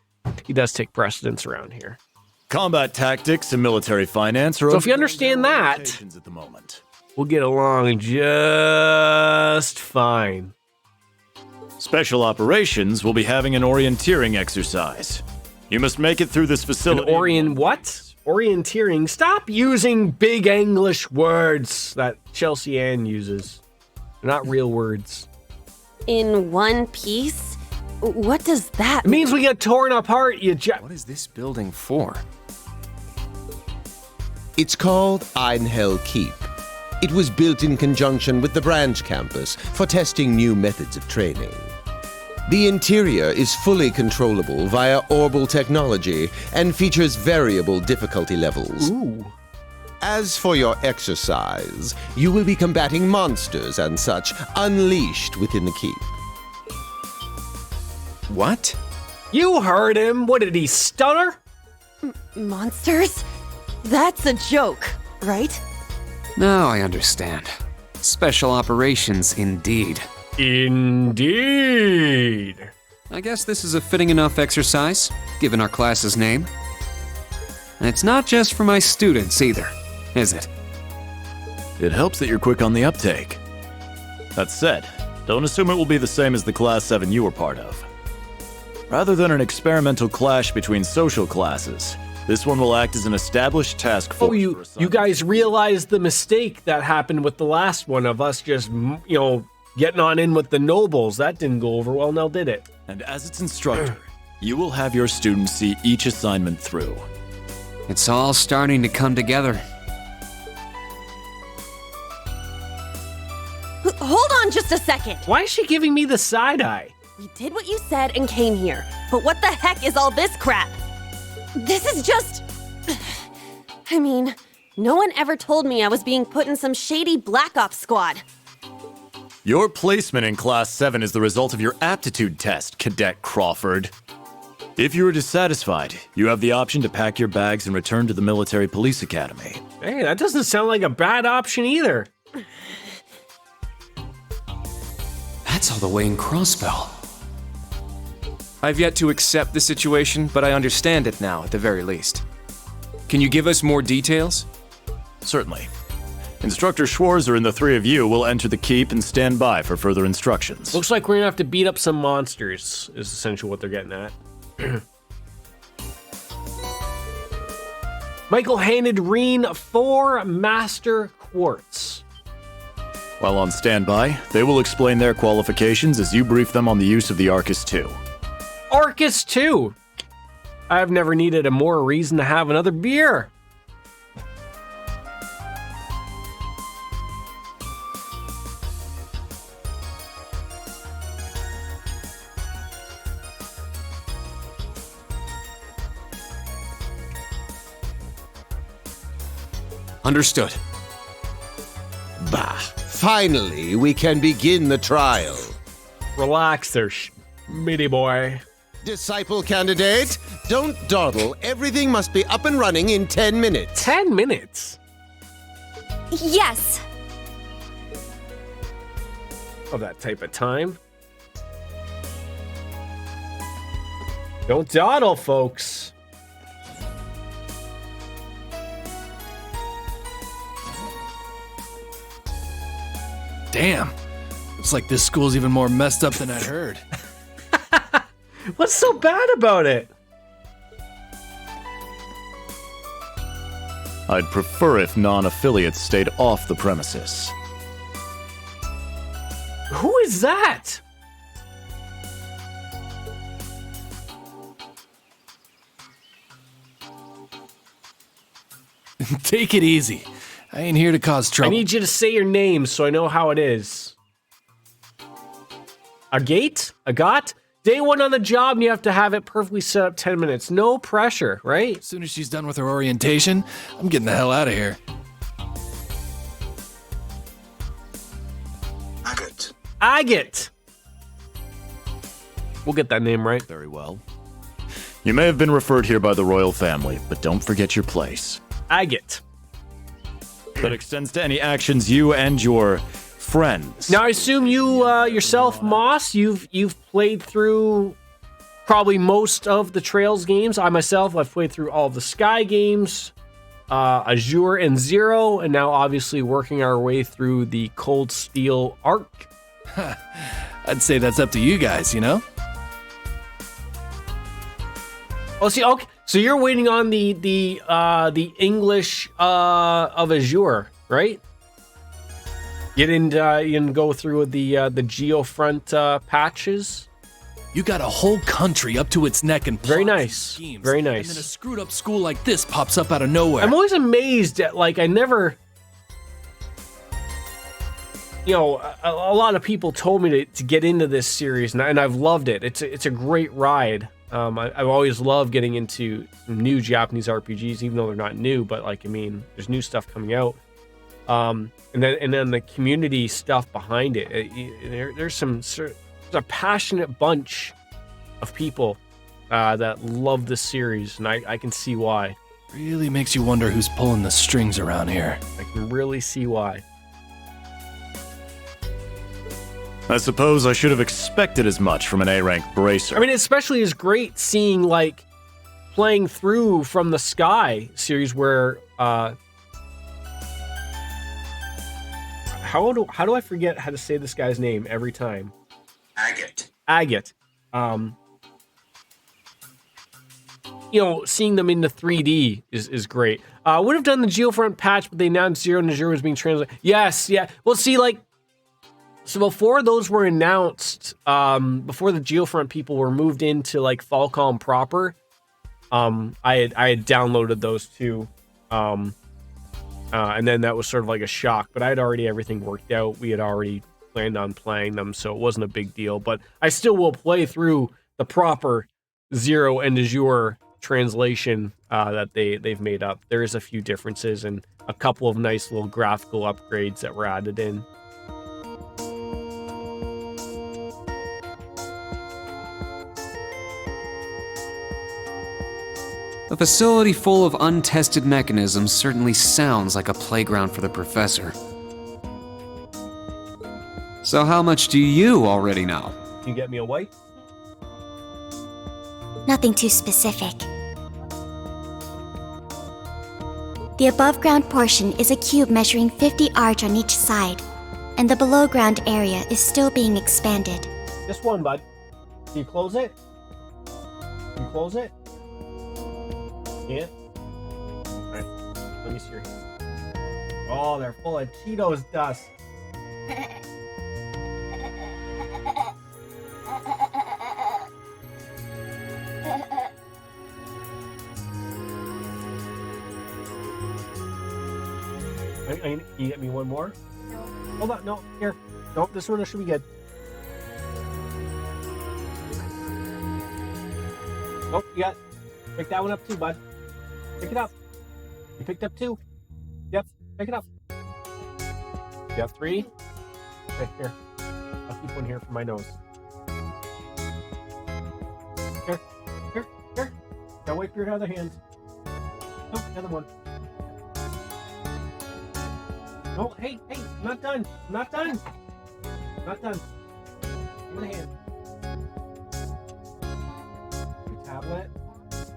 he does take precedence around here. Combat tactics and military finance are So if you understand that, at the moment. We'll get along just fine. Special operations will be having an orienteering exercise. You must make it through this facility. What? Orienteering? Stop using big English words that Chelsea Ann uses. They're not real words. In one piece? What does that mean? It means we get torn apart, What is this building for? It's called Einhell Keep. It was built in conjunction with the branch campus for testing new methods of training. The interior is fully controllable via orbal technology and features variable difficulty levels. Ooh. As for your exercise, you will be combating monsters and such unleashed within the keep. What? You heard him. What did he stutter? Monsters? That's a joke, right? Now I understand. Special operations indeed. Indeed. I guess this is a fitting enough exercise, given our class's name. And it's not just for my students either, is it? It helps that you're quick on the uptake. That said, don't assume it will be the same as the Class 7 you were part of. Rather than an experimental clash between social classes, this one will act as an established task force. Oh, you guys realize the mistake that happened with the last one of us just, getting on in with the nobles. That didn't go over well now, did it? And as its instructor, you will have your students see each assignment through. It's all starting to come together. Hold on just a second. Why is she giving me the side eye? We did what you said and came here. But what the heck is all this crap? This is just... I mean, no one ever told me I was being put in some shady Black Ops squad. Your placement in Class 7 is the result of your aptitude test, Cadet Crawford. If you are dissatisfied, you have the option to pack your bags and return to the Military Police Academy. Hey, that doesn't sound like a bad option either. That's all the way in Crossbell. I've yet to accept the situation, but I understand it now, at the very least. Can you give us more details? Certainly. Instructor Schwarzer and the three of you will enter the keep and stand by for further instructions. Looks like we're gonna have to beat up some monsters, is essentially what they're getting at. Michael handed Reen 4 Master Quartz. While on standby, they will explain their qualifications as you brief them on the use of the Arcus 2. Arcus 2? I've never needed a more reason to have another beer. Understood. Bah, finally we can begin the trial. Relax there, Schmitty boy. Disciple candidate, don't dawdle. Everything must be up and running in 10 minutes. 10 minutes? Yes. Of that type of time. Don't dawdle, folks. Damn. Looks like this school's even more messed up than I'd heard. What's so bad about it? I'd prefer if non-affiliates stayed off the premises. Who is that? Take it easy. I ain't here to cause trouble. I need you to say your name so I know how it is. Agate? Agat? Day one on the job, and you have to have it perfectly set up 10 minutes. No pressure, right? As soon as she's done with her orientation, I'm getting the hell out of here. Agate. Agate. We'll get that name right. Very well. You may have been referred here by the royal family, but don't forget your place. Agate. That extends to any actions you and your friends. Now, I assume you yourself, Moss, you've played through probably most of the Trails games. I myself, I've played through all of the Sky games, Azure and Zero, and now obviously working our way through the Cold Steel arc. I'd say that's up to you guys, you know? Oh, see, okay. So you're waiting on the English of Azure, right? You didn't go through the Geofront patches. You got a whole country up to its neck in plots Very and nice, schemes, very And then a nice. screwed up school like this pops up out of nowhere. I'm always amazed at, like, I never, you know, a lot of people told me to get into this series, and I've loved it. It's a great ride. I've always loved getting into some new Japanese RPGs, even though they're not new. But like, I mean, there's new stuff coming out, and then the community stuff behind it. There's a passionate bunch of people that love this series, and I can see why. Really makes you wonder who's pulling the strings around here. I can really see why. I suppose I should have expected as much from an A-rank bracer. I mean, especially is great seeing, like, playing through from the Sky series where how do I forget how to say this guy's name every time? Agate. You know, seeing them into 3D is great. Would have done the Geofront patch, but they announced Zero and Azure was being translated. Yes, yeah. Well, see, like, so before those were announced, before the Geofront people were moved into like Falcom proper, I had downloaded those too, and then that was sort of like a shock. But I had already everything worked out. We had already planned on playing them, so it wasn't a big deal. But I still will play through the proper Zero and Azure translation that they've made up. There is a few differences and a couple of nice little graphical upgrades that were added in. A facility full of untested mechanisms certainly sounds like a playground for the professor. So how much do you already know? Can you get me a white? Nothing too specific. The above-ground portion is a cube measuring 50 arch on each side, and the below-ground area is still being expanded. This one, bud. Can you close it? Can you close it? Yeah. Alright, let me see your hands. Oh, they're full of Cheetos dust. Can you get me one more? No. Hold on, no, here. No, this one should be good. Oh, you got. Pick that one up too, bud. Pick it up. You picked up 2. Yep, pick it up. You got 3? Okay, here. I'll keep one here for my nose. Here. Now wipe your other hand. No, the other one. No, hey, I'm not done. Not done. Give me the hand. Your tablet.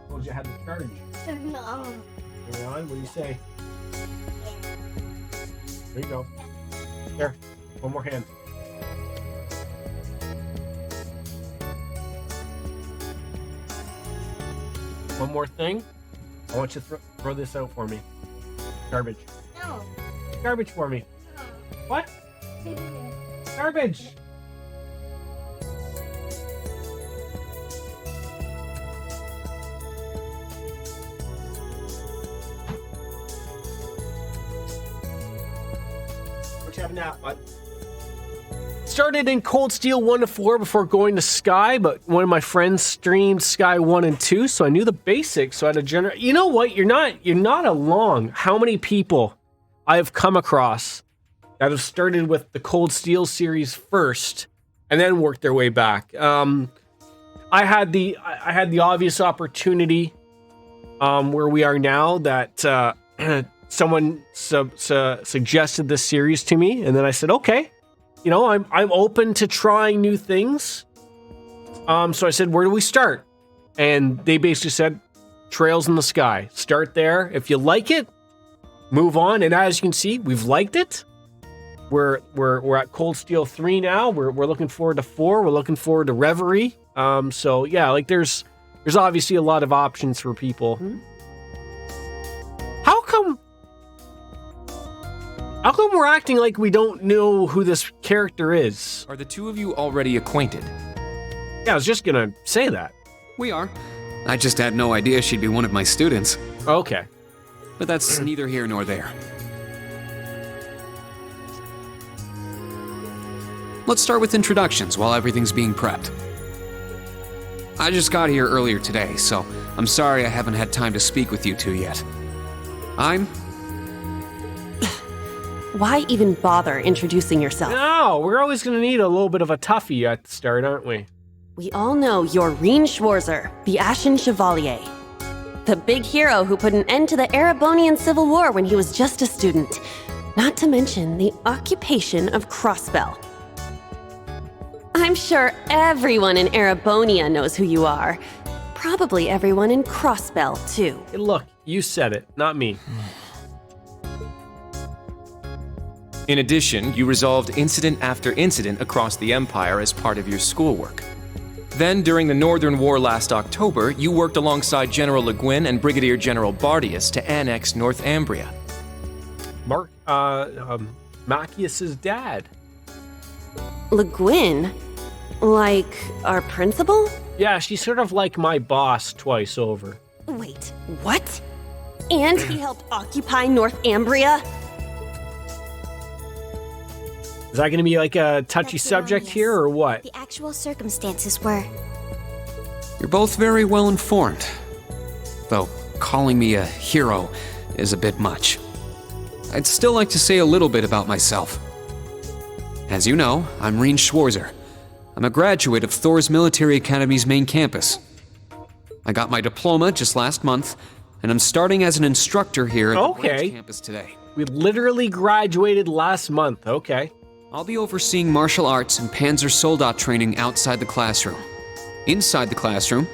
Told you I had the charge. No. Turn it on. What do you say? There you go. There. One more hand. One more thing. I want you to throw this out for me. Garbage. No. Garbage for me. What? Garbage. What you have now, bud? started in Cold Steel 1 to 4 before going to Sky, but one of my friends streamed Sky 1 and 2, so I knew the basics. So I had a general. You know what? You're not alone. How many people I have come across that have started with the Cold Steel series first and then worked their way back. I had the obvious opportunity where we are now that someone suggested this series to me, and then I said, okay. You know, I'm open to trying new things. So I said, where do we start? And they basically said, Trails in the Sky. Start there. If you like it, move on. And as you can see, we've liked it. We're at Cold Steel 3 now. We're looking forward to 4. We're looking forward to Reverie. So yeah, like there's obviously a lot of options for people. How come we're acting like we don't know who this character is? Are the two of you already acquainted? Yeah, I was just gonna say that. We are. I just had no idea she'd be one of my students. Okay. But that's neither here nor there. Let's start with introductions while everything's being prepped. I just got here earlier today, so I'm sorry I haven't had time to speak with you two yet. Why even bother introducing yourself? No, we're always going to need a little bit of a toughie at the start, aren't we? We all know you're Reen Schwarzer, the Ashen Chevalier. The big hero who put an end to the Erebonian Civil War when he was just a student. Not to mention the occupation of Crossbell. I'm sure everyone in Erebonia knows who you are. Probably everyone in Crossbell, too. Hey, look, you said it, not me. In addition, you resolved incident after incident across the Empire as part of your schoolwork. Then, during the Northern War last October, you worked alongside General Le Guin and Brigadier General Bardius to annex Northumbria. Machias's dad. Le Guin? Like our principal? Yeah, she's sort of like my boss twice over. Wait, what? And he helped occupy Northumbria? Is that going to be like a touchy subject here, or what? The actual circumstances were. You're both very well informed. Though calling me a hero is a bit much. I'd still like to say a little bit about myself. As you know, I'm Reen Schwarzer. I'm a graduate of Thor's Military Academy's main campus. I got my diploma just last month, and I'm starting as an instructor here at the branch campus today. We literally graduated last month, okay. I'll be overseeing martial arts and Panzer Soldat training outside the classroom. Inside the classroom,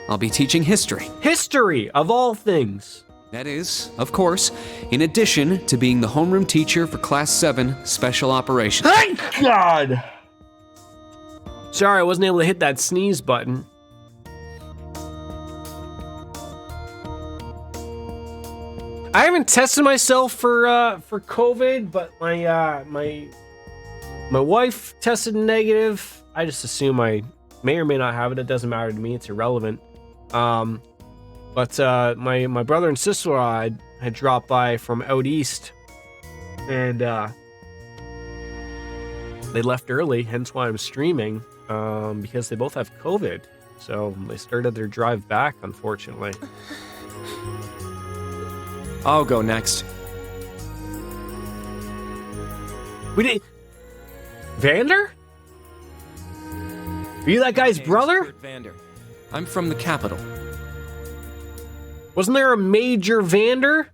I'll be teaching history. History, of all things. That is, of course, in addition to being the homeroom teacher for Class 7 Special Operations. Thank God! Sorry, I wasn't able to hit that sneeze button. I haven't tested myself for COVID, but my wife tested negative. I just assume I may or may not have it. It doesn't matter to me. It's irrelevant. But my brother and sister-in-law had dropped by from out east, and they left early, hence why I'm streaming, because they both have COVID. So they started their drive back, unfortunately. I'll go next. We did... Vander? Are you that guy's brother? Vander. I'm from the capital. Wasn't there a Major Vander?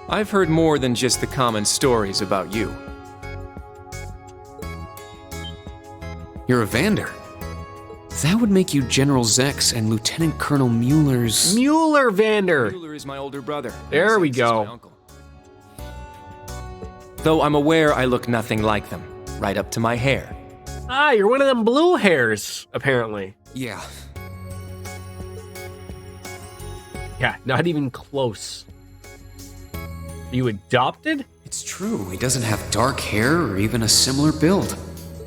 I've heard more than just the common stories about you. You're a Vander. That would make you General Zex and Lieutenant Colonel Mueller's... Mueller Vander! Mueller is my older brother. There we Zex go. is my uncle. Though I'm aware I look nothing like them, right up to my hair. Ah, you're one of them blue hairs, apparently. Yeah. Yeah, not even close. Are you adopted? It's true, he doesn't have dark hair or even a similar build.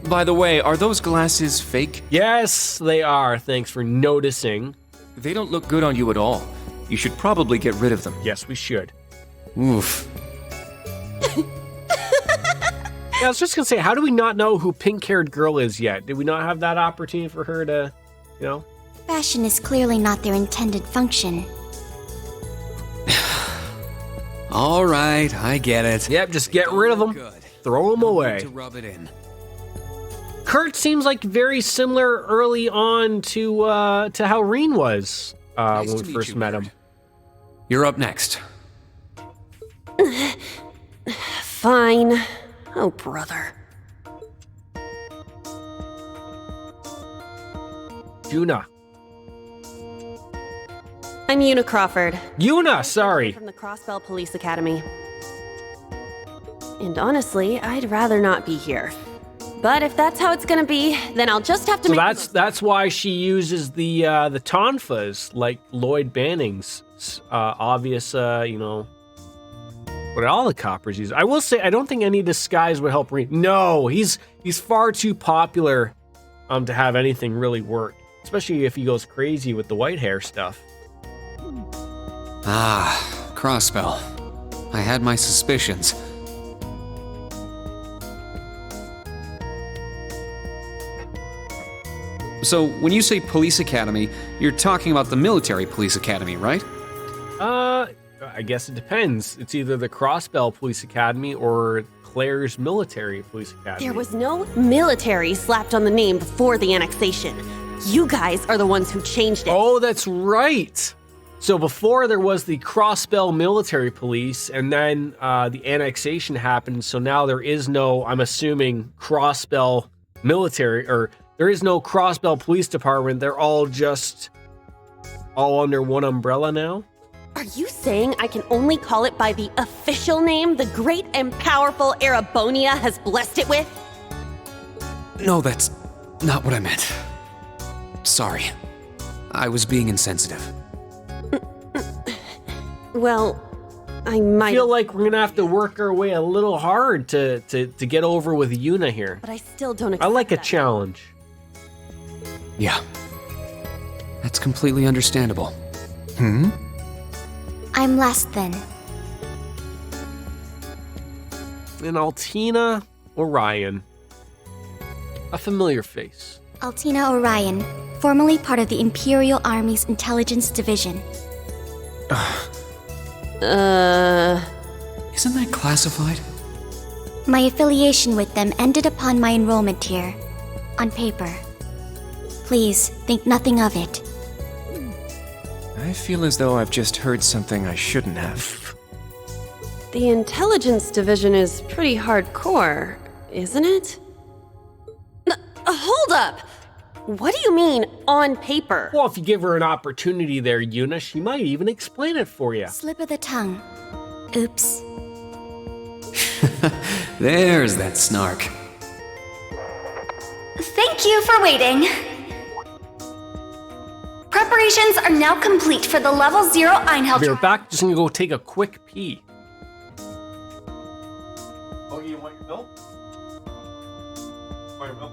By the way, are those glasses fake? Yes, they are. Thanks for noticing. They don't look good on you at all. You should probably get rid of them. Yes, we should. Oof. Yeah, I was just gonna say, how do we not know who pink-haired girl is yet? Did we not have that opportunity for her to, you know? Fashion is clearly not their intended function. All right, I get it. Yep, just get rid of them. Throw them away. To rub it in. Kurt seems like very similar early on to how Reen was when we first met him. You're up next. Fine. Oh, brother. Yuna. I'm Una Crawford. Yuna, sorry. From the Crossbell Police Academy. And honestly, I'd rather not be here. But if that's how it's gonna be, then I'll just have to So make that's why she uses the tonfas, like Lloyd Banning's obvious, you know, what all the coppers use. I will say, I don't think any disguise would help Reen. No, he's far too popular to have anything really work, especially if he goes crazy with the white hair stuff. Ah, Crossbell. I had my suspicions. So, when you say police academy, you're talking about the military police academy, right? I guess it depends. It's either the Crossbell Police Academy or Claire's Military Police Academy. There was no military slapped on the name before the annexation. You guys are the ones who changed it. Oh, that's right. So before there was the Crossbell Military Police, and then the annexation happened. So now there is no, I'm assuming, Crossbell Military, or there is no Crossbell Police Department. They're all just all under one umbrella now. Are you saying I can only call it by the official name the great and powerful Erebonia has blessed it with? No, that's not what I meant. Sorry. I was being insensitive. Well, I might feel like we're gonna have to work our way a little hard to get over with Yuna here. But I still don't I like a challenge. Yeah. That's completely understandable. I'm last then. And Altina Orion. A familiar face. Altina Orion, formerly part of the Imperial Army's Intelligence Division. Isn't that classified? My affiliation with them ended upon my enrollment here. On paper. Please, think nothing of it. I feel as though I've just heard something I shouldn't have. The Intelligence Division is pretty hardcore, isn't it? Hold up! What do you mean, on paper? Well, if you give her an opportunity there, Yuna, she might even explain it for you. Slip of the tongue. Oops. There's that snark. Thank you for waiting. Preparations are now complete for the Level 0 Einhell. We're back. Just gonna go take a quick pee. Oh, you want your milk? Want your milk?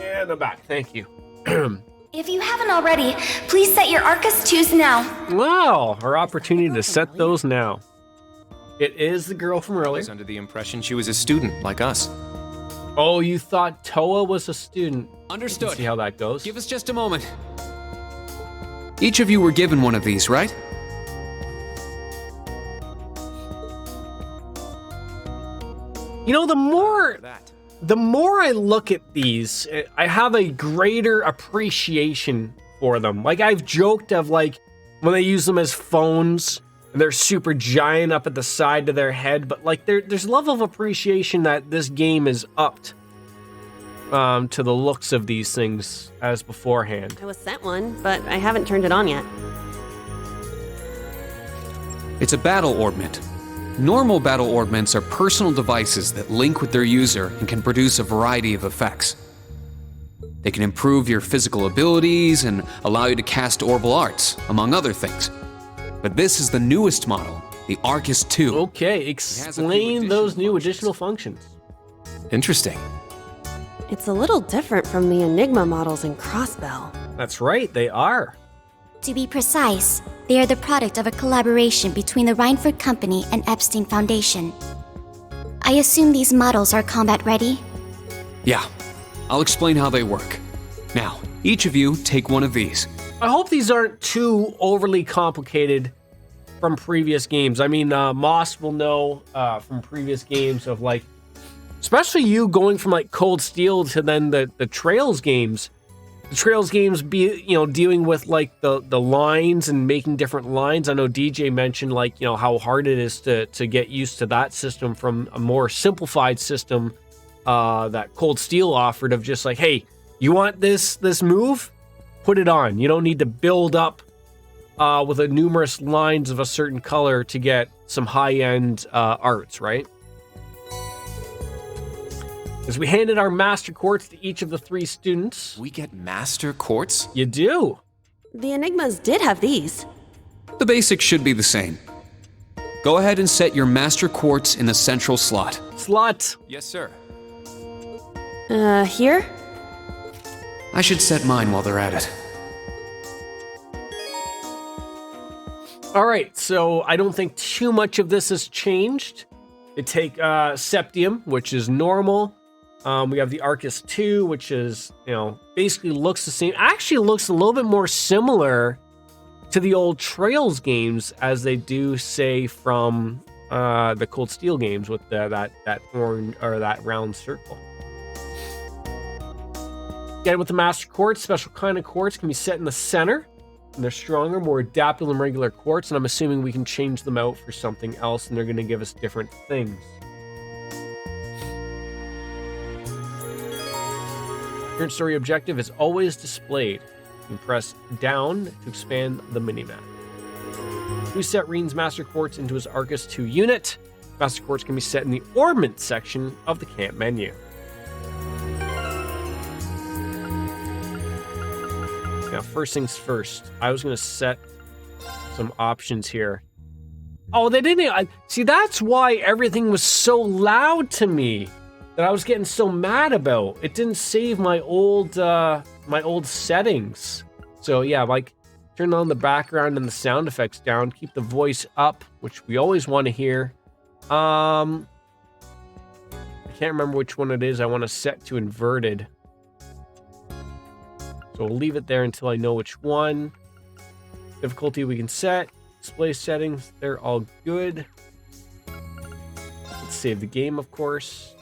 And I'm back. Thank you. If you haven't already, please set your Arcus 2s now. Wow, our opportunity to set those now. It is the girl from I earlier. was under the impression she was a student like us. Oh, you thought Toa was a student. Understood. See how that goes. Give us just a moment. Each of you were given one of these, right? You know, the more I look at these, I have a greater appreciation for them. Like, I've joked of, like, when they use them as phones, and they're super giant up at the side of their head, but, like, there's a level of appreciation that this game is upped to the looks of these things as beforehand. I was sent one, but I haven't turned it on yet. It's a battle orbment. Normal battle orbments are personal devices that link with their user and can produce a variety of effects. They can improve your physical abilities and allow you to cast orbital arts, among other things. But this is the newest model, the Arcus 2. Okay, explain those new additional functions. Interesting. It's a little different from the Enigma models in Crossbell. That's right, they are. To be precise, they are the product of a collaboration between the Reinford Company and Epstein Foundation. I assume these models are combat ready? Yeah, I'll explain how they work. Now, each of you take one of these. I hope these aren't too overly complicated from previous games. I mean, Moss will know from previous games of, like, especially you going from, like, Cold Steel to then the Trails games. The Trails games dealing with, like, the lines and making different lines. I know DJ mentioned, like, how hard it is to get used to that system from a more simplified system that Cold Steel offered of just like, hey, you want this move? Put it on. You don't need to build up with a numerous lines of a certain color to get some high-end arts, right? As we handed our Master Quartz to each of the 3 students. We get Master Quartz? You do. The Enigmas did have these. The basics should be the same. Go ahead and set your Master Quartz in the central slot. Slot. Yes, sir. Here? I should set mine while they're at it. All right, so I don't think too much of this has changed. They take Septium, which is normal. We have the Arcus 2, which is, basically looks the same. Actually looks a little bit more similar to the old Trails games as they do, say, from the Cold Steel games with that orange or that round circle. Again, with the Master Quartz, special kind of quartz can be set in the center. And they're stronger, more adaptable than regular quartz, and I'm assuming we can change them out for something else, and they're going to give us different things. Current story objective is always displayed. You can press down to expand the minimap. We set Reen's Master Quartz into his Arcus 2 unit. Master Quartz can be set in the Orbment section of the camp menu. Now, first things first, I was going to set some options here. Oh, they didn't. See, that's why everything was so loud to me that I was getting so mad about. It didn't save my old settings. So yeah, like turn on the background and the sound effects down, keep the voice up, which we always want to hear. I can't remember which one it is. I want to set to inverted. So we'll leave it there until I know which one. Difficulty we can set. Display settings, they're all good. Let's save the game, of course.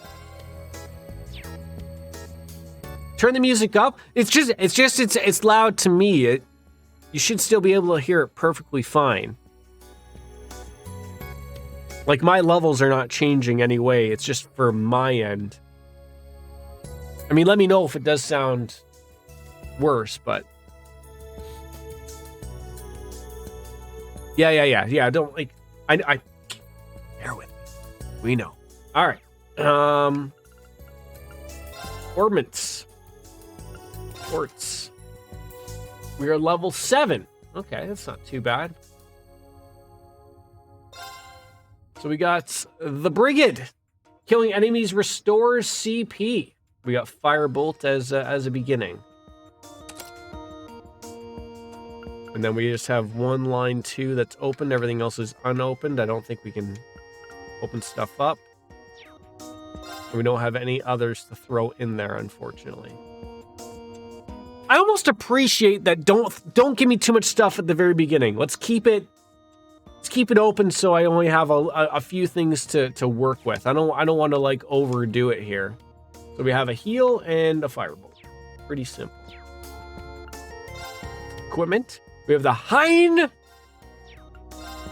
Turn the music up. It's loud to me. You should still be able to hear it perfectly fine. Like, my levels are not changing anyway. It's just for my end. I mean, let me know if it does sound worse, but yeah. Don't like. I bear with me. We know. All right. Orbments. Quartz. We are level 7. Okay, that's not too bad. So we got the Brigand. Killing enemies restores CP. We got Firebolt as a beginning. And then we just have one line 2 that's open. Everything else is unopened. I don't think we can open stuff up. We don't have any others to throw in there, unfortunately. I almost appreciate that. Don't give me too much stuff at the very beginning. Let's keep it open so I only have a few things to work with. I don't want to like overdo it here. So we have a heal and a firebolt. Pretty simple. Equipment. We have the Hein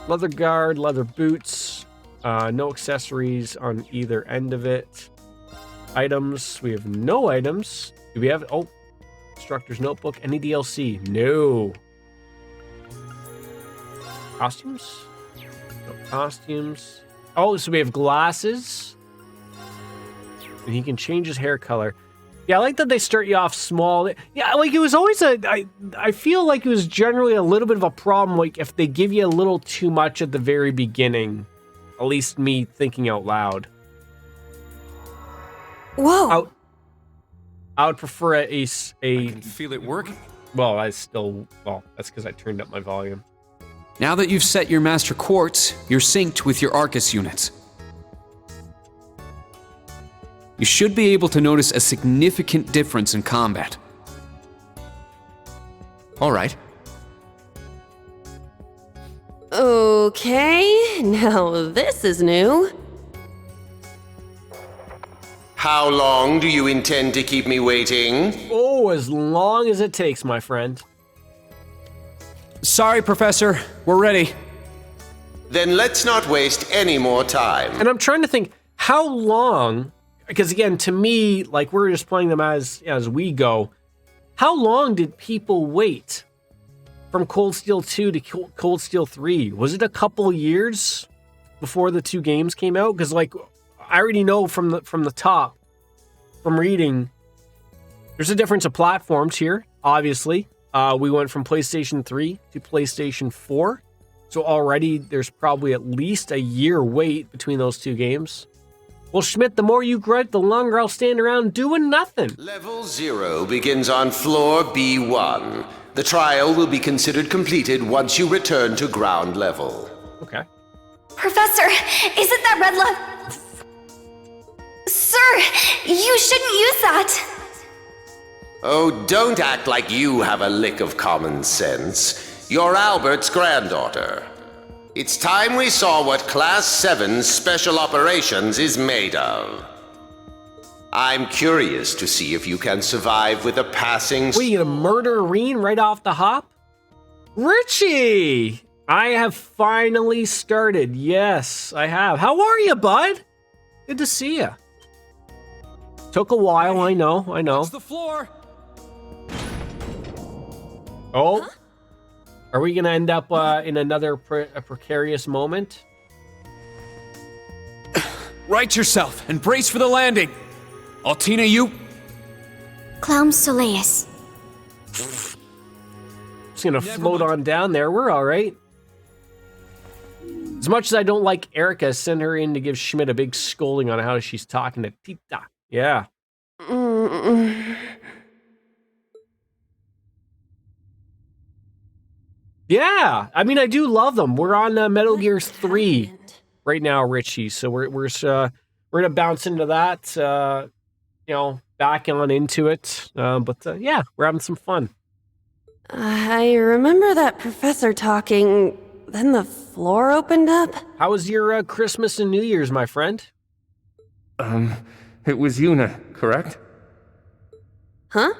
leather guard, leather boots. No accessories on either end of it. Items. We have no items. Do we have... Oh. Instructor's notebook. Any DLC? No. Costumes? No costumes. Oh, so we have glasses. And he can change his hair color. Yeah, I like that they start you off small. Yeah, like it was always I feel like it was generally a little bit of a problem, like if they give you a little too much at the very beginning. At least me thinking out loud. Whoa! I would prefer I can feel it working. Well, that's because I turned up my volume. Now that you've set your Master Quartz, you're synced with your Arcus units. You should be able to notice a significant difference in combat. All right. Okay, now this is new. How long do you intend to keep me waiting? Oh, as long as it takes, my friend. Sorry, Professor. We're ready. Then let's not waste any more time. And I'm trying to think, how long... Because again, to me, like we're just playing them as we go. How long did people wait from Cold Steel 2 to Cold Steel 3? Was it a couple years before the two games came out? Because like I already know from the top, from reading, there's a difference of platforms here. Obviously, we went from PlayStation 3 to PlayStation 4, so already there's probably at least a year wait between those two games. Well, Schmidt, the more you grunt, the longer I'll stand around doing nothing. Level 0 begins on floor B1. The trial will be considered completed once you return to ground level. Okay. Professor, isn't that red love? Sir, you shouldn't use that. Oh, don't act like you have a lick of common sense. You're Albert's granddaughter. It's time we saw what Class 7's Special Operations is made of. I'm curious to see if you can survive with a passing... What, you gonna murder Reen right off the hop? Richie! I have finally started. Yes, I have. How are you, bud? Good to see you. Took a while, I know. It's the floor. Oh. Huh? Are we going to end up in another precarious moment? Right yourself and brace for the landing. Altina, you... Clown Soleus. Just going to float on down there. We're all right. As much as I don't like Erica, send her in to give Schmidt a big scolding on how she's talking to Tita. Yeah. Yeah, I mean, I do love them. We're on Metal Gear 3 right now, Richie. So we're gonna bounce into that, back on into it. Yeah, we're having some fun. I remember that professor talking. Then the floor opened up. How was your Christmas and New Year's, my friend? It was Yuna, correct? Huh?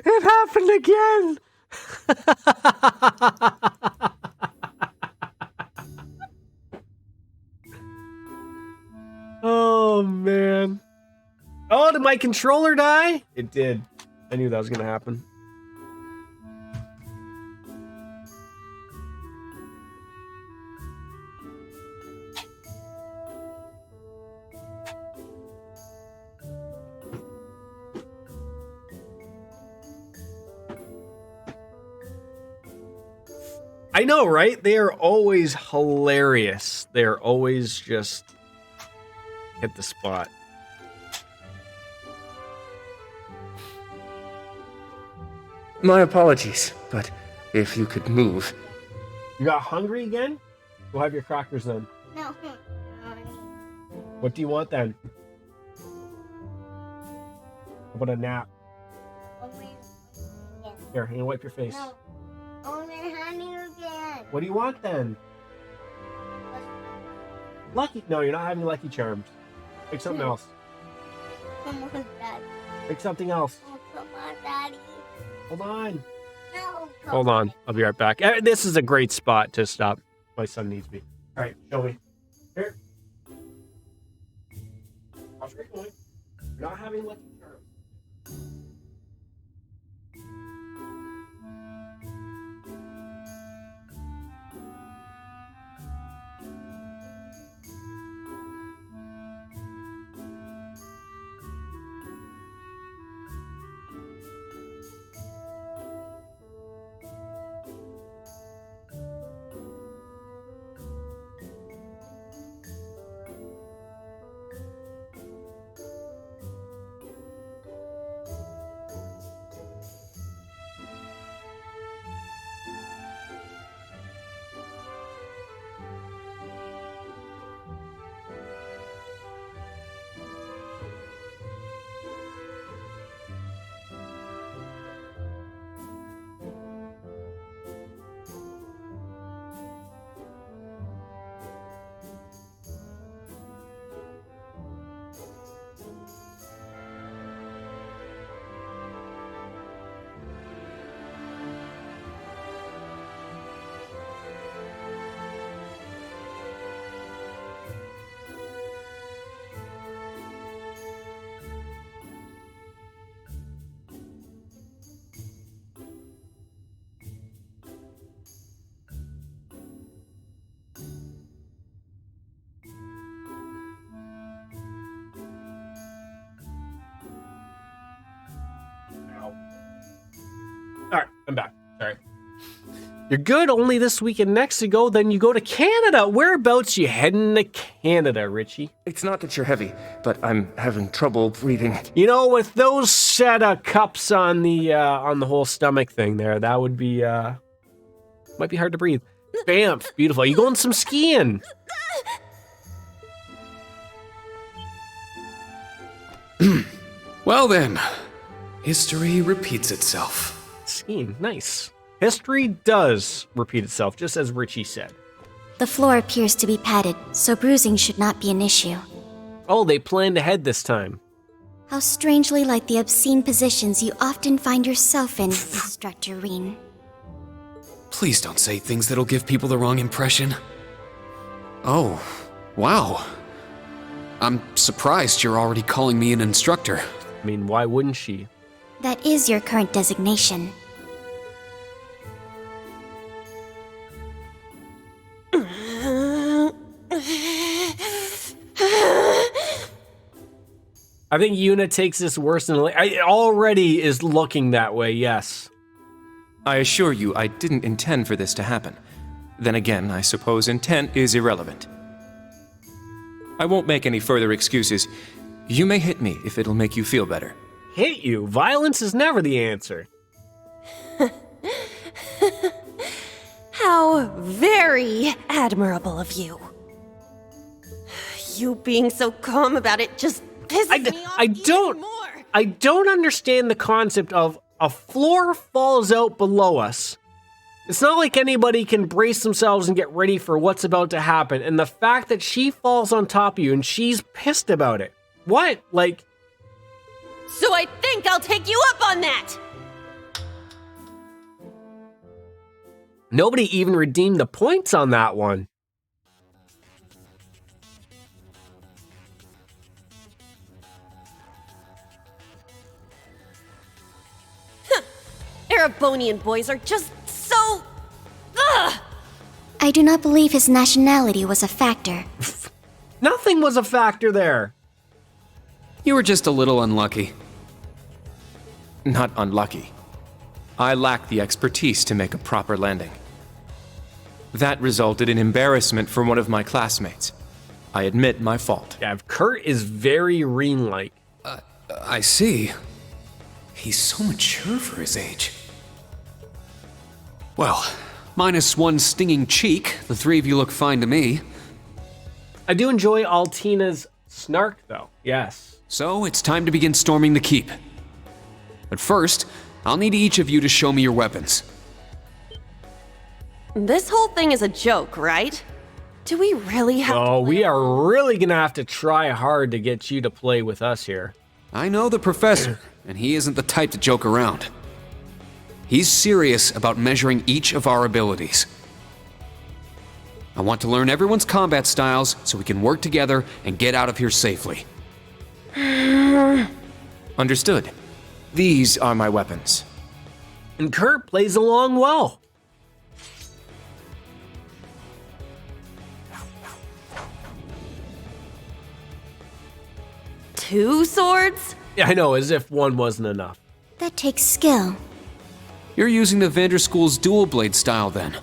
It happened again. Oh, man. Oh, did my controller die? It did. I knew that was going to happen. I know, right? They are always hilarious. They are always just hit the spot. My apologies, but if you could move. You got hungry again? We'll have your crackers then. No. What do you want then? How about a nap? Here, I'm gonna wipe your face. No. Only honey again. What do you want then? Lucky? No, you're not having Lucky Charms. Pick something else. Come on, Daddy. Pick something else. Oh, come on, Daddy. Hold on. No. Hold on. I'll be right back. This is a great spot to stop. My son needs me. All right, show me. Here. Watch where you're going. You're not having Lucky Charms. All right, I'm back. Sorry. You're good only this week and next to go, then you go to Canada. Whereabouts you heading to Canada, Richie? It's not that you're heavy, but I'm having trouble breathing. You know, with those set of cups on the whole stomach thing there, that would be might be hard to breathe. Banff, beautiful. You going some skiing? Well then, history repeats itself. Skiing, nice. History does repeat itself, just as Richie said. The floor appears to be padded, so bruising should not be an issue. Oh, they planned ahead this time. How strangely like the obscene positions you often find yourself in, Instructor Reen. Please don't say things that'll give people the wrong impression. Oh, wow. I'm surprised you're already calling me an instructor. I mean, why wouldn't she? That is your current designation. I think Yuna takes this worse than it already is looking that way, yes. I assure you, I didn't intend for this to happen. Then again, I suppose intent is irrelevant. I won't make any further excuses. You may hit me if it'll make you feel better. Hit you? Violence is never the answer. How very admirable of you. You being so calm about it just pisses me off even more. I don't understand the concept of a floor falls out below us. It's not like anybody can brace themselves and get ready for what's about to happen. And the fact that she falls on top of you and she's pissed about it. What? Like... So I think I'll take you up on that! Nobody even redeemed the points on that one. Erebonian boys are just so... Ugh! I do not believe his nationality was a factor. Nothing was a factor there. You were just a little unlucky. Not unlucky. I lack the expertise to make a proper landing. That resulted in embarrassment for one of my classmates. I admit my fault. Yeah, Kurt is very Reen-like. I see. He's so mature for his age. Well, minus one stinging cheek, the three of you look fine to me. I do enjoy Altina's snark, though. Yes. So it's time to begin storming the keep. But first, I'll need each of you to show me your weapons. This whole thing is a joke, right? Do we really have Oh, we are really gonna have to try hard to get you to play with us here. I know the professor, and he isn't the type to joke around. He's serious about measuring each of our abilities. I want to learn everyone's combat styles so we can work together and get out of here safely. Understood. These are my weapons. And Kurt plays along well. two swords? Yeah, I know, as if one wasn't enough. That takes skill. You're using the Vanderschool's dual blade style then.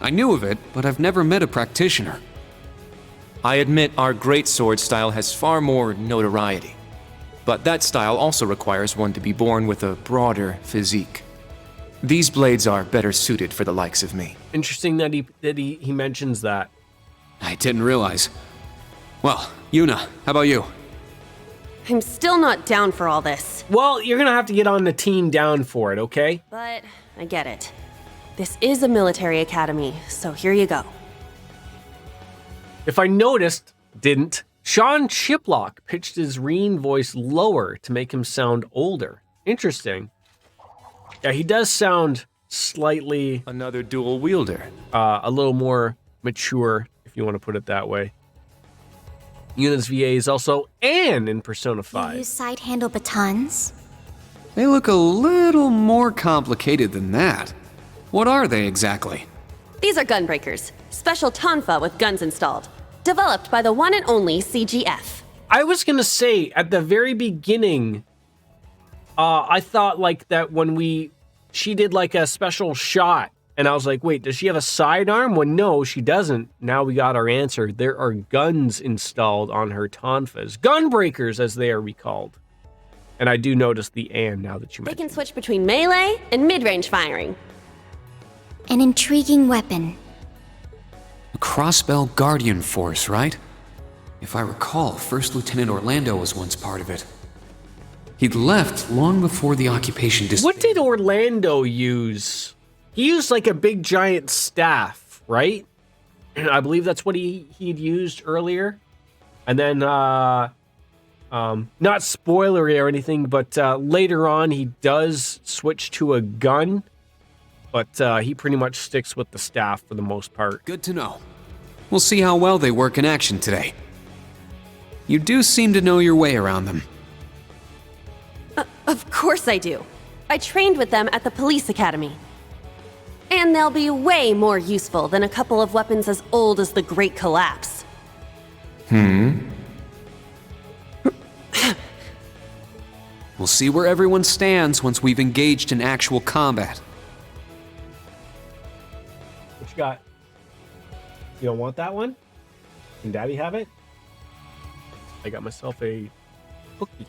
I knew of it, but I've never met a practitioner. I admit our great sword style has far more notoriety. But that style also requires one to be born with a broader physique. These blades are better suited for the likes of me. Interesting that he mentions that. I didn't realize. Well, Yuna, how about you? I'm still not down for all this. Well, you're gonna have to get on the team down for it, okay? But I get it. This is a military academy, so here you go. If I noticed, didn't, Sean Chiplock pitched his Reen voice lower to make him sound older. Interesting. Yeah, he does sound slightly... Another dual wielder. A little more mature, if you want to put it that way. Yuna's VA is also Anne in Persona 5. You use side handle batons? They look a little more complicated than that. What are they exactly? These are gunbreakers, special tonfa with guns installed. Developed by the one and only CGF. I was gonna say, at the very beginning, I thought like that when she did like a special shot, and I was like, wait, does she have a sidearm? Well, no, she doesn't. Now we got our answer. There are guns installed on her tonfas. Gunbreakers, as they are recalled. And I do notice the and now that you They mentioned. can switch between melee and mid-range firing. An intriguing weapon. A crossbell guardian force, right? If I recall, First Lieutenant Orlando was once part of it. He'd left long before the occupation What did Orlando use? He used like a big giant staff, right? I believe that's what he'd used earlier. And then, not spoilery or anything, but later on he does switch to a gun. But he pretty much sticks with the staff for the most part. Good to know. We'll see how well they work in action today. You do seem to know your way around them. Of course I do. I trained with them at the police academy. And they'll be way more useful than a couple of weapons as old as the Great Collapse. We'll see where everyone stands once we've engaged in actual combat. What you got? You don't want that one? Can Daddy have it? I got myself a cookie.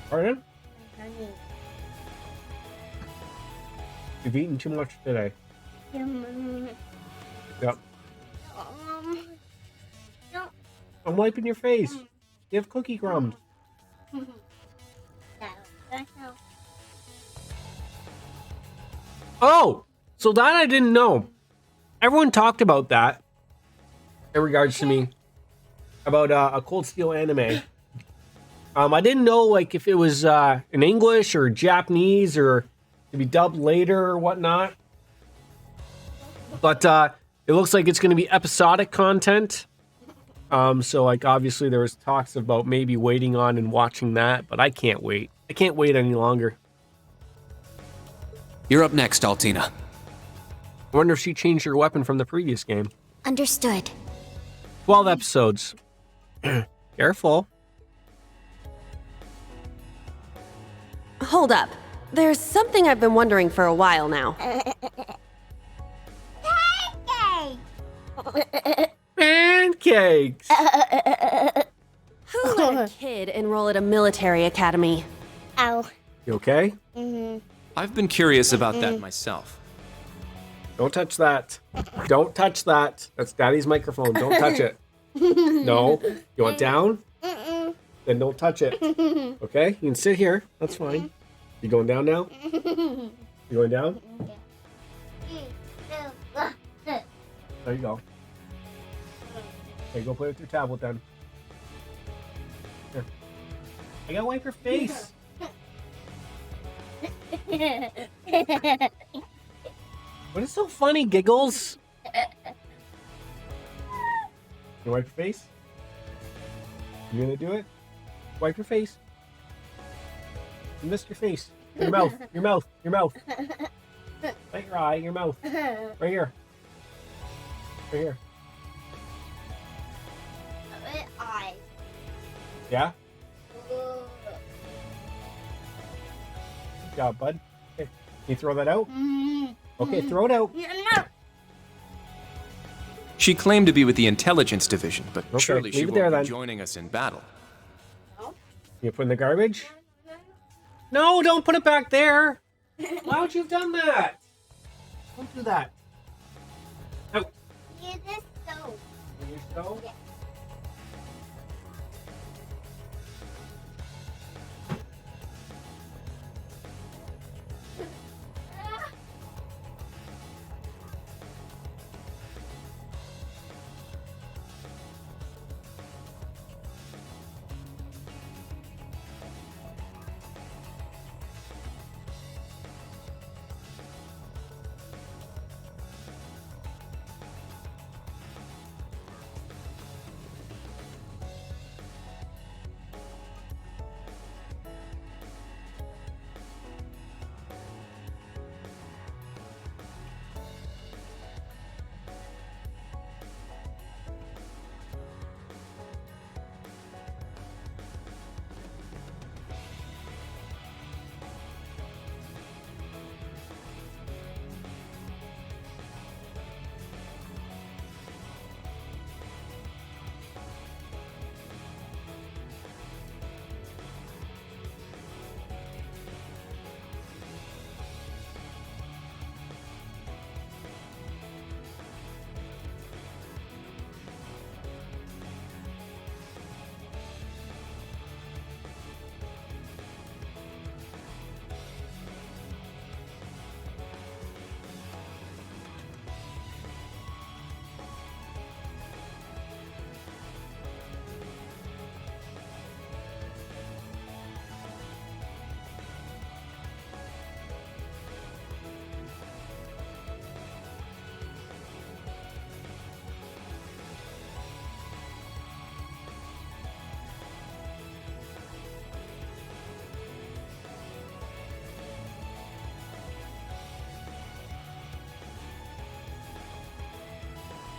Pardon? You've eaten too much today. Yep. I'm wiping your face. You have cookie crumbs. Oh, so that I didn't know. Everyone talked about that in regards to me about a Cold Steel anime. I didn't know like if it was in English or Japanese or to be dubbed later or whatnot. But it looks like it's going to be episodic content. So like obviously there was talks about maybe waiting on and watching that, but I can't wait. I can't wait any longer. You're up next, Altina. I wonder if she changed her weapon from the previous game. Understood. 12 episodes. Careful. Hold up. There's something I've been wondering for a while now. Pancakes! Who let a kid enroll at a military academy? Ow. You okay? I've been curious about that myself. Don't touch that. Don't touch that. That's Daddy's microphone. Don't touch it. No. You want down? Then don't touch it. Okay? You can sit here. That's fine. You going down now? You going down? There you go. Okay, go play with your tablet then. Here. I gotta wipe your face. What is so funny, Giggles? You wipe your face? You gonna do it? Wipe your face. You missed your face. Your mouth. Your mouth. Your mouth. Not your eye. Your mouth. Right here. Right here. Eyes. Yeah? Good job, bud. Okay. Can you throw that out? Okay, throw it out. She claimed to be with the intelligence division, but Okay, surely she leave it won't there be then. joining us in battle. You put in the garbage? No, don't put it back there. Why would you have done that? Don't do that. Out. Use this stove. In your stove? Yeah.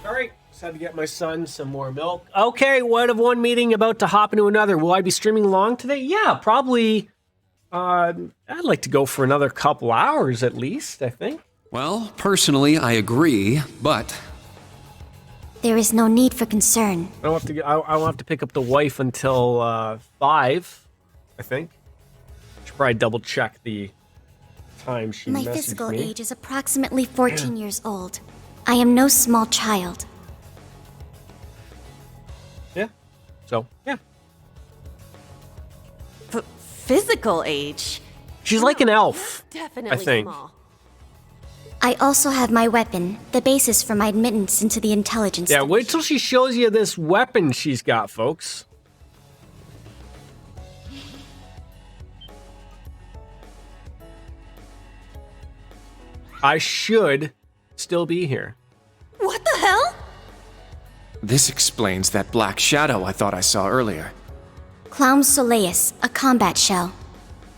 All right, just had to get my son some more milk. Okay, what of one meeting about to hop into another? Will I be streaming along today? Yeah, probably. I'd like to go for another couple hours at least, I think. Well, personally, I agree, but There is no need for concern. I don't have to. I won't have to pick up the wife until 5, I think. Should probably double check the time she My messaged physical me. age is approximately 14 years old. I am no small child. Yeah. So yeah. Physical age? She's like an elf. Definitely I think. small. I also have my weapon, the basis for my admittance into the intelligence. Yeah, wait till she shows you this weapon she's got, folks. I should still be here. What the hell? This explains that black shadow I thought I saw earlier. Clown Soleus, a combat shell.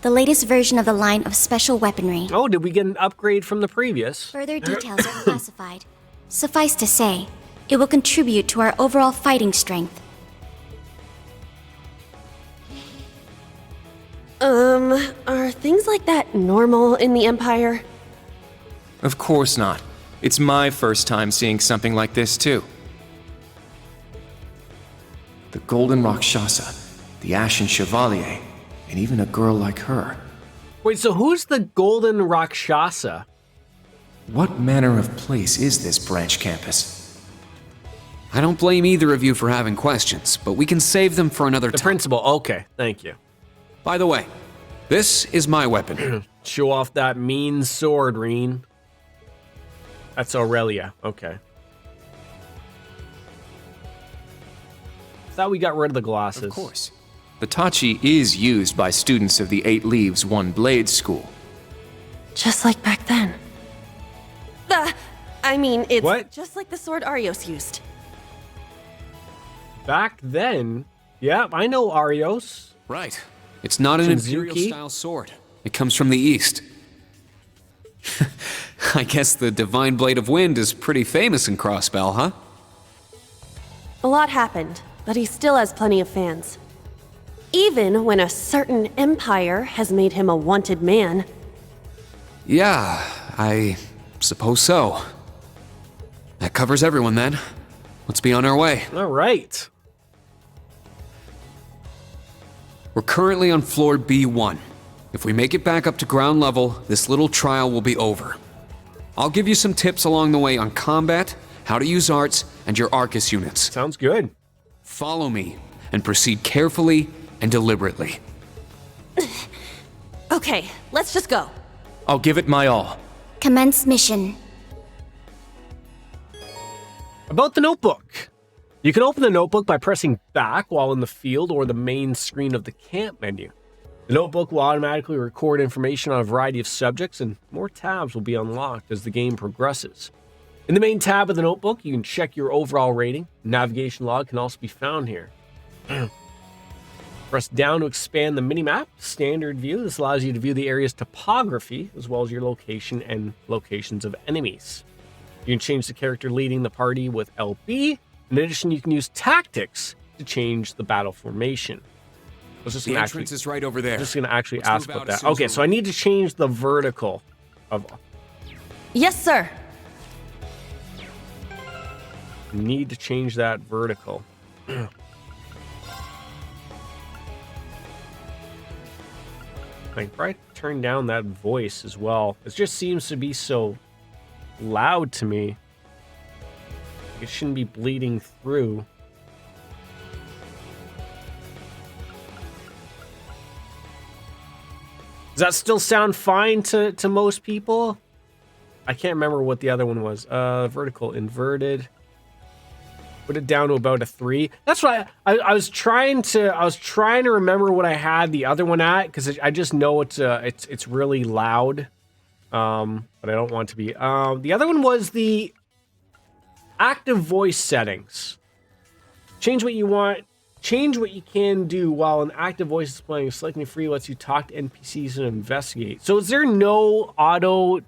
The latest version of the line of special weaponry. Oh, did we get an upgrade from the previous? Further details are classified. Suffice to say, it will contribute to our overall fighting strength. Are things like that normal in the Empire? Of course not. It's my first time seeing something like this, too. The Golden Rakshasa, the Ashen Chevalier, and even a girl like her. Wait, so who's the Golden Rakshasa? What manner of place is this branch campus? I don't blame either of you for having questions, but we can save them for another time. The principal, okay, thank you. By the way, this is my weapon. Show off that mean sword, Reen. That's Aurelia, okay. Thought we got rid of the glasses. Of course. The Tachi is used by students of the 8 Leaves, 1 Blade school. Just like back then. It's what? Just like the sword Arios used. Back then? Yeah, I know Arios. Right. It's not an Imperial-style sword. It comes from the East. I guess the Divine Blade of Wind is pretty famous in Crossbell, huh? A lot happened, but he still has plenty of fans. Even when a certain empire has made him a wanted man. Yeah, I suppose so. That covers everyone then. Let's be on our way. All right. We're currently on floor B1. If we make it back up to ground level, this little trial will be over. I'll give you some tips along the way on combat, how to use arts, and your Arcus units. Sounds good. Follow me, and proceed carefully and deliberately. Okay, let's just go. I'll give it my all. Commence mission. About the notebook. You can open the notebook by pressing back while in the field or the main screen of the camp menu. The notebook will automatically record information on a variety of subjects, and more tabs will be unlocked as the game progresses. In the main tab of the notebook, you can check your overall rating. Navigation log can also be found here. Press down to expand the minimap. Standard view. This allows you to view the area's topography, as well as your location and locations of enemies. You can change the character leading the party with LB. In addition, you can use tactics to change the battle formation. The entrance is right over there. I'm just going to actually Let's ask move about out as that. soon as Okay, we're so I need to change the vertical of... Yes, sir. Need to change that vertical. I can probably turn down that voice as well. It just seems to be so loud to me. It shouldn't be bleeding through. Does that still sound fine to most people? I can't remember what the other one was. Vertical, inverted. Put it down to about a 3. That's why I was trying to remember what I had the other one at, because I just know it's really loud. But I don't want to be. The other one was the active voice settings. Change what you want. Change what you can do while an active voice is playing. Selecting free lets you talk to NPCs and investigate. So is there no auto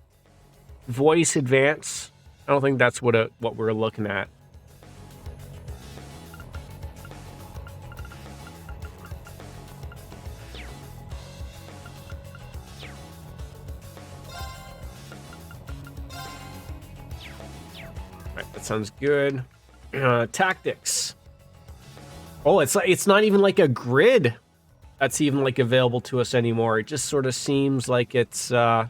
voice advance? I don't think that's what we're looking at. All right, that sounds good. Tactics. Oh, it's not even like a grid that's even like available to us anymore. It just sort of seems like it's I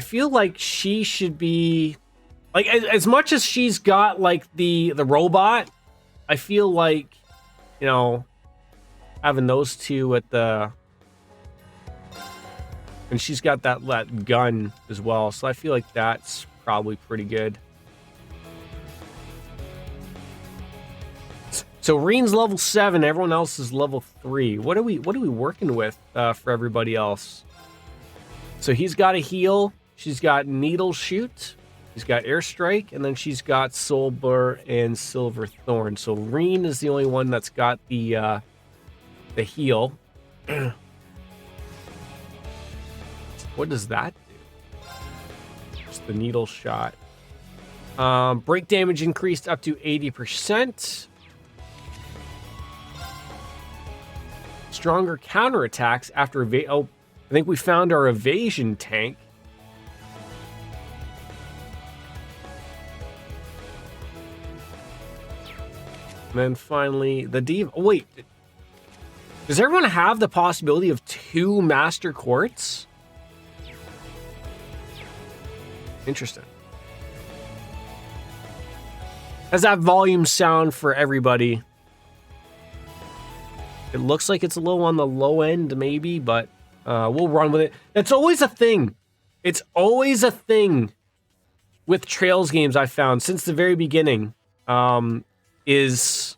feel like she should be like as much as she's got like the robot, I feel like, you know, having those two at the, and she's got that gun as well. So I feel like that's probably pretty good. So Reen's level 7, everyone else is level 3. What are we working with for everybody else? So he's got a heal, she's got needle shoot, she's got airstrike, and then she's got soul burr and silver thorn. So Reen is the only one that's got the heal. What does that do? Just the needle shot. Break damage increased up to 80%. stronger counterattacks after oh, I think we found our evasion tank. And then finally, the diva. Oh, wait. Does everyone have the possibility of 2 master quartz? Interesting. How's that volume sound for everybody? It looks like it's a little on the low end, maybe, but we'll run with it. That's always a thing. It's always a thing with Trails games I've found since the very beginning. Is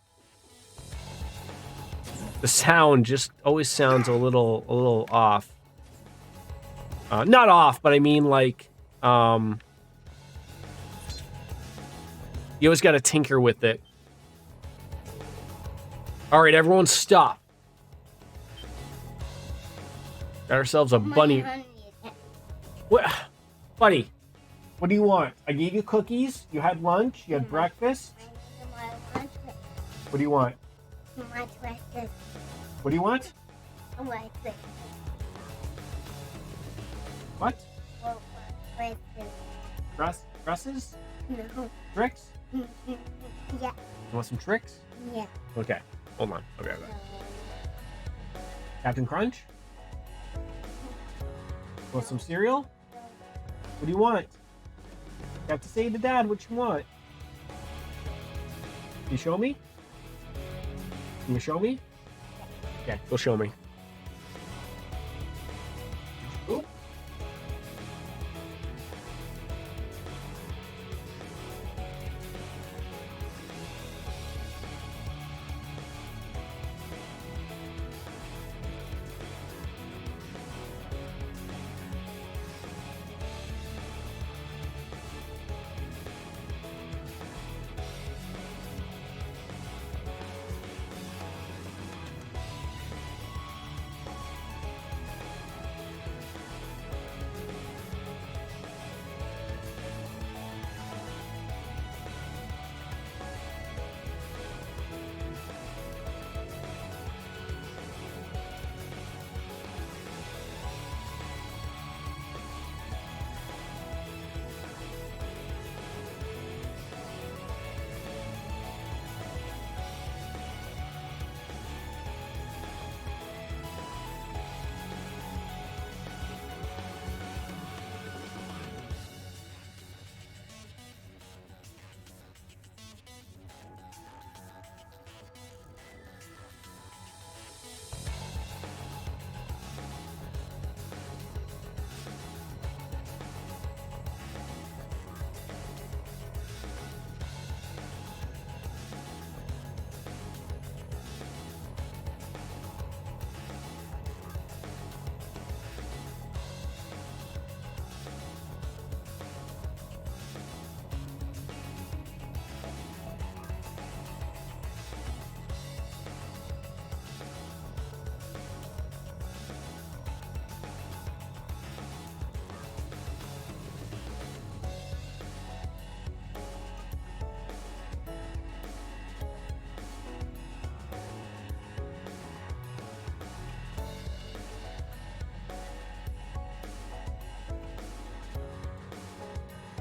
the sound just always sounds a little off. Not off, but I mean like you always got to tinker with it. All right, everyone stop. Got ourselves a bunny. What? Buddy, what do you want? I gave you cookies. You had lunch. You had breakfast. What do you want? What do you want? What? Dresses? No. Tricks? Yeah. You want some tricks? Yeah. Okay. Hold on. Okay. Captain Crunch? Want some cereal? What do you want? You have to say to Dad what you want. Can you show me? Can you show me? Okay, go show me. Ooh.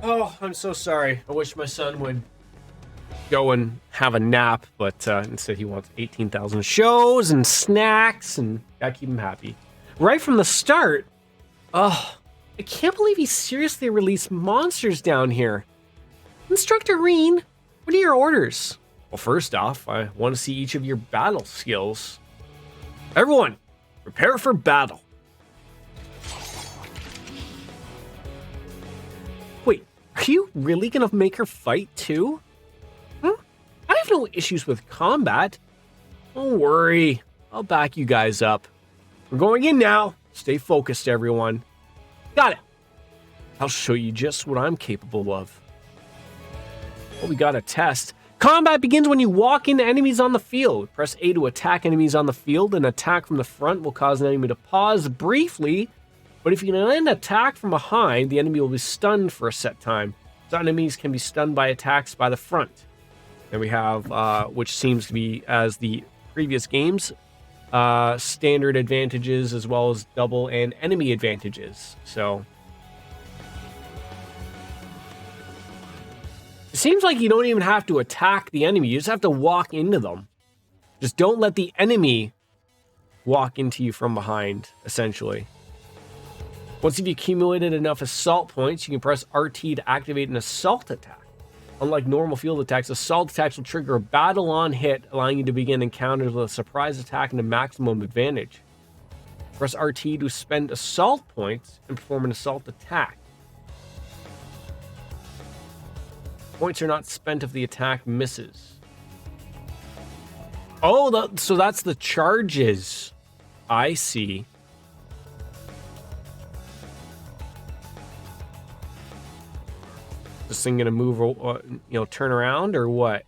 Oh, I'm so sorry. I wish my son would go and have a nap, but instead he wants 18,000 shows and snacks, and gotta keep him happy. Right from the start, oh, I can't believe he seriously released monsters down here. Instructor Reen, what are your orders? Well, first off, I want to see each of your battle skills. Everyone, prepare for battle. Wait, are you really gonna make her fight too? I have no issues with combat. Don't worry, I'll back you guys up. We're going in now. Stay focused, everyone. Got it. I'll show you just what I'm capable of. Well, we got a test. Combat begins when you walk into enemies on the field. Press A to attack enemies on the field. An attack from the front will cause an enemy to pause briefly. But if you can land an attack from behind, the enemy will be stunned for a set time. Some enemies can be stunned by attacks by the front. Then we have, which seems to be as the previous games, standard advantages as well as double and enemy advantages. So it seems like you don't even have to attack the enemy. You just have to walk into them. Just don't let the enemy walk into you from behind, essentially. Once you've accumulated enough assault points, you can press RT to activate an assault attack. Unlike normal field attacks, assault attacks will trigger a battle-on hit, allowing you to begin encounters with a surprise attack and a maximum advantage. Press RT to spend assault points and perform an assault attack. Points are not spent if the attack misses. Oh, so that's the charges. I see. This thing gonna move, turn around or what?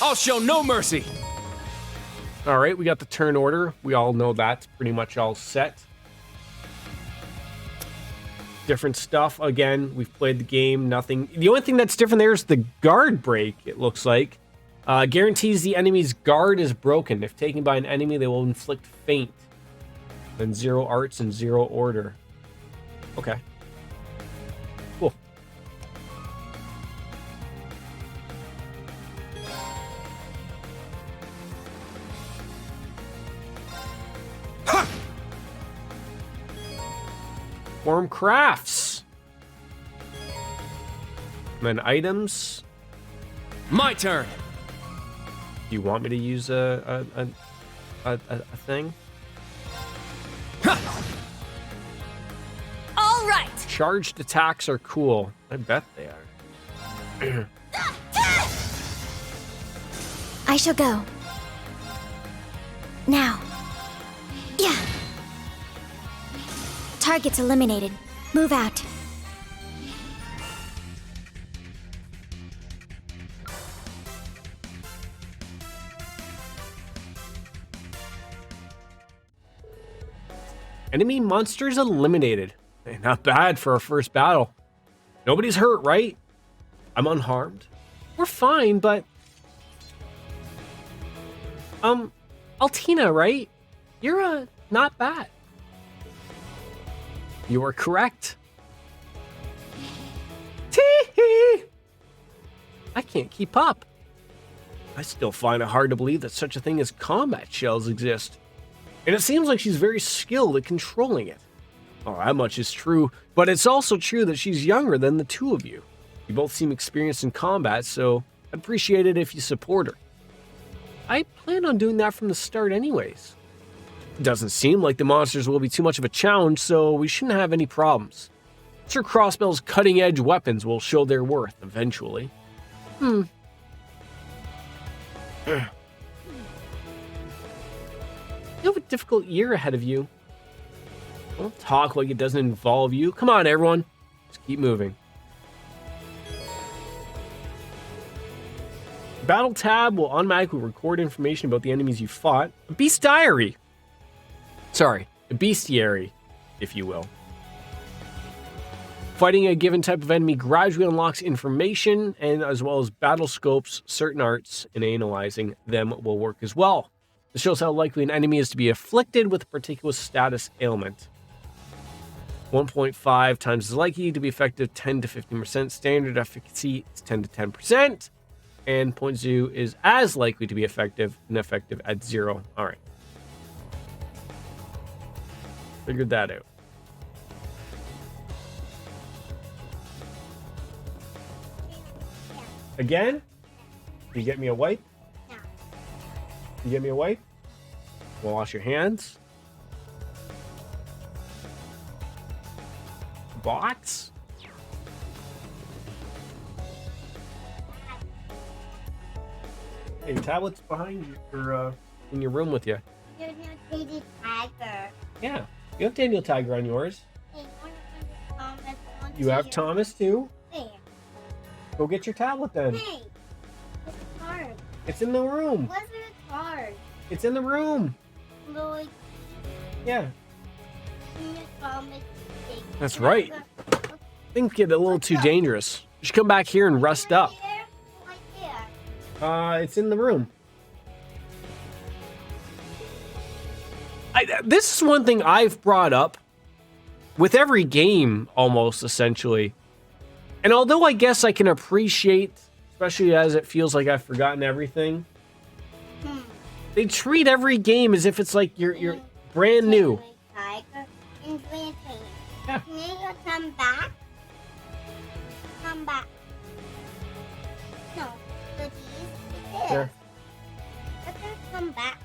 I'll show no mercy. All right, we got the turn order. We all know that's pretty much all set. Different stuff. Again, we've played the game. Nothing. The only thing that's different there is the guard break, it looks like. Guarantees the enemy's guard is broken. If taken by an enemy, they will inflict feint. Then 0 arts and 0 order. Okay. Cool. Form crafts. And then items. My turn. You want me to use a thing? All right. Charged attacks are cool. I bet they are. I shall go. Now. Yeah. Targets eliminated. Move out. Enemy monsters eliminated. Hey, not bad for our first battle. Nobody's hurt, right? I'm unharmed. We're fine, but... Altina, right? You're, not bad. You are correct. Tee-hee! I can't keep up. I still find it hard to believe that such a thing as combat shells exist. And it seems like she's very skilled at controlling it. Oh, that much is true, but it's also true that she's younger than the two of you. You both seem experienced in combat, so I'd appreciate it if you support her. I plan on doing that from the start anyways. It doesn't seem like the monsters will be too much of a challenge, so we shouldn't have any problems. I'm sure Crossbell's cutting-edge weapons will show their worth eventually. You have a difficult year ahead of you. Don't talk like it doesn't involve you. Come on, everyone. Let's keep moving. Battle tab will automatically record information about the enemies you fought. A beast diary. Sorry, a bestiary, if you will. Fighting a given type of enemy gradually unlocks information, and as well as battle scopes, certain arts, and analyzing them will work as well. This shows how likely an enemy is to be afflicted with a particular status ailment. 1.5 times as likely to be effective 10 to 15%. Standard efficacy is 10 to 10%. And 0.2 is as likely to be effective and effective at 0. All right. Figured that out. Again? Can you get me a wipe? No. Can you get me a wipe? Wanna wash your hands? Box? Hey, your tablet's behind you, or in your room with you. There's no Teddy Tiger. Yeah, you have Daniel Tiger on yours. Hey, Thomas, You have Thomas too. There. Go get your tablet then. Hey, it's a card. It's in the room. What's a card? It's in the room. Lloyd, Yeah, Thomas, that's right. Things get a little too dangerous. You should come back here and rest up. It's in the room. This is one thing I've brought up with every game, almost, essentially. And although I guess I can appreciate, especially as it feels like I've forgotten everything, they treat every game as if it's like you're brand new. Yeah. Can you come back? Come back. No, so these. Sure. Let them come back.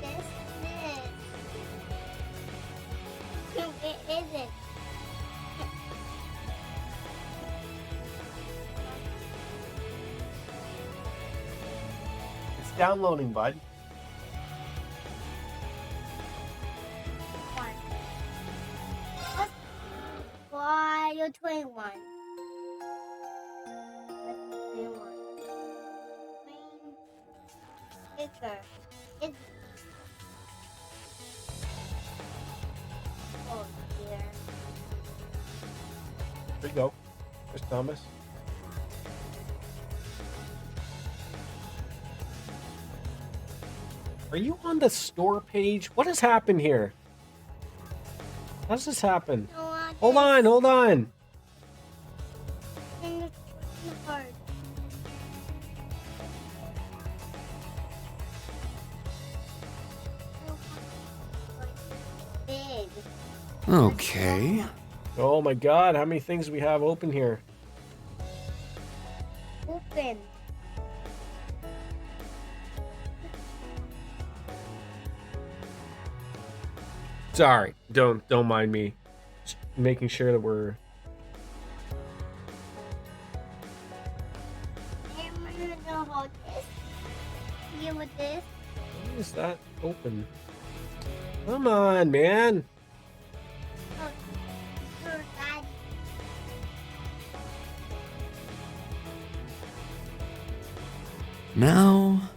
This. Where is it? It's downloading, bud. Why you're 21? Sticker. It's oh dear. There you go. There's Thomas. Are you on the store page? What has happened here? How does this happen? Hold on, hold on. Big. Okay. Oh my god, how many things do we have open here? Open. Sorry, don't mind me. Just making sure that we're. You with this? Why is that open? Come on, man. Oh, your daddy. Now.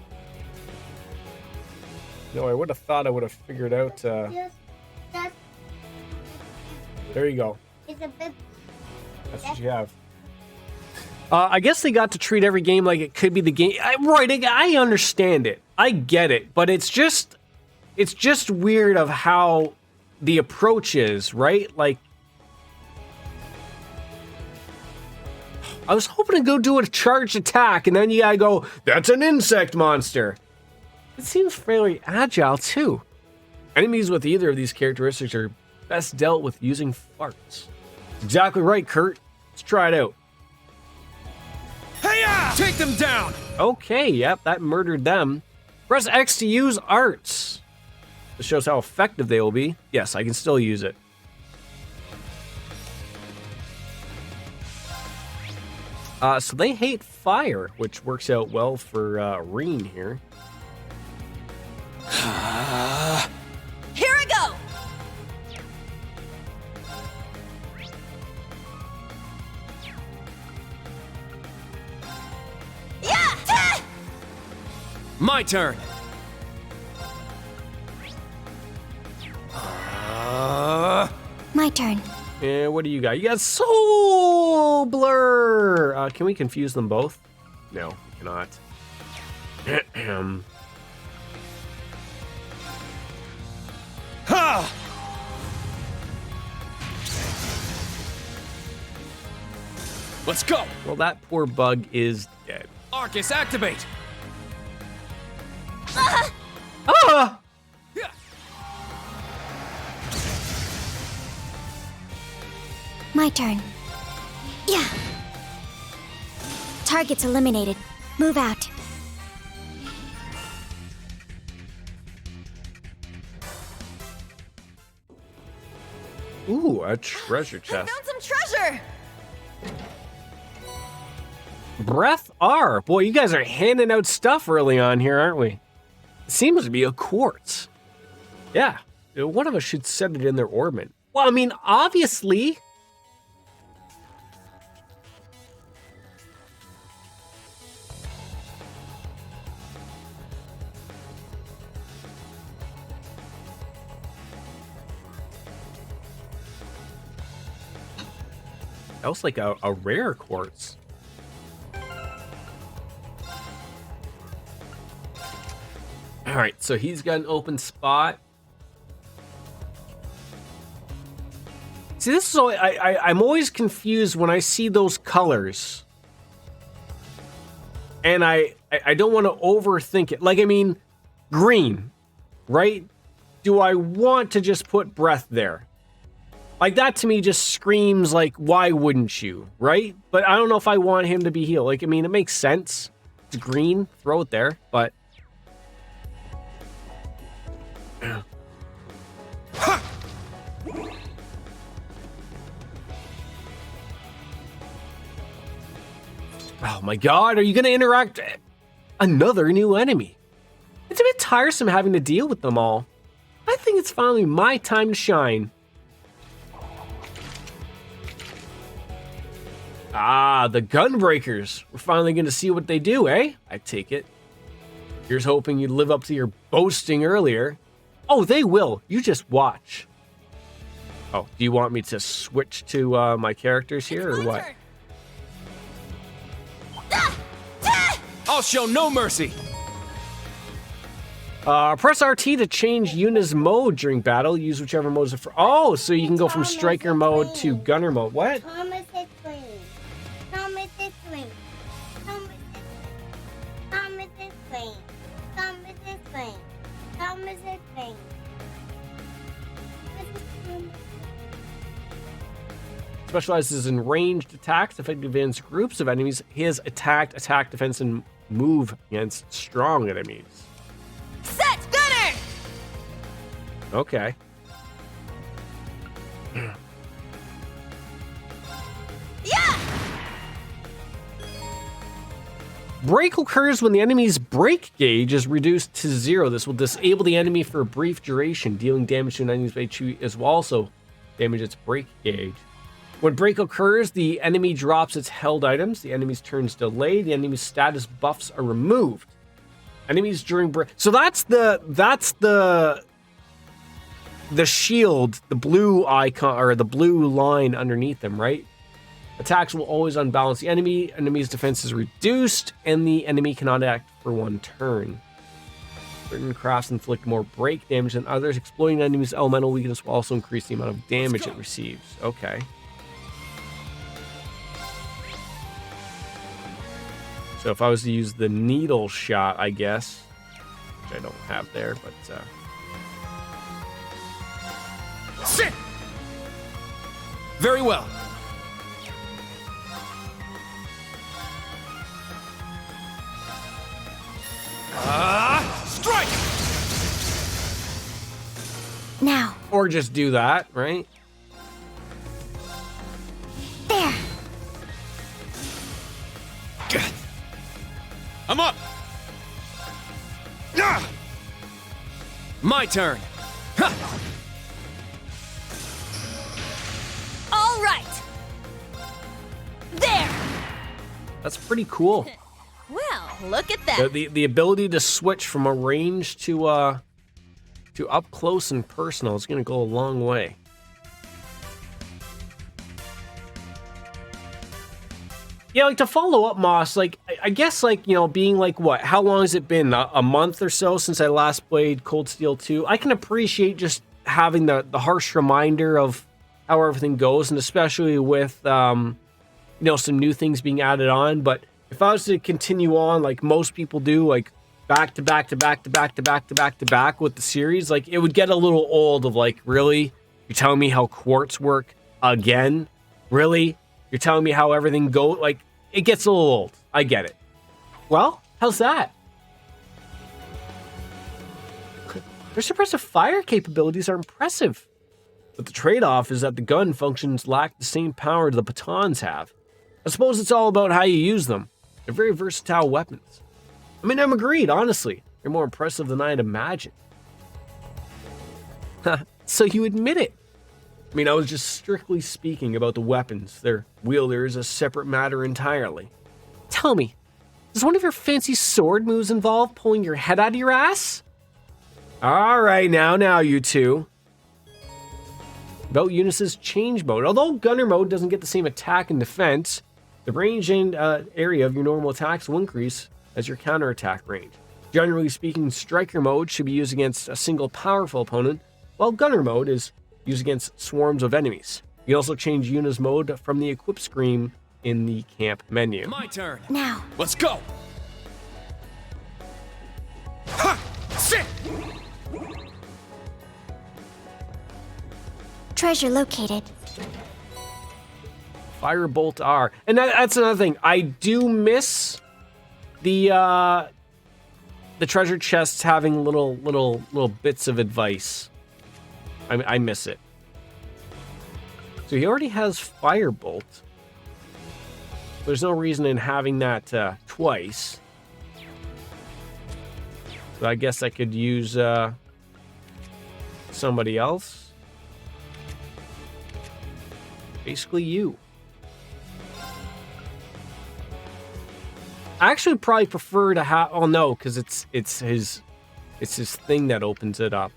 No, I would have thought I would have figured out. That's There you go. it's a big. That's what you have. I guess they got to treat every game like it could be the game. I understand it. I get it. But it's just weird of how the approach is, right? Like, I was hoping to go do a charged attack, and then you gotta go, that's an insect monster. It seems fairly agile, too. Enemies with either of these characteristics are best dealt with using farts. Exactly right, Kurt. Let's try it out. Hey-ya! Take them down! Okay, yep, that murdered them. Press X to use arts. This shows how effective they will be. Yes, I can still use it. So they hate fire, which works out well for Reen here. Here I go! Yeah! My turn. My turn. And what do you got? You got Soul Blur! Can we confuse them both? No, we cannot. Ha! Let's go! Well, that poor bug is dead. Arcus, activate! Ah! My turn. Yeah. Target's eliminated. Move out. Ooh, a treasure chest. Found some treasure! Breath R. Boy, you guys are handing out stuff early on here, aren't we? It seems to be a quartz. Yeah, one of us should set it in their orbit. Well, I mean, obviously. That was like a rare quartz. All right, so he's got an open spot. See, this is always, I'm always confused when I see those colors. And I don't want to overthink it. Like, I mean, green, right? Do I want to just put breath there? Like, that to me just screams like, why wouldn't you, right? But I don't know if I want him to be healed. Like, I mean, it makes sense. It's green, throw it there, but... Oh my god, are you going to interact? Another new enemy. It's a bit tiresome having to deal with them all. I think it's finally my time to shine. Ah, the Gunbreakers. We're finally going to see what they do, eh? I take it. Here's hoping you'd live up to your boasting earlier. Oh, they will. You just watch. Oh, do you want me to switch to my characters here or what? I'll show no mercy. Press RT to change Yuna's mode during battle. Use whichever mode is for. Oh, so you can go from striker mode to gunner mode. What? Thomas is swing. Thomas is swing. Thomas is swing. Thomas is swing. Thomas is swing. Thomas is swing. Specializes in ranged attacks, effective against groups of enemies. His attack, defense, and move against strong enemies. Set gunner! Okay. Yeah! Break occurs when the enemy's break gauge is reduced to 0. This will disable the enemy for a brief duration, dealing damage to an enemy's HP as well, also damage its break gauge. When break occurs, the enemy drops its held items. The enemy's turn is delayed. The enemy's status buffs are removed. Enemies during break. So that's the shield, the blue icon or the blue line underneath them, right? Attacks will always unbalance the enemy. Enemy's defense is reduced, and the enemy cannot act for one turn. Certain crafts inflict more break damage than others. Exploiting an enemy's elemental weakness will also increase the amount of damage it receives. Okay. So if I was to use the needle shot, I guess, which I don't have there, but Sit! Very well. Strike! Now. Or just do that, right? There. I'm up. My turn. All right. There. That's pretty cool. Well, look at that. The ability to switch from a range to up close and personal is going to go a long way. Yeah, like to follow up, Moss, like, I guess, like, you know, being like, what, how long has it been? A month or so since I last played Cold Steel 2? I can appreciate just having the harsh reminder of how everything goes, and especially with, you know, some new things being added on. But if I was to continue on, like most people do, like, back to back to back to back to back to back to back with the series, like, it would get a little old of, like, really? You're telling me how quartz work again? Really? You're telling me how everything goes? Like, it gets a little old. I get it. Well, how's that? Their suppressive fire capabilities are impressive. But the trade-off is that the gun functions lack the same power the batons have. I suppose it's all about how you use them. They're very versatile weapons. I mean, I'm agreed, honestly. They're more impressive than I'd imagined. So you admit it. I mean, I was just strictly speaking about the weapons. Their wielder is a separate matter entirely. Tell me, does one of your fancy sword moves involve pulling your head out of your ass? All right, now, you two. About Eunice's change mode. Although gunner mode doesn't get the same attack and defense, the range and area of your normal attacks will increase as your counterattack range. Generally speaking, striker mode should be used against a single powerful opponent, while gunner mode is used against swarms of enemies. You can also change Yuna's mode from the equip screen in the camp menu. My turn. Now. Let's go. Ha! Sit! Treasure located. Firebolt R. And that's another thing. I do miss the treasure chests having little bits of advice. I miss it. So he already has Firebolt. There's no reason in having that twice. So I guess I could use somebody else. Basically you. I actually probably prefer to have. Oh no, because it's his thing that opens it up.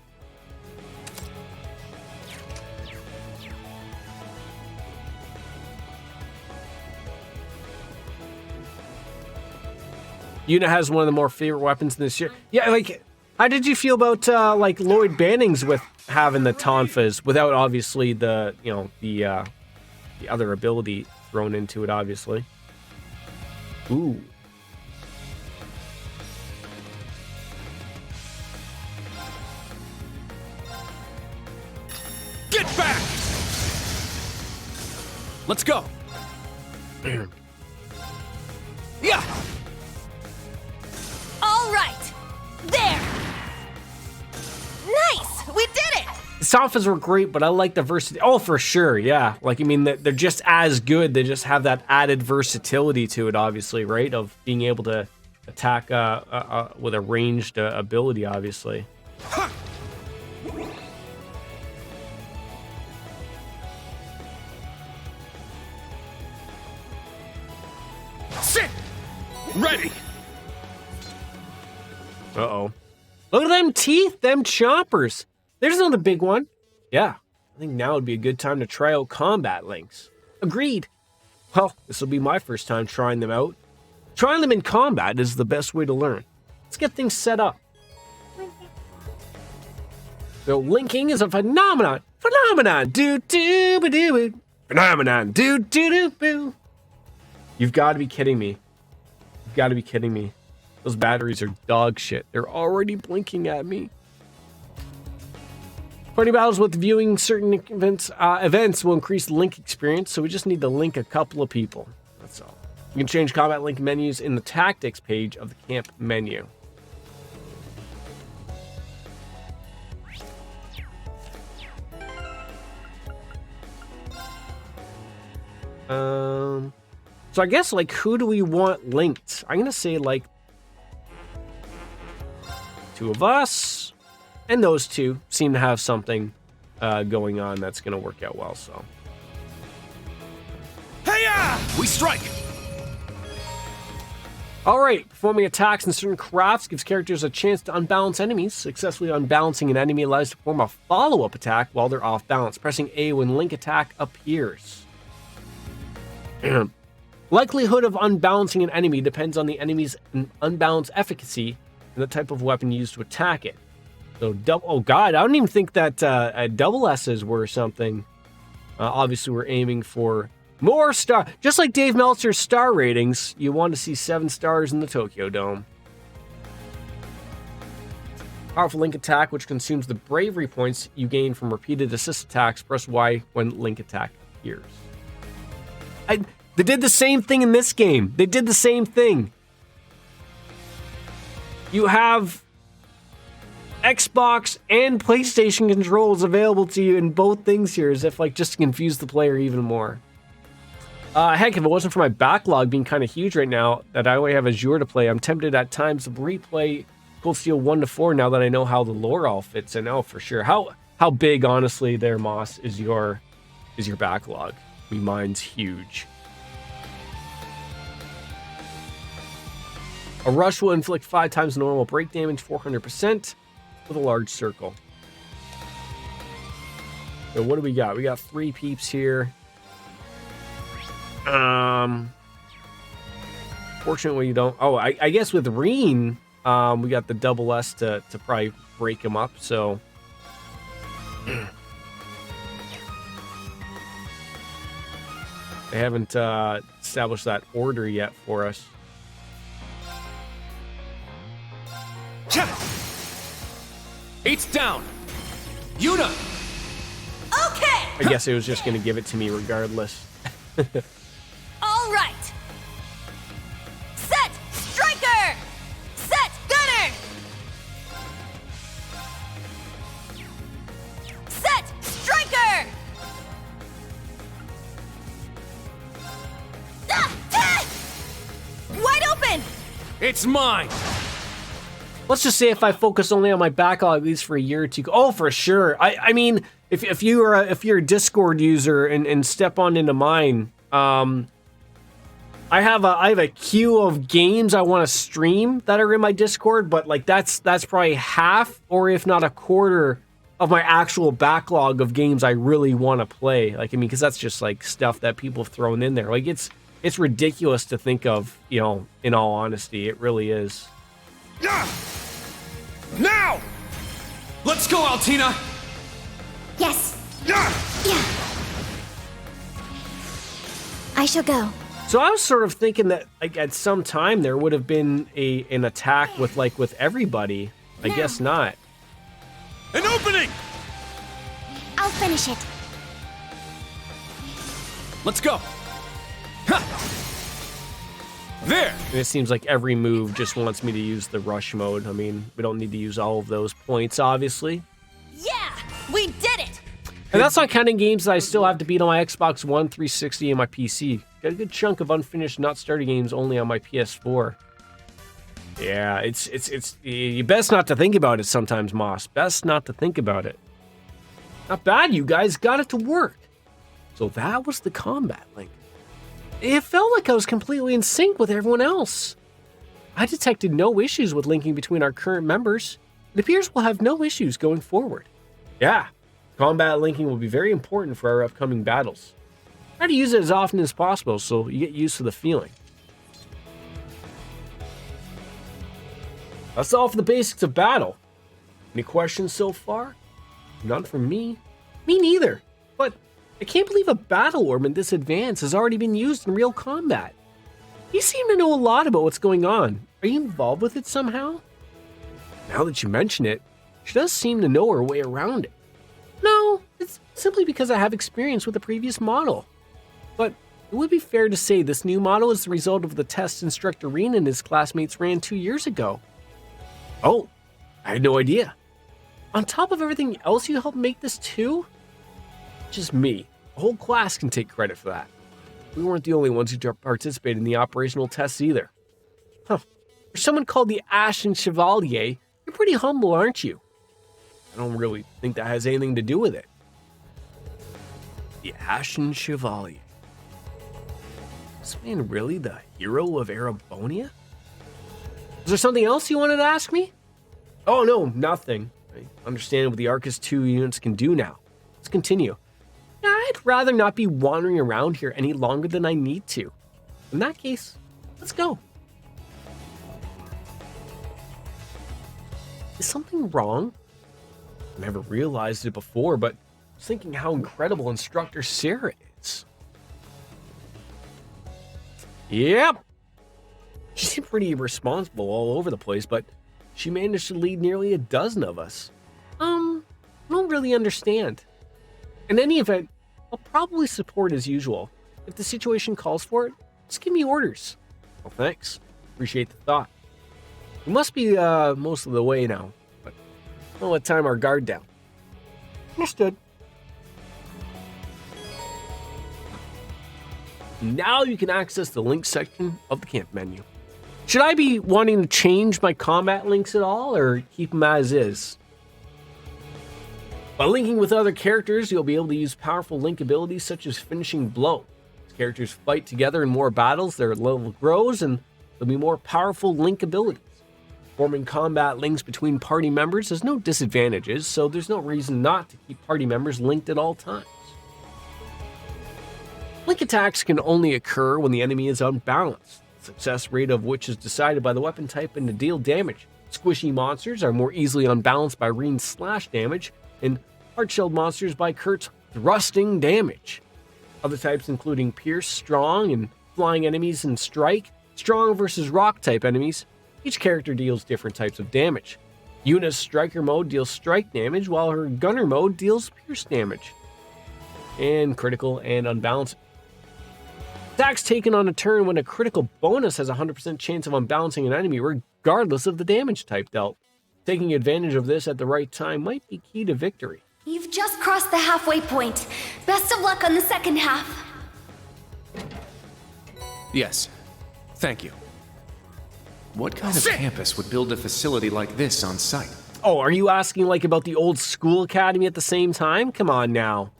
Yuna has one of the more favorite weapons in this year. Yeah, like, how did you feel about like Lloyd Banning's with having the tonfas without obviously the the other ability thrown into it, obviously. Ooh. Get back! Let's go. Yeah. All right. There. Nice. We did it. The tonfas were great, but I like the versatility. Oh, for sure, yeah. Like, I mean, they're just as good. They just have that added versatility to it, obviously, right? Of being able to attack with a ranged ability, obviously. Sit! Ready! Uh-oh. Look at them teeth, them choppers. There's another big one. Yeah, I think now would be a good time to try out combat links. Agreed. Well, this will be my first time trying them out. Trying them in combat is the best way to learn. Let's get things set up. So linking is a phenomenon. Phenomenon. Do-do-ba-do-boo. Phenomenon. Do-do-do-boo. You've got to be kidding me. You've got to be kidding me. Those batteries are dog shit. They're already blinking at me. Party battles with viewing certain events will increase link experience, so we just need to link a couple of people. That's all. You can change combat link menus in the tactics page of the camp menu. So I guess, like, who do we want linked? I'm gonna say, like, two of us, and those two seem to have something going on that's gonna work out well, so. Hey-ya! We strike! Alright, performing attacks in certain crafts gives characters a chance to unbalance enemies. Successfully unbalancing an enemy allows to perform a follow-up attack while they're off balance, pressing A when link attack appears. Likelihood of unbalancing an enemy depends on the enemy's unbalanced efficacy and the type of weapon used to attack it. So, oh god, I don't even think that double S's were something. Obviously, we're aiming for more star. Just like Dave Meltzer's star ratings, you want to see 7 stars in the Tokyo Dome. Powerful link attack, which consumes the bravery points you gain from repeated assist attacks. Press Y when link attack appears. They did the same thing in this game. They did the same thing. You have Xbox and PlayStation controls available to you in both things here, as if, like, just to confuse the player even more. Heck, if it wasn't for my backlog being kind of huge right now, that I only have Azure to play, I'm tempted at times to replay Cold Steel 1 to 4 now that I know how the lore all fits in. Oh, for sure. How big, honestly, there, Moss, is your backlog? I mean, mine's huge. A rush will inflict 5 times the normal break damage, 400%, with a large circle. So what do we got? We got 3 peeps here. Fortunately, you don't. Oh, I guess with Reen, we got the double S to probably break him up. So they haven't established that order yet for us. Eight's down. Yuna. Okay. I guess it was just going to give it to me regardless. All right. Set striker. Set gunner. Set striker. Wide open. It's mine. Let's just say if I focus only on my backlog at least for a year or two. Oh, for sure. I mean, if you're a Discord user and step on into mine, I have a queue of games I want to stream that are in my Discord, but like that's probably half or if not a quarter of my actual backlog of games I really want to play. Like, I mean, because that's just like stuff that people have thrown in there. Like it's ridiculous to think of, you know, in all honesty, it really is. Now! Let's go, Altina! Yes. Yeah. I shall go. So I was sort of thinking that like at some time there would have been an attack with everybody. I guess not. An opening! I'll finish it. Let's go. Ha! There! And it seems like every move just wants me to use the rush mode. I mean, we don't need to use all of those points, obviously. Yeah, we did it. And that's not counting games that I still have to beat on my Xbox One, 360, and my PC. Got a good chunk of unfinished, not started games only on my PS4. Yeah, it's you best not to think about it sometimes, Moss. Best not to think about it. Not bad, you guys got it to work. So that was the combat link. It felt like I was completely in sync with everyone else. I detected no issues with linking between our current members. It appears we'll have no issues going forward. Yeah, combat linking will be very important for our upcoming battles. Try to use it as often as possible so you get used to the feeling. That's all for the basics of battle. Any questions so far? None from me. Me neither. But I can't believe a battle orb in this advance has already been used in real combat. You seem to know a lot about what's going on. Are you involved with it somehow? Now that you mention it, she does seem to know her way around it. No, it's simply because I have experience with the previous model. But it would be fair to say this new model is the result of the test Instructor Reen and his classmates ran 2 years ago. Oh, I had no idea. On top of everything else you helped make this too? Just me. The whole class can take credit for that. We weren't the only ones who participated in the operational tests either. Huh. For someone called the Ashen Chevalier, you're pretty humble, aren't you? I don't really think that has anything to do with it. The Ashen Chevalier. Is this man really the hero of Erebonia? Is there something else you wanted to ask me? Oh no, nothing. I understand what the Arcus 2 units can do now. Let's continue. I'd rather not be wandering around here any longer than I need to. In that case, let's go. Is something wrong? I never realized it before, but I was thinking how incredible Instructor Sarah is. Yep. She seemed pretty irresponsible all over the place, but she managed to lead nearly a dozen of us. I don't really understand. In any event, I'll probably support as usual. If the situation calls for it, just give me orders. Well, thanks. Appreciate the thought. We must be most of the way now, but we'll let time our guard down. Understood. Now you can access the link section of the camp menu. Should I be wanting to change my combat links at all, or keep them as is? By linking with other characters, you'll be able to use powerful link abilities such as Finishing Blow. As characters fight together in more battles, their level grows, and there'll be more powerful link abilities. Forming combat links between party members has no disadvantages, so there's no reason not to keep party members linked at all times. Link attacks can only occur when the enemy is unbalanced, the success rate of which is decided by the weapon type and to deal damage. Squishy monsters are more easily unbalanced by Reen's slash damage, and hard-shelled monsters by Kurt's thrusting damage. Other types including Pierce, Strong, and Flying enemies and Strike, Strong versus Rock-type enemies. Each character deals different types of damage. Yuna's Striker mode deals strike damage, while her Gunner mode deals pierce damage, and critical and unbalanced. Attacks taken on a turn when a critical bonus has a 100% chance of unbalancing an enemy regardless of the damage type dealt. Taking advantage of this at the right time might be key to victory. You've just crossed the halfway point. Best of luck on the second half. Yes. Thank you. What kind of campus would build a facility like this on site? Oh, are you asking like about the old school academy at the same time? Come on now.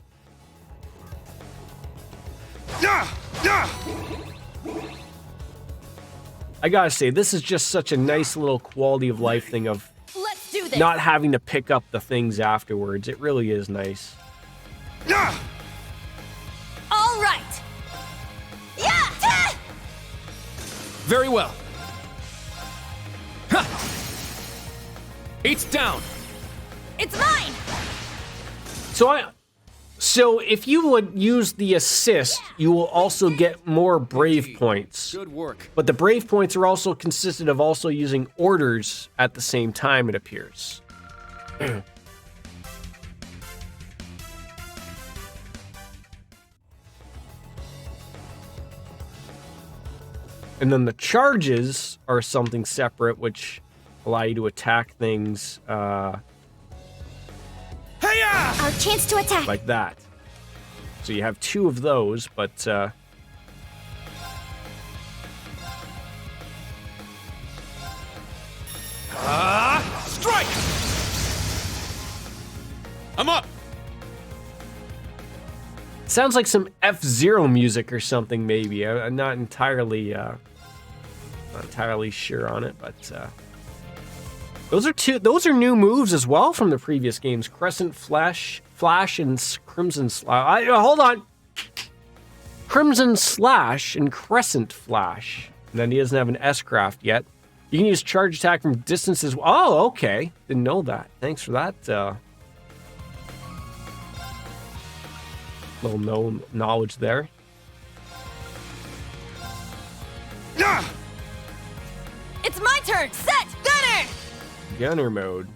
I gotta say, this is just such a nice little quality of life thing of Let's do this. not having to pick up the things afterwards. It really is nice. All right. Yeah. Very well. Ha! It's down. It's mine. So if you would use the assist, you will also get more brave points. Good work. But the brave points are also consistent of also using orders at the same time, it appears. And then the charges are something separate, which allow you to attack things Our chance to attack. like that. So you have two of those, but Strike! I'm up. sounds like some F-Zero music or something. Maybe I'm not entirely sure on it, but those are new moves as well from the previous games. Crescent Flash, and Crimson Slash. Hold on. Crimson Slash and Crescent Flash. And then he doesn't have an S-Craft yet. You can use charge attack from distance as well. Oh, okay. Didn't know that. Thanks for that. Little known knowledge there. It's my turn. Set. Gunner. Gunner mode.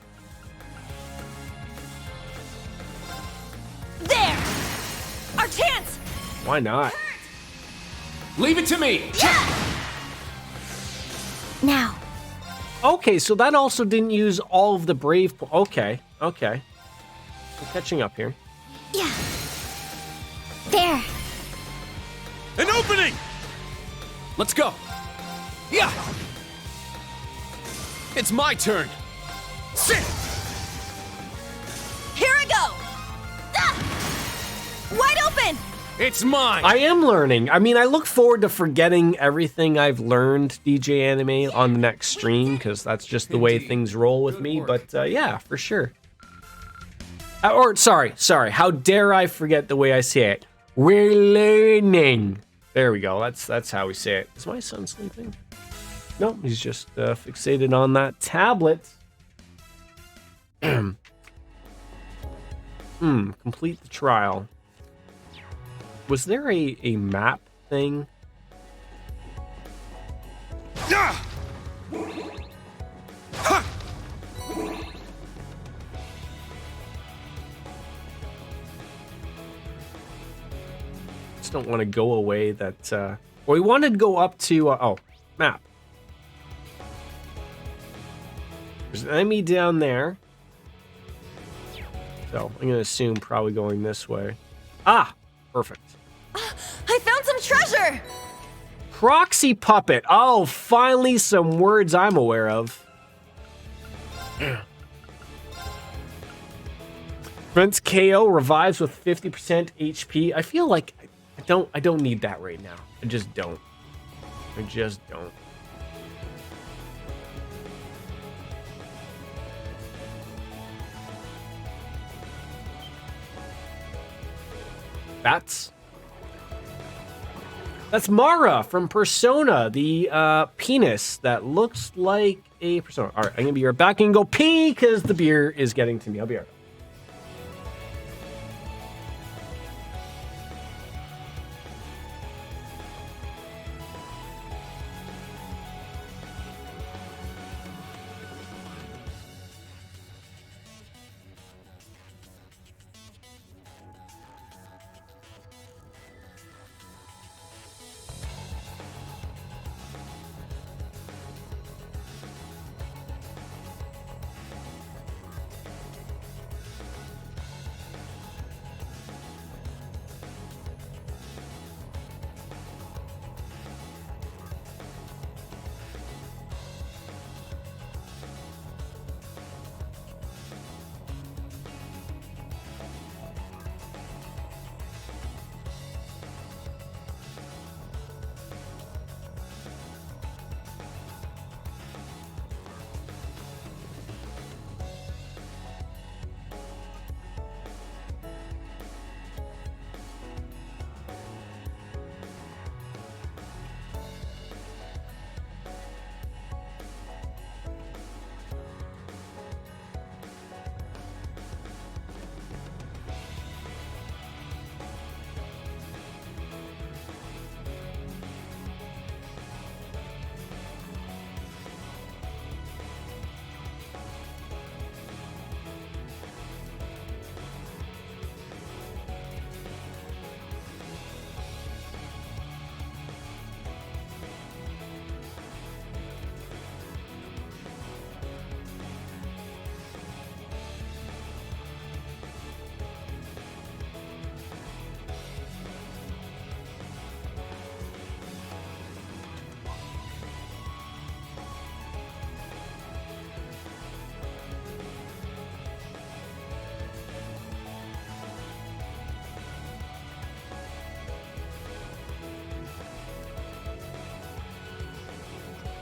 There. Our chance. Why not? Leave it to me. Now. Okay, so that also didn't use all of the brave. Okay. I'm catching up here. Yeah. There. An opening. Let's go. Yeah. It's my turn. Sit. Here I go. Ah! Wide open. It's mine. I am learning. I mean, I look forward to forgetting everything I've learned, DJ Anime, on the next stream, because that's just the way things roll with me. But yeah, for sure. Sorry. How dare I forget the way I say it? We're learning. There we go. That's how we say it. Is my son sleeping? No, he's just fixated on that tablet. Complete the trial. Was there a map thing? Just don't want to go away that... well, we wanted to go up to... oh, map. There's an enemy down there. So, I'm going to assume probably going this way. Ah! Perfect. I found some treasure. Proxy puppet. Oh, finally some words I'm aware of. Prevents KO, revives with 50% HP. I feel like I don't need that right now. I just don't. Bats. That's Mara from Persona, the penis that looks like a Persona. All right, I'm gonna be right back and go pee because the beer is getting to me. I'll be right back.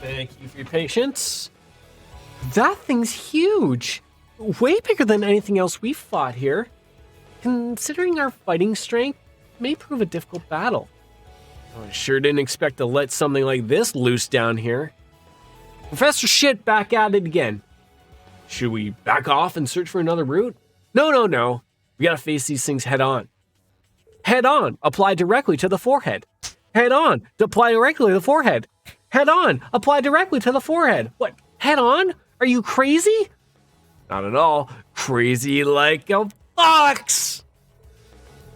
Thank you for your patience. That thing's huge. Way bigger than anything else we've fought here. Considering our fighting strength, it may prove a difficult battle. I sure didn't expect to let something like this loose down here. Professor Shit back at it again. Should we back off and search for another route? No. We gotta face these things head on. Head on, apply directly to the forehead. Head on, apply directly to the forehead. Head on, apply directly to the forehead. What, head on? Are you crazy? Not at all. Crazy like a fox.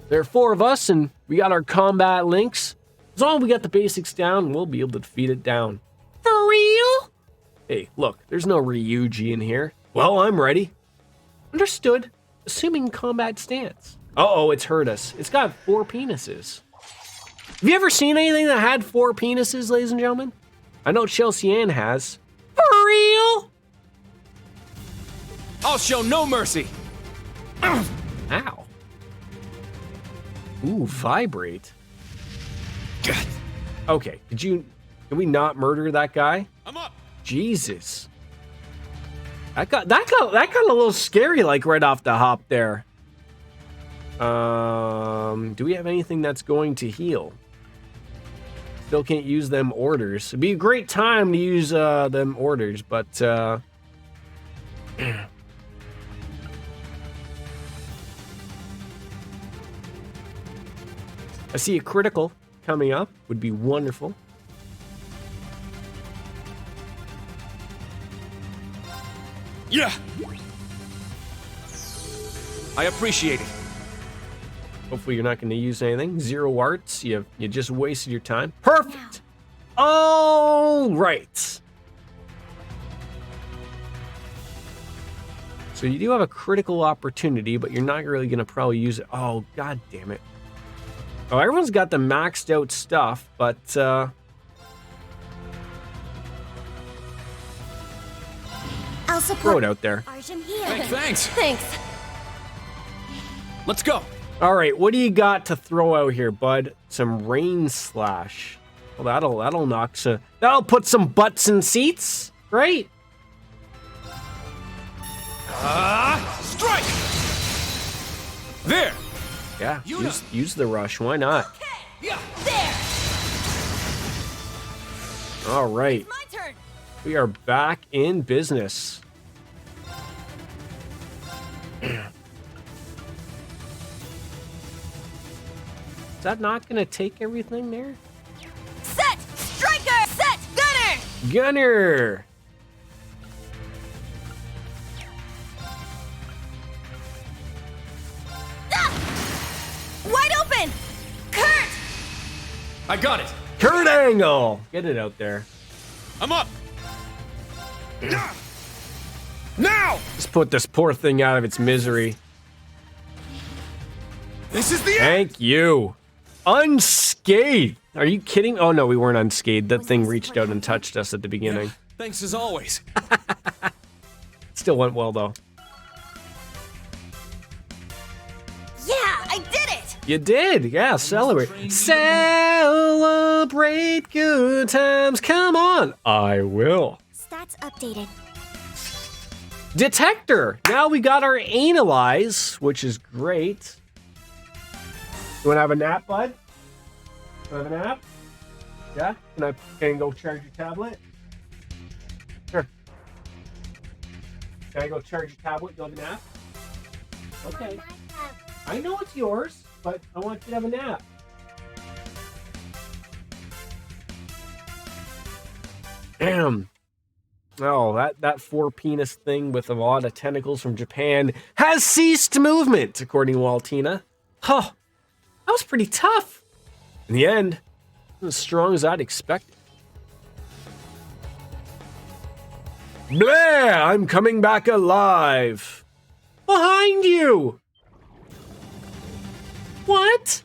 There are 4 of us, and we got our combat links. As long as we got the basics down, we'll be able to defeat it down. For real? Hey, look, there's no Ryuji in here. Well, I'm ready. Understood. Assuming combat stance. Uh-oh, it's hurt us. It's got 4 penises. Have you ever seen anything that had 4 penises, ladies and gentlemen? I know Chelsea Ann has. For real? I'll show no mercy. Ow. Ooh, vibrate. Okay, can we not murder that guy? I'm up. Jesus. That got a little scary, like right off the hop there. Do we have anything that's going to heal? Still can't use them orders. It'd be a great time to use them orders, but I see a critical coming up. Would be wonderful. Yeah. I appreciate it. Hopefully you're not going to use anything. 0 arts. You just wasted your time. Perfect. All right. So you do have a critical opportunity, but you're not really going to probably use it. Oh, god damn it. Oh, everyone's got the maxed out stuff, but I'll support. throw it out there. Arjun here. Thanks. Thanks. Let's go. All right, what do you got to throw out here, bud? Some rain slash. Well, that'll knock so that'll put some butts in seats, right? Strike. There. Yeah, use the rush. Why not? There! All right. My turn! We are back in business. Is that not going to take everything there? Set! Striker! Set! Gunner! Gunner! Wide open! Kurt! I got it. Kurt Angle! Get it out there. I'm up. Now! Let's put this poor thing out of its misery. This is the Thank you. Unscathed. Are you kidding? Oh, no, we weren't unscathed. That thing reached out and touched us at the beginning. Thanks as always. Still went well, though. Yeah, I did it! You did. Yeah, celebrate. Celebrate good times. Come on. I will. Stats updated. Detector. Now we got our analyze, which is great. You want to have a nap, bud? Want to have a nap? Yeah? Can I go charge your tablet? Sure. Can I go charge your tablet? You have a nap? Okay. I know it's yours, but I want you to have a nap. Damn. Oh, that four penis thing with a lot of tentacles from Japan has ceased movement, according to Altina. Huh. That was pretty tough. In the end, as strong as I'd expected. Blah! I'm coming back alive. Behind you. What?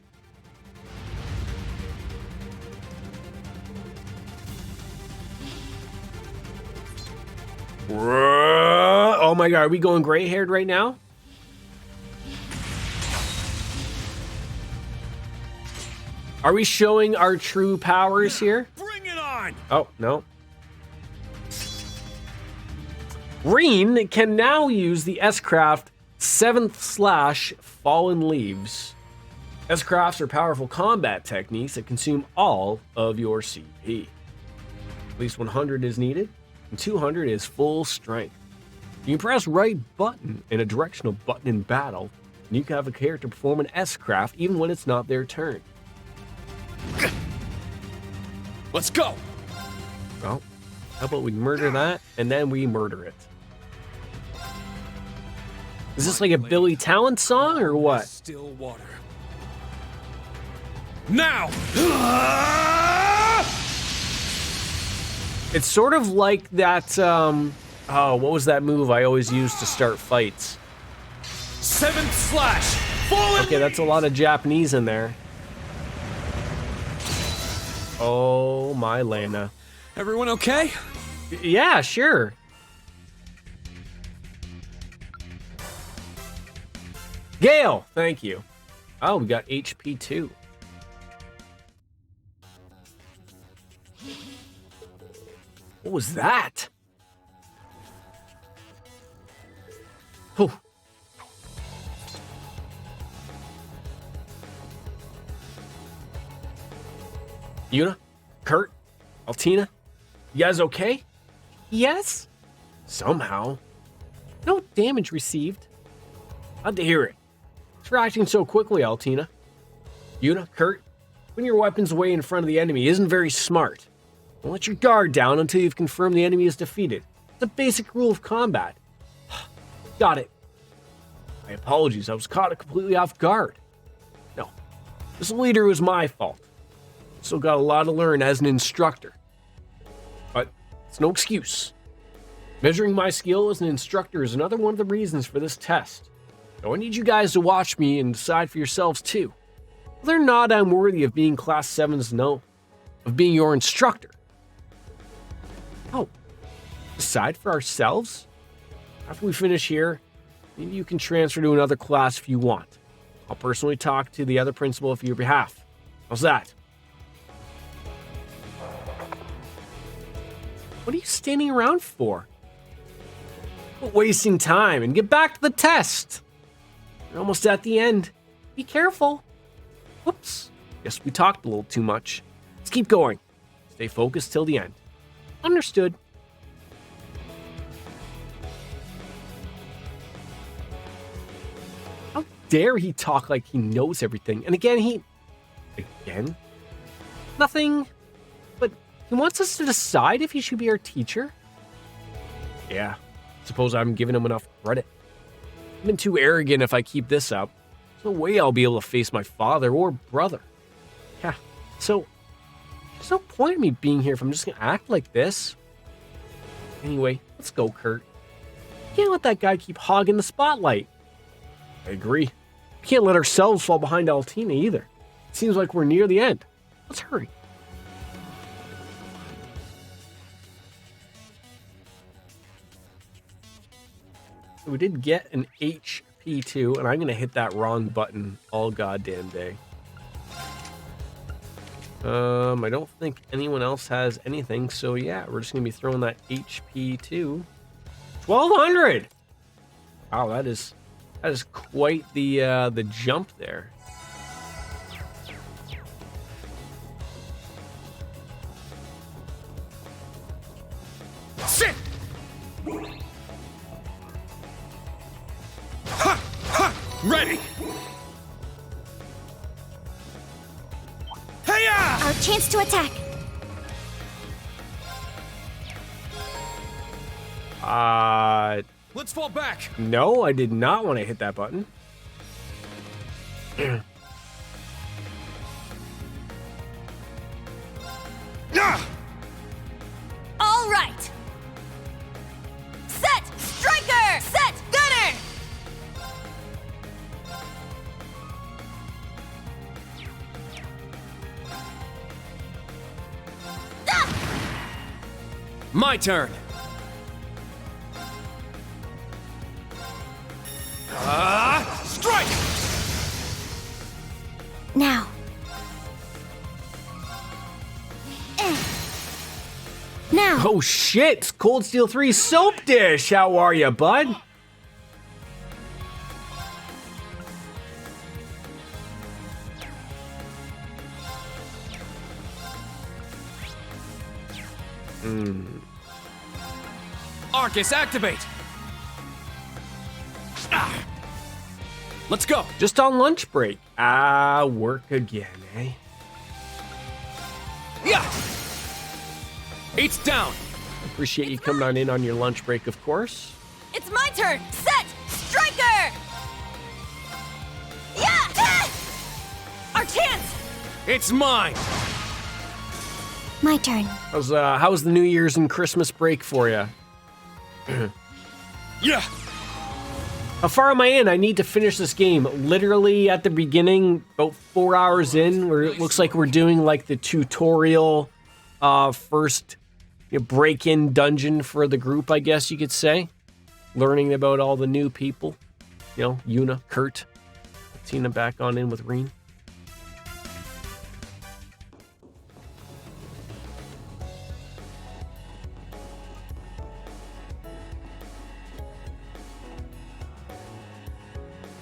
Oh my god, are we going gray-haired right now? Are we showing our true powers here? Bring it on! Oh, no. Reen can now use the S-Craft 7th / Fallen Leaves. S-Crafts are powerful combat techniques that consume all of your CP. At least 100 is needed, and 200 is full strength. You can press right button and a directional button in battle, and you can have a character perform an S-Craft even when it's not their turn. Let's go! Well, how about we murder that, and then we murder it? Is this like a Billy Talent song, or what? Still water. Now! It's sort of like that, oh, what was that move I always used to start fights? 7th / Fallen! Okay, that's a lot of Japanese in there. Oh, my Lana. Everyone okay? Yeah, sure. Gale, thank you. Oh, we got HP too. What was that? Oh. Yuna? Kurt? Altina? You guys okay? Yes? Somehow. No damage received. Glad to hear it. Thanks for acting so quickly, Altina. Yuna, Kurt, putting your weapons away in front of the enemy isn't very smart. Don't let your guard down until you've confirmed the enemy is defeated. It's a basic rule of combat. Got it. My apologies, I was caught completely off guard. No, this leader was my fault. Still got a lot to learn as an instructor. But it's no excuse. Measuring my skill as an instructor is another one of the reasons for this test. So I need you guys to watch me and decide for yourselves too. Whether or not I'm worthy of being Class 7's of being your instructor. Oh, decide for ourselves? After we finish here, maybe you can transfer to another class if you want. I'll personally talk to the other principal for your behalf. How's that? What are you standing around for? Quit wasting time and get back to the test. You're almost at the end. Be careful. Whoops. Guess we talked a little too much. Let's keep going. Stay focused till the end. Understood. How dare he talk like he knows everything? And again, Again? Nothing. But he wants us to decide if he should be our teacher? Yeah. Suppose I'm giving him enough credit. I've been too arrogant if I keep this up. There's no way I'll be able to face my father or brother. Yeah. So, there's no point in me being here if I'm just gonna act like this. Anyway, let's go, Kurt. You can't let that guy keep hogging the spotlight. I agree. We can't let ourselves fall behind Altina either. It seems like we're near the end. Let's hurry. We did get an HP2, and I'm going to hit that wrong button all goddamn day. I don't think anyone else has anything, so yeah, we're just going to be throwing that HP2. 1200! Wow, that is quite the jump there. Sit! Ha! Ha! Ready! Hey-ya! Our chance to attack. Let's fall back. No, I did not want to hit that button. All right. Set, striker! Set, gunner! My turn. Strike! Now. Now. Oh shit! Cold Steel 3 Soap Dish! How are you, bud? Arcus, activate! Let's go! Just on lunch break. Work again, eh? Yeah! Eight's down! Appreciate you coming on in on your lunch break, of course. It's my turn! Set, striker! Yeah! Our chance! It's mine! My turn. How's the New Year's and Christmas break for you? Yeah! How far am I in? I need to finish this game. Literally at the beginning, about 4 hours in, where it looks like we're doing like the tutorial first break-in dungeon for the group, I guess you could say. Learning about all the new people. You know, Yuna, Kurt, Tina back on in with Reen.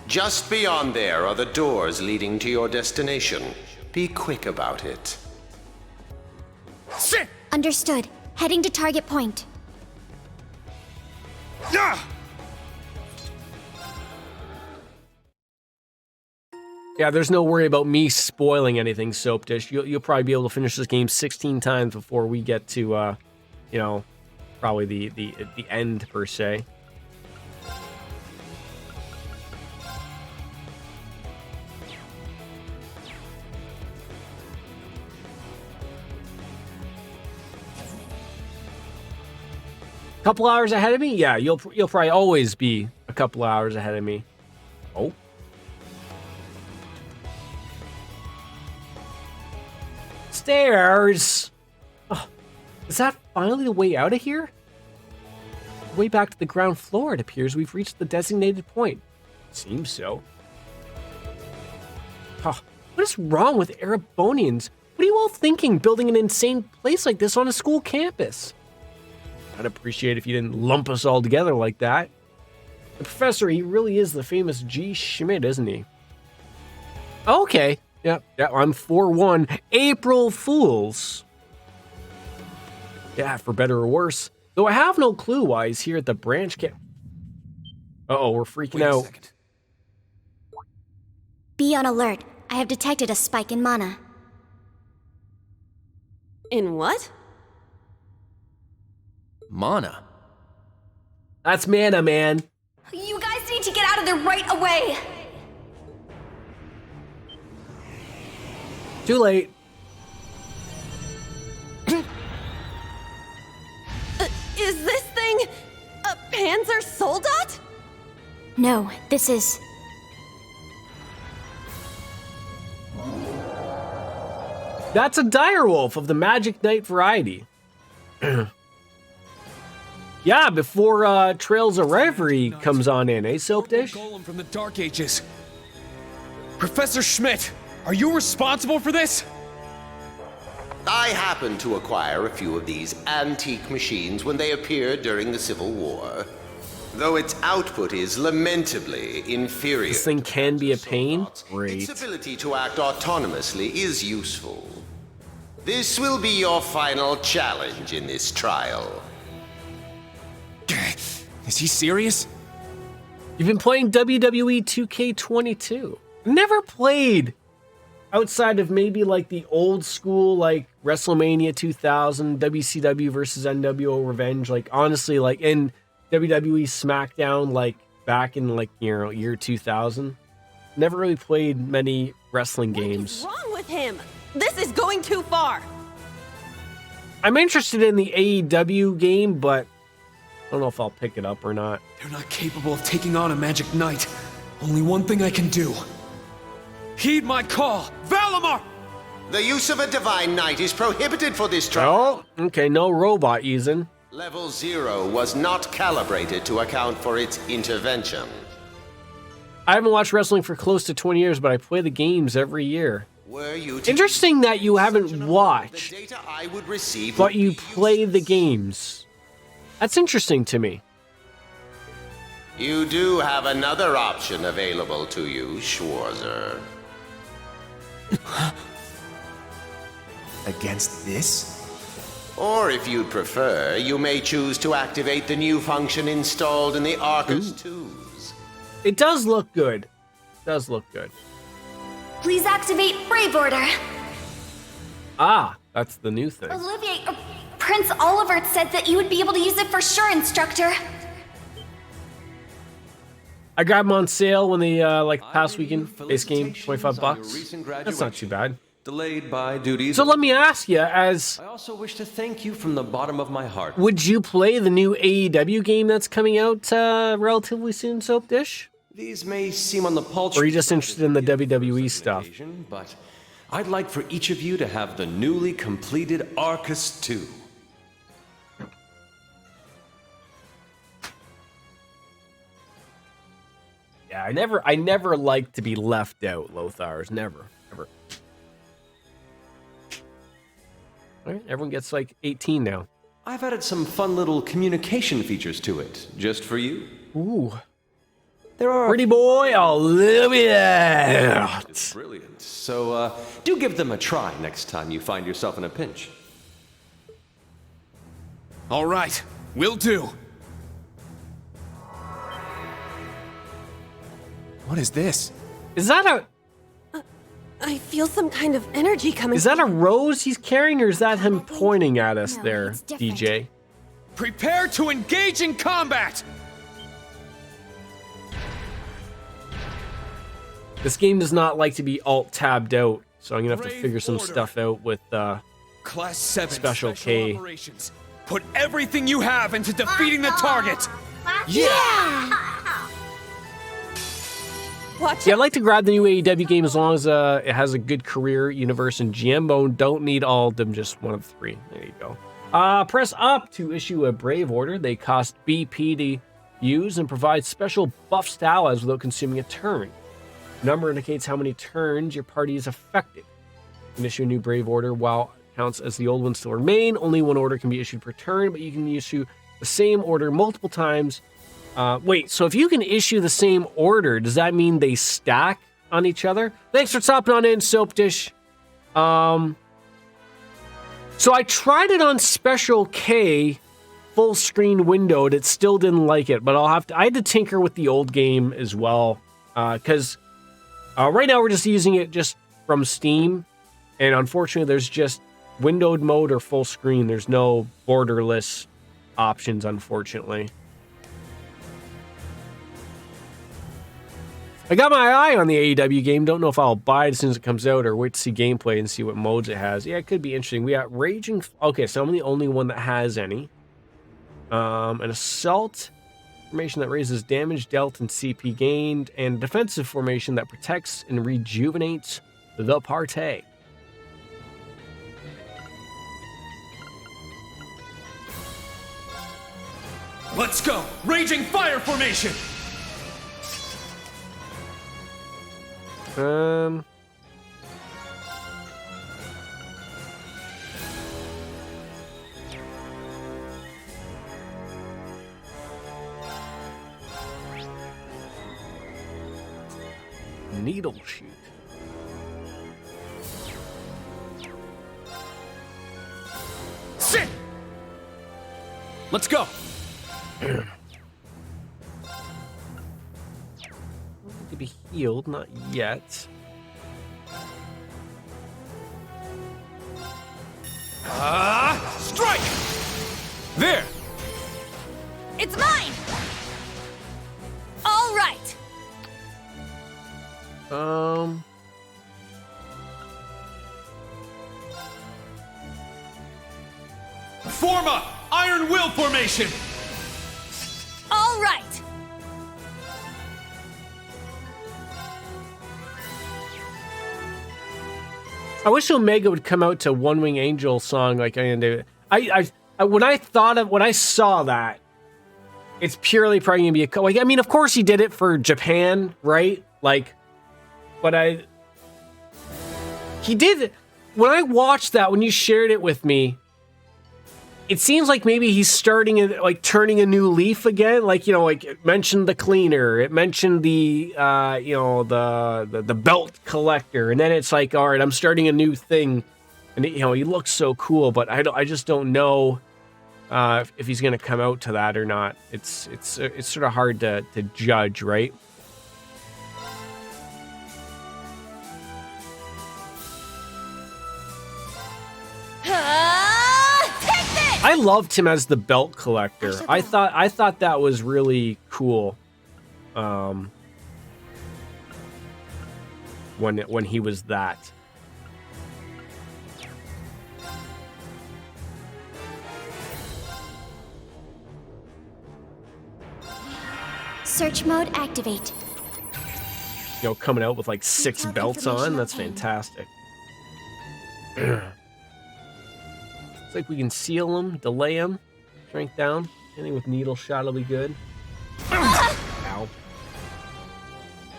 Just beyond there are the doors leading to your destination. Be quick about it. Sit! Understood. Heading to target point. Yeah, there's no worry about me spoiling anything, Soap Dish. You'll probably be able to finish this game 16 times before we get to, probably the end, per se. Couple hours ahead of me? Yeah, you'll probably always be a couple hours ahead of me. Oh. Stairs! Oh, is that finally the way out of here? Way back to the ground floor, it appears we've reached the designated point. Seems so. Oh, what is wrong with Erebonians? What are you all thinking, building an insane place like this on a school campus? I'd appreciate if you didn't lump us all together like that. The professor, he really is the famous G. Schmidt, isn't he? Okay. Yep. Yeah, I'm 4-1. April Fools. Yeah, for better or worse. Though I have no clue why he's here at the branch camp. Uh-oh, we're freaking out. Be on alert. I have detected a spike in mana. In what? Mana. That's mana, man. You guys need to get out of there right away! Too late. Is this thing a Panzer Soldat? No, this is... That's a direwolf of the Magic Knight variety. Yeah, before Trails of Reverie comes on in, eh, Soap Dish? Golem from the Dark Ages. Professor Schmidt, are you responsible for this? I happened to acquire a few of these antique machines when they appeared during the Civil War. Though its output is lamentably inferior. This thing can be a pain? Great. Its ability to act autonomously is useful. This will be your final challenge in this trial. Is he serious? You've been playing WWE 2K22. Never played outside of maybe like the old school, like WrestleMania 2000, WCW versus NWO Revenge. Like honestly, like in WWE SmackDown, like back in like, you know, year 2000. Never really played many wrestling games. What's wrong with him? This is going too far. I'm interested in the AEW game, but I don't know if I'll pick it up or not. They're not capable of taking on a Magic Knight. Only one thing I can do. Heed my call, Valimar! The use of a Divine Knight is prohibited for this trial. Oh, okay, no robot using. Level 0 was not calibrated to account for its intervention. I haven't watched wrestling for close to 20 years, but I play the games every year. Were you Interesting that you haven't watched, I would receive but you play the games. That's interesting to me. You do have another option available to you, Schwarzer. Against this? Or if you'd prefer, you may choose to activate the new function installed in the Arcus 2s. It does look good. It does look good. Please activate Brave Order. Ah, that's the new thing. Olivier, Prince Oliver said that you would be able to use it for sure, Instructor. I grabbed them on sale when they like past weekend. Base game, $25. That's not too bad. Delayed by duties. So let me ask you, as I also wish to thank you from the bottom of my heart. would you play the new AEW game that's coming out relatively soon, Soap Dish? These may seem on the paltry. Or are you just interested in the WWE stuff? But I'd like for each of you to have the newly completed Arcus 2. Yeah, I never liked to be left out, Lothars. Never. All right, everyone gets like 18 now. I've added some fun little communication features to it, just for you. Ooh. There are Pretty boy, I'll live it out. It's brilliant. So do give them a try next time you find yourself in a pinch. All right, will do. What is this? Is that a... I feel some kind of energy coming. Is that a rose he's carrying, or is that him pointing at us there, DJ? Prepare to engage in combat! This game does not like to be alt-tabbed out, so I'm gonna have to figure some stuff out with Class 7 Special K. Operations. Put everything you have into defeating the target! Watch Yeah, I'd like to grab the new AEW game as long as it has a good career, universe, and GM mode. Don't need all of them, just one of 3. There you go. Press up to issue a Brave Order. They cost BP to use and provide special buffs to allies without consuming a turn. The number indicates how many turns your party is affected. You can issue a new Brave Order while it counts as the old ones still remain. Only one order can be issued per turn, but you can issue the same order multiple times. Wait, so if you can issue the same order, does that mean they stack on each other. Thanks for stopping on in, Soap Dish. So I tried it on Special K, full screen windowed. It still didn't like it, but I had to tinker with the old game as well. Because right now we're just using it just from Steam. And unfortunately, there's just windowed mode or full screen. There's no borderless options, unfortunately. I got my eye on the AEW game. Don't know if I'll buy it as soon as it comes out or wait to see gameplay and see what modes it has. Yeah, it could be interesting. We got Raging... Okay, so I'm the only one that has any. An Assault formation that raises damage dealt and CP gained, and a defensive formation that protects and rejuvenates the party. Let's go! Raging Fire Formation! Needle shoot. Sit! Let's go! To be healed, not yet. Strike! There! It's mine! All right! Form up! Iron Will Formation! All right! I wish Omega would come out to One Wing Angel song like I do. When I saw that, it's purely probably gonna be a like. I mean, of course he did it for Japan, right? Like, but he did. When I watched that, when you shared it with me, it seems like maybe he's turning a new leaf again. Like, you know, like it mentioned the cleaner, it mentioned the the belt collector, and then it's like, all right, I'm starting a new thing, and he looks so cool, but I just don't know if he's gonna come out to that or not. It's sort of hard to judge, right? I loved him as the belt collector. I thought that was really cool. When he was that. Search mode activate. Coming out with like 6 belts on. That's fantastic. It's like we can seal him, delay him, shrink down. Anything with needle shot will be good. Ow.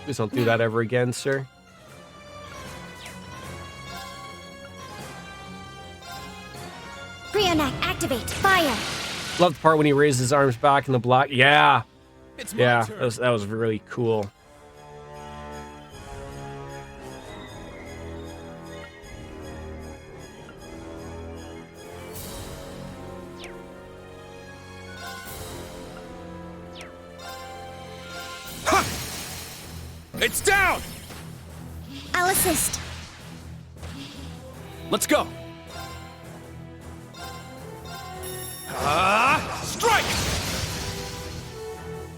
Please don't do that ever again, sir. Brionac activate. Fire. Love the part when he raised his arms back in the block. Yeah. Yeah, that was really cool. It's down! I'll assist. Let's go! Strike!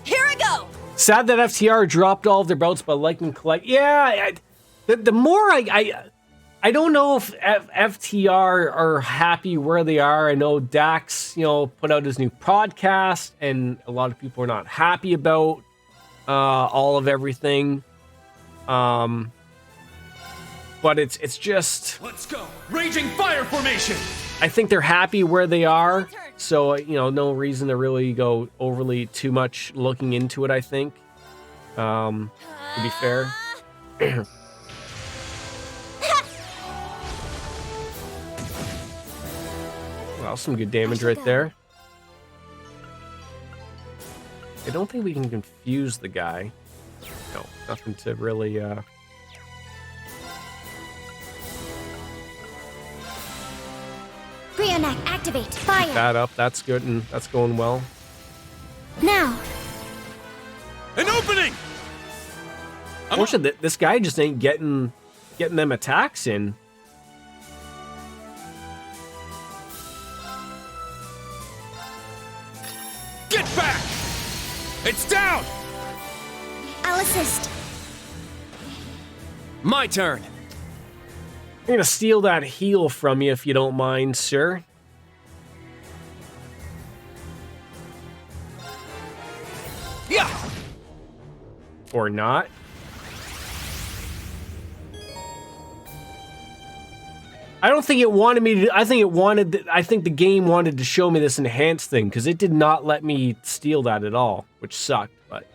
Here I go! Sad that FTR dropped all of their belts, but Lightning Collect. Yeah, the more I don't know if FTR are happy where they are. I know Dax, put out his new podcast, and a lot of people are not happy about all of everything. But it's just. Let's go! Raging Fire Formation! I think they're happy where they are, so no reason to really go overly too much looking into it. I think, to be fair. Well, some good damage right there. I don't think we can confuse the guy. No, nothing to really Brionac, activate. Fire. That up. That's good, and that's going well. Now. An opening! Unfortunately, this guy just ain't getting them attacks in. Get back! It's down! I'll assist. My turn. I'm gonna steal that heal from you if you don't mind, sir. Yeah! Or not. I don't think it wanted me to. I think the game wanted to show me this enhanced thing because it did not let me steal that at all, which sucked. But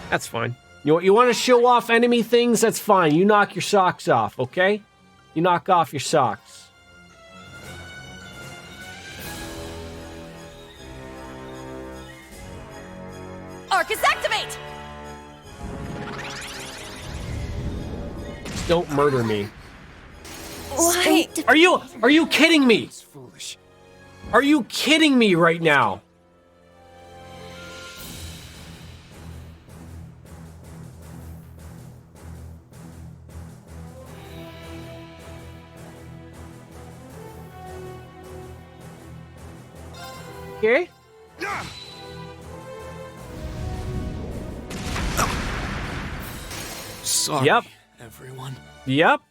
that's fine. You want to show off enemy things? That's fine. You knock your socks off, okay? You knock off your socks. Arcus, activate! Don't murder me. Why? Are you kidding me? Are you kidding me right now? Okay. Sorry, Yep. everyone. Yep.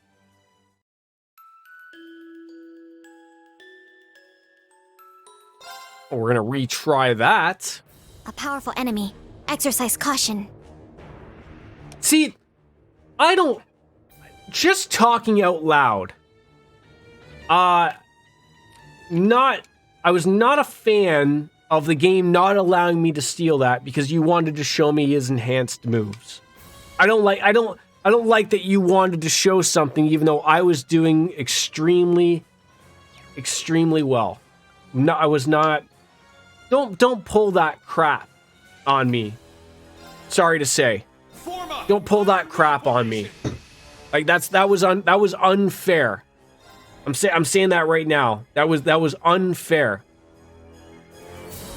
We're gonna retry that. A powerful enemy. Exercise caution. See, I don't... Just talking out loud. I was not a fan of the game not allowing me to steal that because you wanted to show me his enhanced moves. I don't like that you wanted to show something even though I was doing extremely well. No, I was not. Don't pull that crap on me. Sorry to say. Don't pull that crap on me. Like that was unfair. I'm saying that right now. That was unfair.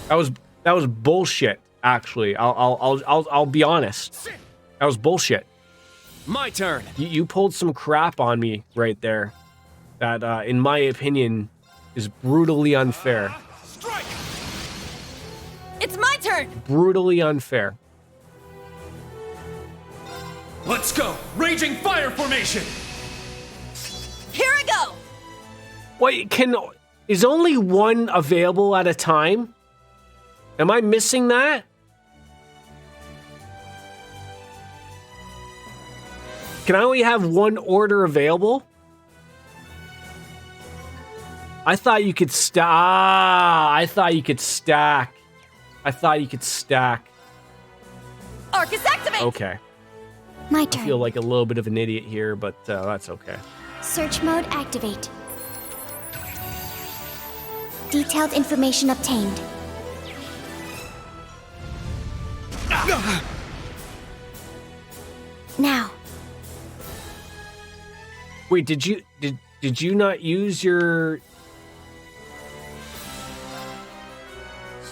That was bullshit. Actually, I'll be honest. That was bullshit. My turn. You pulled some crap on me right there. That, in my opinion, is brutally unfair. It's my turn! Brutally unfair. Let's go! Raging fire formation! Here I go! Wait, is only one available at a time? Am I missing that? Can I only have one order available? I thought you could I thought you could stack. Arcus, activate! Okay. My I turn. feel like a little bit of an idiot here, but that's okay. Search mode activate. Detailed information obtained. Now. Wait, did you not use your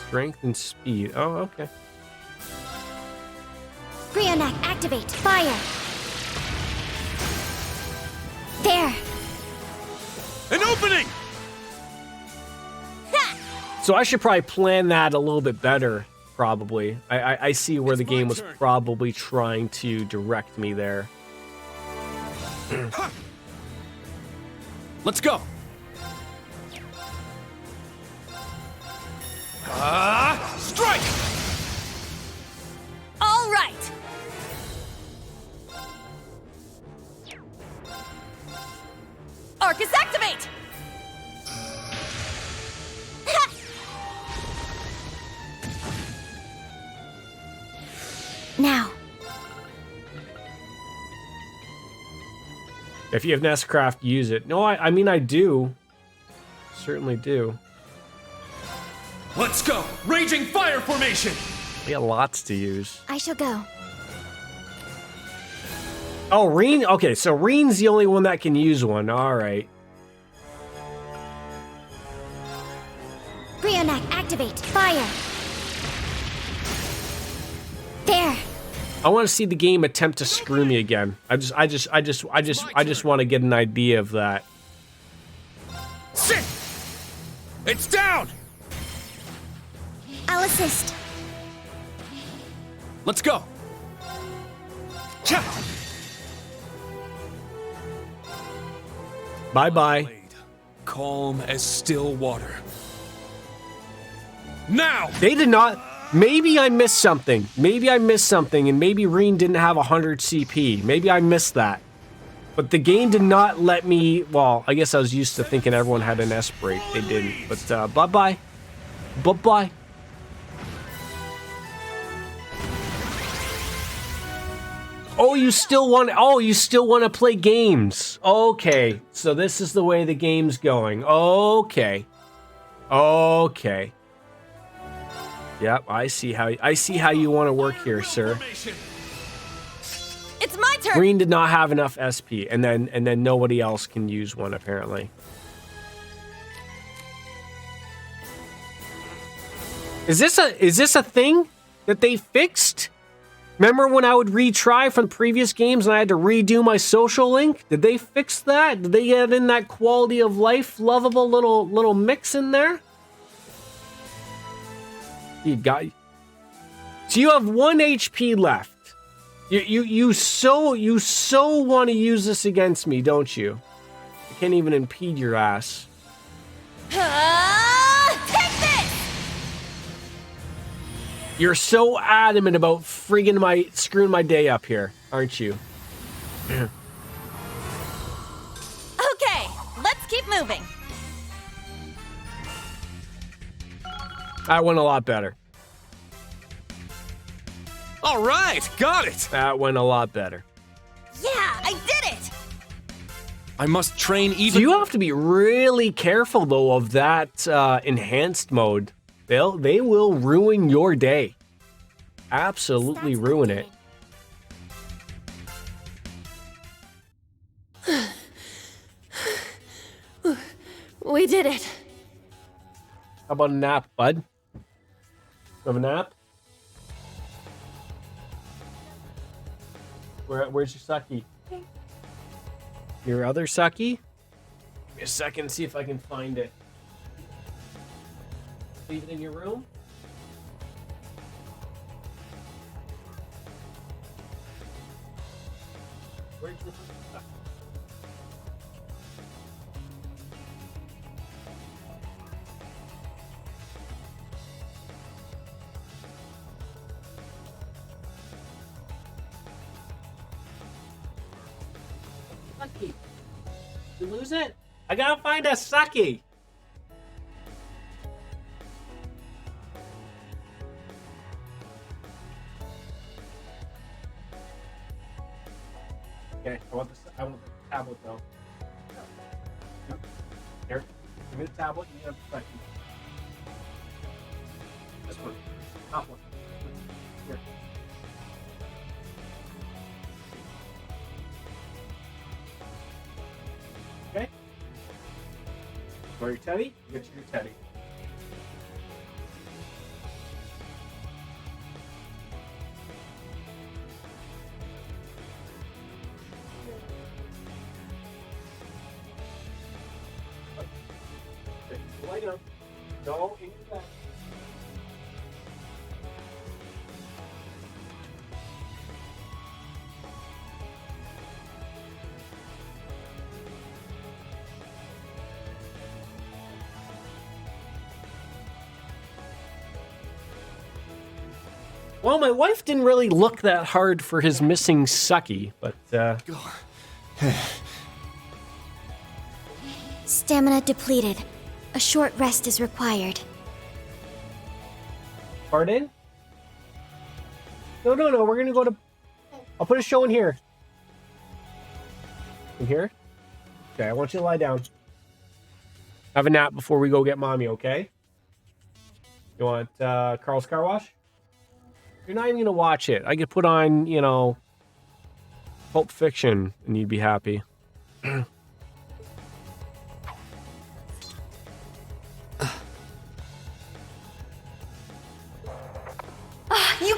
strength and speed? Oh, okay. Brionac, activate. Fire. There. An opening! So I should probably plan that a little bit better, probably. I see where the game was probably trying to direct me there. Let's go! Strike! All right! Arcus, activate! Now. If you have Nestcraft, use it. No, I mean I do. Certainly do. Let's go! Raging fire formation! We got lots to use. I shall go. Oh, Reen. Okay, so Reen's the only one that can use one. All right. Brionac, activate. Fire. There. I want to see the game attempt to screw me again. I just want to get an idea of that. Sit! It's down! I'll assist. Let's go! Bye-bye. Calm as still water. Now! They did not... Maybe I missed something. Maybe I missed something, and maybe Reen didn't have 100 CP. Maybe I missed that. But the game did not let me... Well, I guess I was used to thinking everyone had an S break. They didn't. But, bye-bye. Bye-bye. Oh, you still want... Oh, you still want to play games. Okay. So this is the way the game's going. Okay. Okay. Yep, I see how you want to work here, sir. It's my turn. Green did not have enough SP, and then nobody else can use one apparently. Is this a thing that they fixed? Remember when I would retry from previous games and I had to redo my social link? Did they fix that? Did they get in that quality of life, lovable little mix in there? You got. So you have 1 HP left. You so want to use this against me, don't you? I can't even impede your ass. Take this! You're so adamant about screwing my day up here, aren't you? Okay, let's keep moving. That went a lot better. All right, got it. That went a lot better. Yeah, I did it. I must train even. So you have to be really careful though of that enhanced mode. They will ruin your day. Absolutely ruin it. We did it. How about a nap, bud? Have a nap? Where's your sucky? Your other sucky? Give me a second, see if I can find it. Leave it in your room? Where's your sucky? Sucky. You lose it? I gotta find a sucky. Okay, I want the tablet though. Yep. Here, give me the tablet. You have the sucky. This one, top one. Here. Okay. For your teddy, you get your teddy. Okay, lie down. Go in your bed. Well, my wife didn't really look that hard for his missing sucky, but, Stamina depleted. A short rest is required. Pardon? No, we're gonna go to... I'll put a show in here. In here? Okay, I want you to lie down. Have a nap before we go get mommy, okay? You want, Carl's Car Wash? You're not even gonna watch it. I could put on, Pulp Fiction, and you'd be happy. You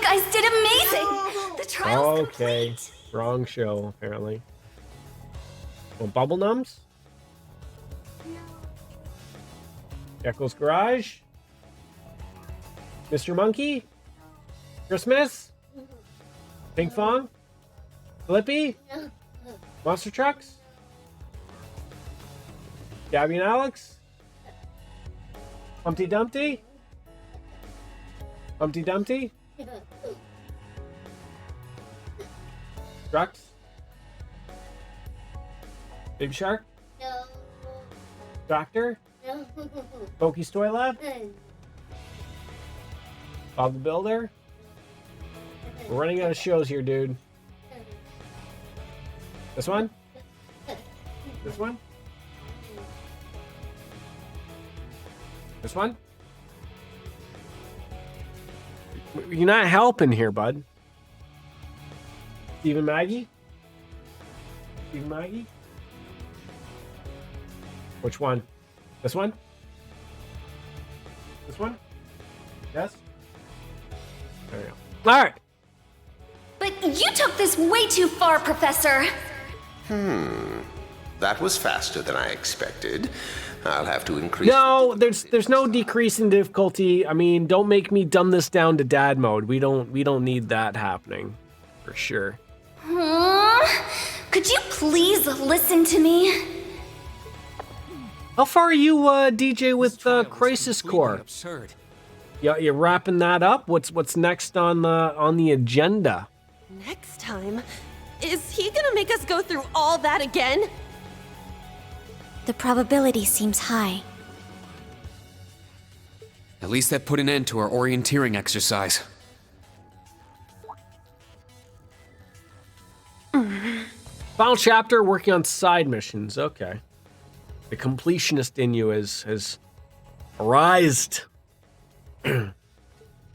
guys did amazing! The trial's Okay, wrong show, apparently. Oh, Bubble Nums? Echo's Garage? Mr. Monkey? Christmas? Ping Pong? Flippy? Monster Trucks? Gabby and Alex? Humpty Dumpty? Humpty Dumpty? Trucks? Baby Shark? No. Doctor? No. Pokey's Toy Lab? Bob the Builder? We're running out of shows here, dude. This one? This one? This one? You're not helping here, bud. Steve and Maggie? Steve and Maggie? Which one? This one? This one? Yes? There we go. All right. But you took this way too far, Professor. That was faster than I expected. I'll have to increase. No, there's no decrease in difficulty. I mean, don't make me dumb this down to dad mode. We don't need that happening, for sure. Could you please listen to me? How far are you, DJ, with Crisis Core? Absurd. Yeah, you're wrapping that up. What's next on the agenda? Next time? Is he gonna make us go through all that again? The probability seems high. At least that put an end to our orienteering exercise. Final chapter, working on side missions. Okay. The completionist in you has arisen.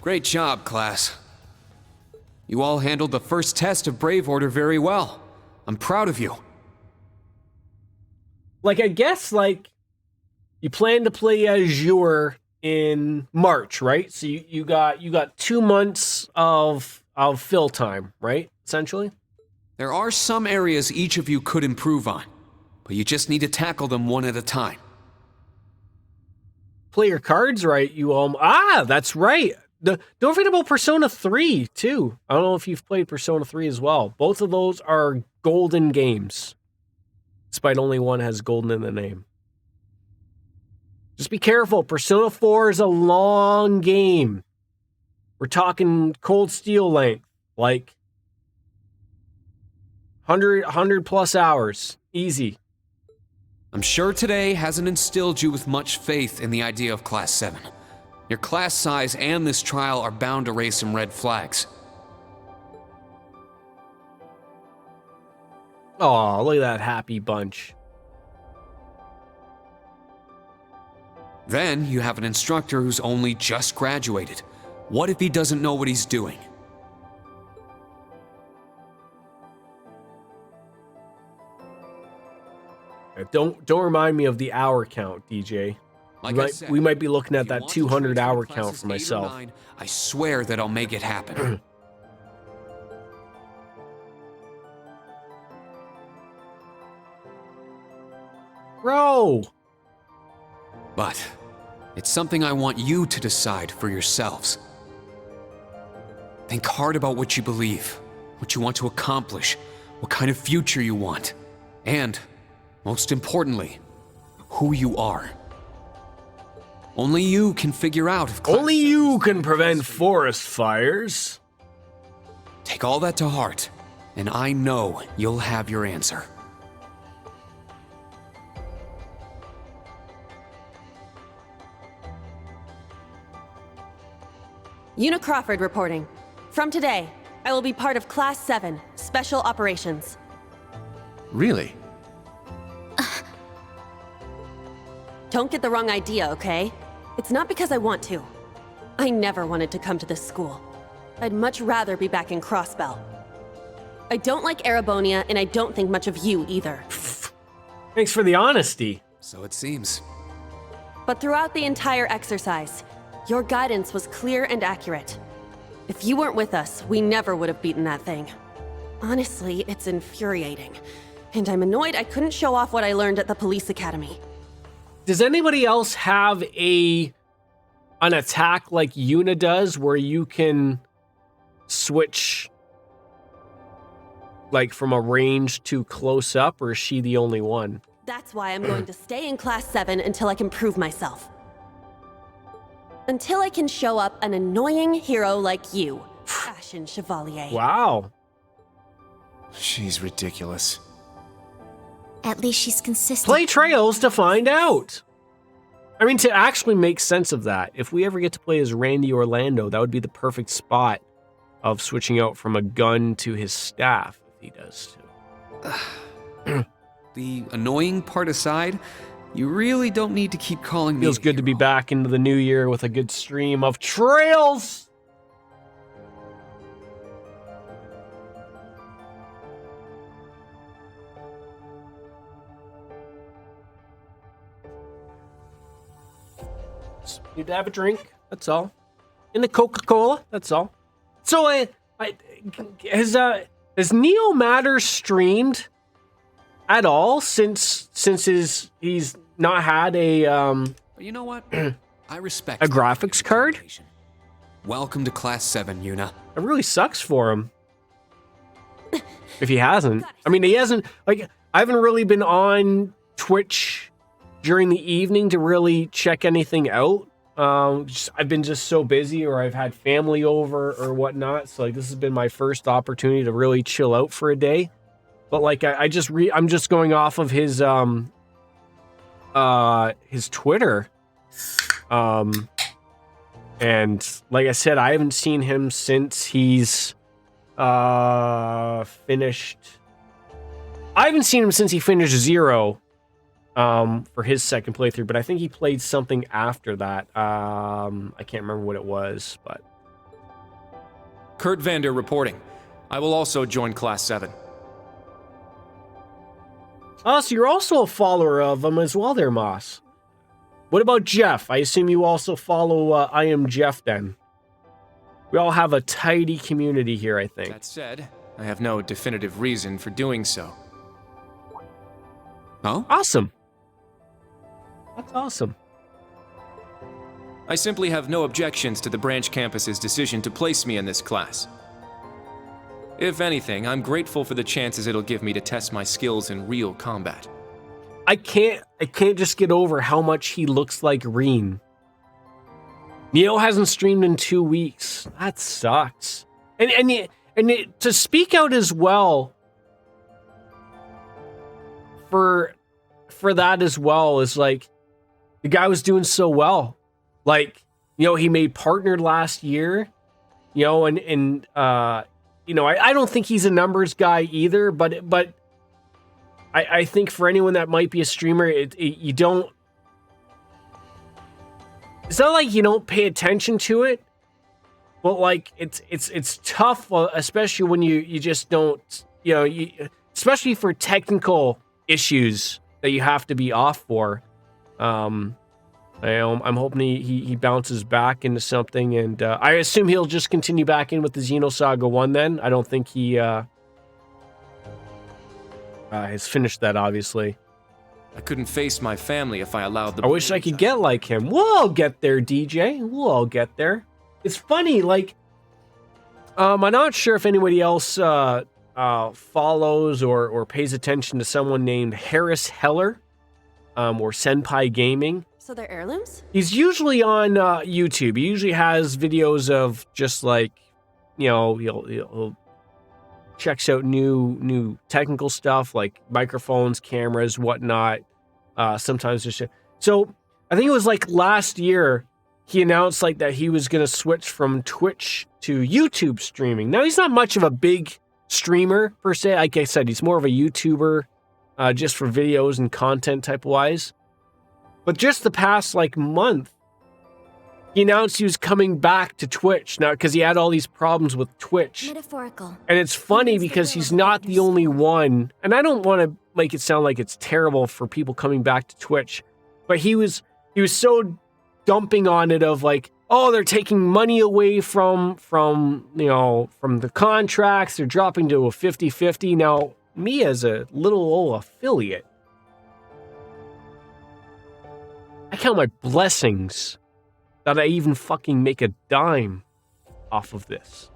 Great job, class. You all handled the first test of Brave Order very well. I'm proud of you. Like, I guess, like, you plan to play Azure in March, right? So you got 2 months of fill time, right? Essentially. There are some areas each of you could improve on, but you just need to tackle them one at a time. Play your cards right, you all. That's right. Don't forget about Persona 3, too. I don't know if you've played Persona 3 as well. Both of those are golden games. Despite only one has golden in the name. Just be careful. Persona 4 is a long game. We're talking Cold Steel length. Like 100 plus hours. Easy. I'm sure today hasn't instilled you with much faith in the idea of Class 7. Your class size and this trial are bound to raise some red flags. Oh, look at that happy bunch. Then you have an instructor who's only just graduated. What if he doesn't know what he's doing? Don't remind me of the hour count, DJ. Like I said, we might be looking at if you that want to 200 transfer hour to count classes for 8 or myself. 9, I swear that I'll make it happen. Bro! But it's something I want you to decide for yourselves. Think hard about what you believe, what you want to accomplish, what kind of future you want, and, most importantly, who you are. Only you can figure out if Only you can prevent forest fires. Take all that to heart, and I know you'll have your answer. Una Crawford reporting. From today, I will be part of Class 7, Special Operations. Really? Don't get the wrong idea, okay? It's not because I want to. I never wanted to come to this school. I'd much rather be back in Crossbell. I don't like Erebonia, and I don't think much of you either. Thanks for the honesty. So it seems. But throughout the entire exercise, your guidance was clear and accurate. If you weren't with us, we never would have beaten that thing. Honestly, it's infuriating. And I'm annoyed I couldn't show off what I learned at the police academy. Does anybody else have an attack like Yuna does where you can switch like from a range to close up, or is she the only one? That's why I'm going to stay in Class 7 until I can prove myself. Until I can show up an annoying hero like you, Ashen Chevalier. Wow. She's ridiculous. At least she's consistent. Play Trails to find out. I mean, to actually make sense of that, if we ever get to play as Randy Orlando, that would be the perfect spot of switching out from a gun to his staff, if he does too. The annoying part aside, you really don't need to keep calling me. Feels good to be back into the new year with a good stream of Trails. Just need to have a drink. That's all. In the Coca-Cola. That's all. So, has Neo Matter streamed at all since he's not had a But you know what? I respect a graphics card? Welcome to Class 7, Yuna. It really sucks for him. If he hasn't. I mean, he hasn't, like, I haven't really been on Twitch during the evening to really check anything out. I've been just so busy, or I've had family over or whatnot. So, like, this has been my first opportunity to really chill out for a day. But, like, I'm just going off of his Twitter. And like I said, I haven't seen him since he's finished. I haven't seen him since he finished Zero for his second playthrough, but I think he played something after that. I can't remember what it was, but. Kurt Vander reporting. I will also join Class 7. Oh, so you're also a follower of him as well there, Moss. What about Jeff? I assume you also follow I Am Jeff then. We all have a tidy community here, I think. That said, I have no definitive reason for doing so. Oh? Awesome. That's awesome. I simply have no objections to the branch campus's decision to place me in this class. If anything, I'm grateful for the chances it'll give me to test my skills in real combat. I can't just get over how much he looks like Reen. Neo hasn't streamed in 2 weeks. That sucks. And to speak out as well for that as well is like the guy was doing so well. Like, you know, he made Partnered last year, you know, and you know, I don't think he's a numbers guy either, but I think for anyone that might be a streamer, you don't. It's not like you don't pay attention to it, but like it's tough, especially when you just don't, you know, especially for technical issues that you have to be off for. I'm hoping he bounces back into something, and I assume he'll just continue back in with the Xenosaga 1 then. I don't think he has finished that, obviously. I couldn't face my family if I allowed the... I wish I could get like him. We'll all get there, DJ. We'll all get there. It's funny, like, I'm not sure if anybody else follows or pays attention to someone named Harris Heller, or Senpai Gaming. So they're heirlooms? He's usually on YouTube. He usually has videos of just like, you know, he'll checks out new technical stuff like microphones, cameras, whatnot. Sometimes just so I think it was like last year he announced like that he was gonna switch from Twitch to YouTube streaming. Now he's not much of a big streamer per se. Like I said, he's more of a YouTuber, just for videos and content type wise. But just the past like month, he announced he was coming back to Twitch now because he had all these problems with Twitch. Metaphorical. And it's funny because he's not the only one. And I don't want to make it sound like it's terrible for people coming back to Twitch, but he was so dumping on it of like, oh, they're taking money away from the contracts. They're dropping to a 50-50. Now, me as a little old affiliate, I count my blessings that I even fucking make a dime off of this.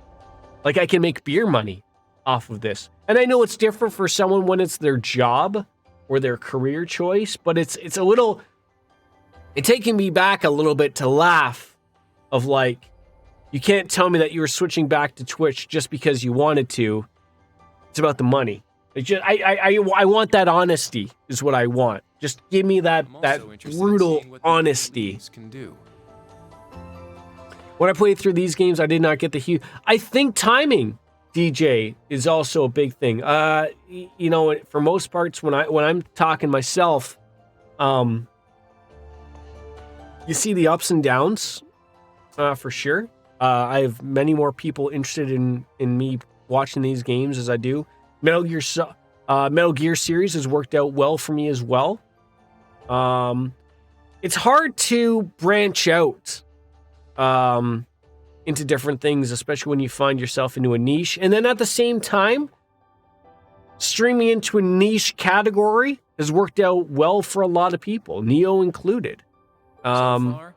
Like, I can make beer money off of this. And I know it's different for someone when it's their job or their career choice, but it's taking me back a little bit to laugh of like, you can't tell me that you were switching back to Twitch just because you wanted to. It's about the money. I want that honesty is what I want. Just give me that brutal honesty. When I played through these games, I did not get the huge. I think timing, DJ, is also a big thing. For most parts, when I'm talking myself, you see the ups and downs, for sure. I have many more people interested in me watching these games as I do. Metal Gear series has worked out well for me as well. It's hard to branch out into different things, especially when you find yourself into a niche. And then at the same time, streaming into a niche category has worked out well for a lot of people, Neo included. So far,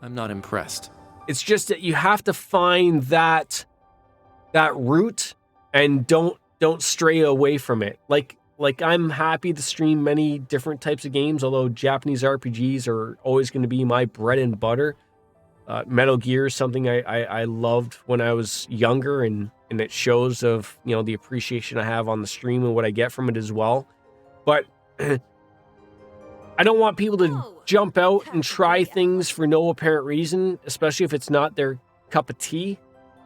I'm not impressed. It's just that you have to find that route and don't stray away from it. Like I'm happy to stream many different types of games, although Japanese RPGs are always going to be my bread and butter. Metal Gear is something I loved when I was younger, and it shows of the appreciation I have on the stream and what I get from it as well. But I don't want people to jump out and try things for no apparent reason, especially if it's not their cup of tea,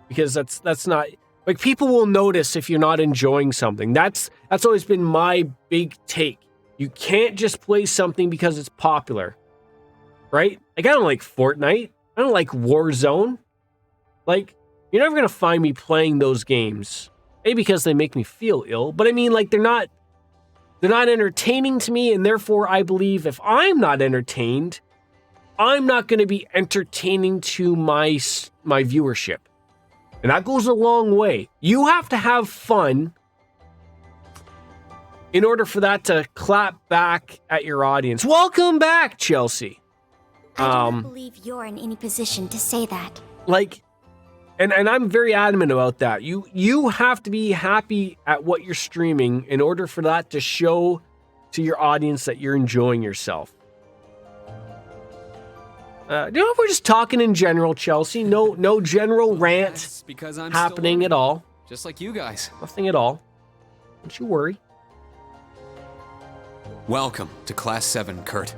because that's not like, people will notice if you're not enjoying something. That's always been my big take. You can't just play something because it's popular, right? Like, I don't like Fortnite. I don't like Warzone. Like, you're never going to find me playing those games. Maybe because they make me feel ill, but I mean, like, they're not entertaining to me, and therefore I believe if I'm not entertained, I'm not going to be entertaining to my viewership. And that goes a long way. You have to have fun in order for that to clap back at your audience. Welcome back, Chelsea. I do not believe you're in any position to say that. Like, and I'm very adamant about that. You have to be happy at what you're streaming in order for that to show to your audience that you're enjoying yourself. If we're just talking in general, Chelsea, no general rant because I'm happening at all. Just like you guys. Nothing at all. Don't you worry. Welcome to Class 7, Kurt.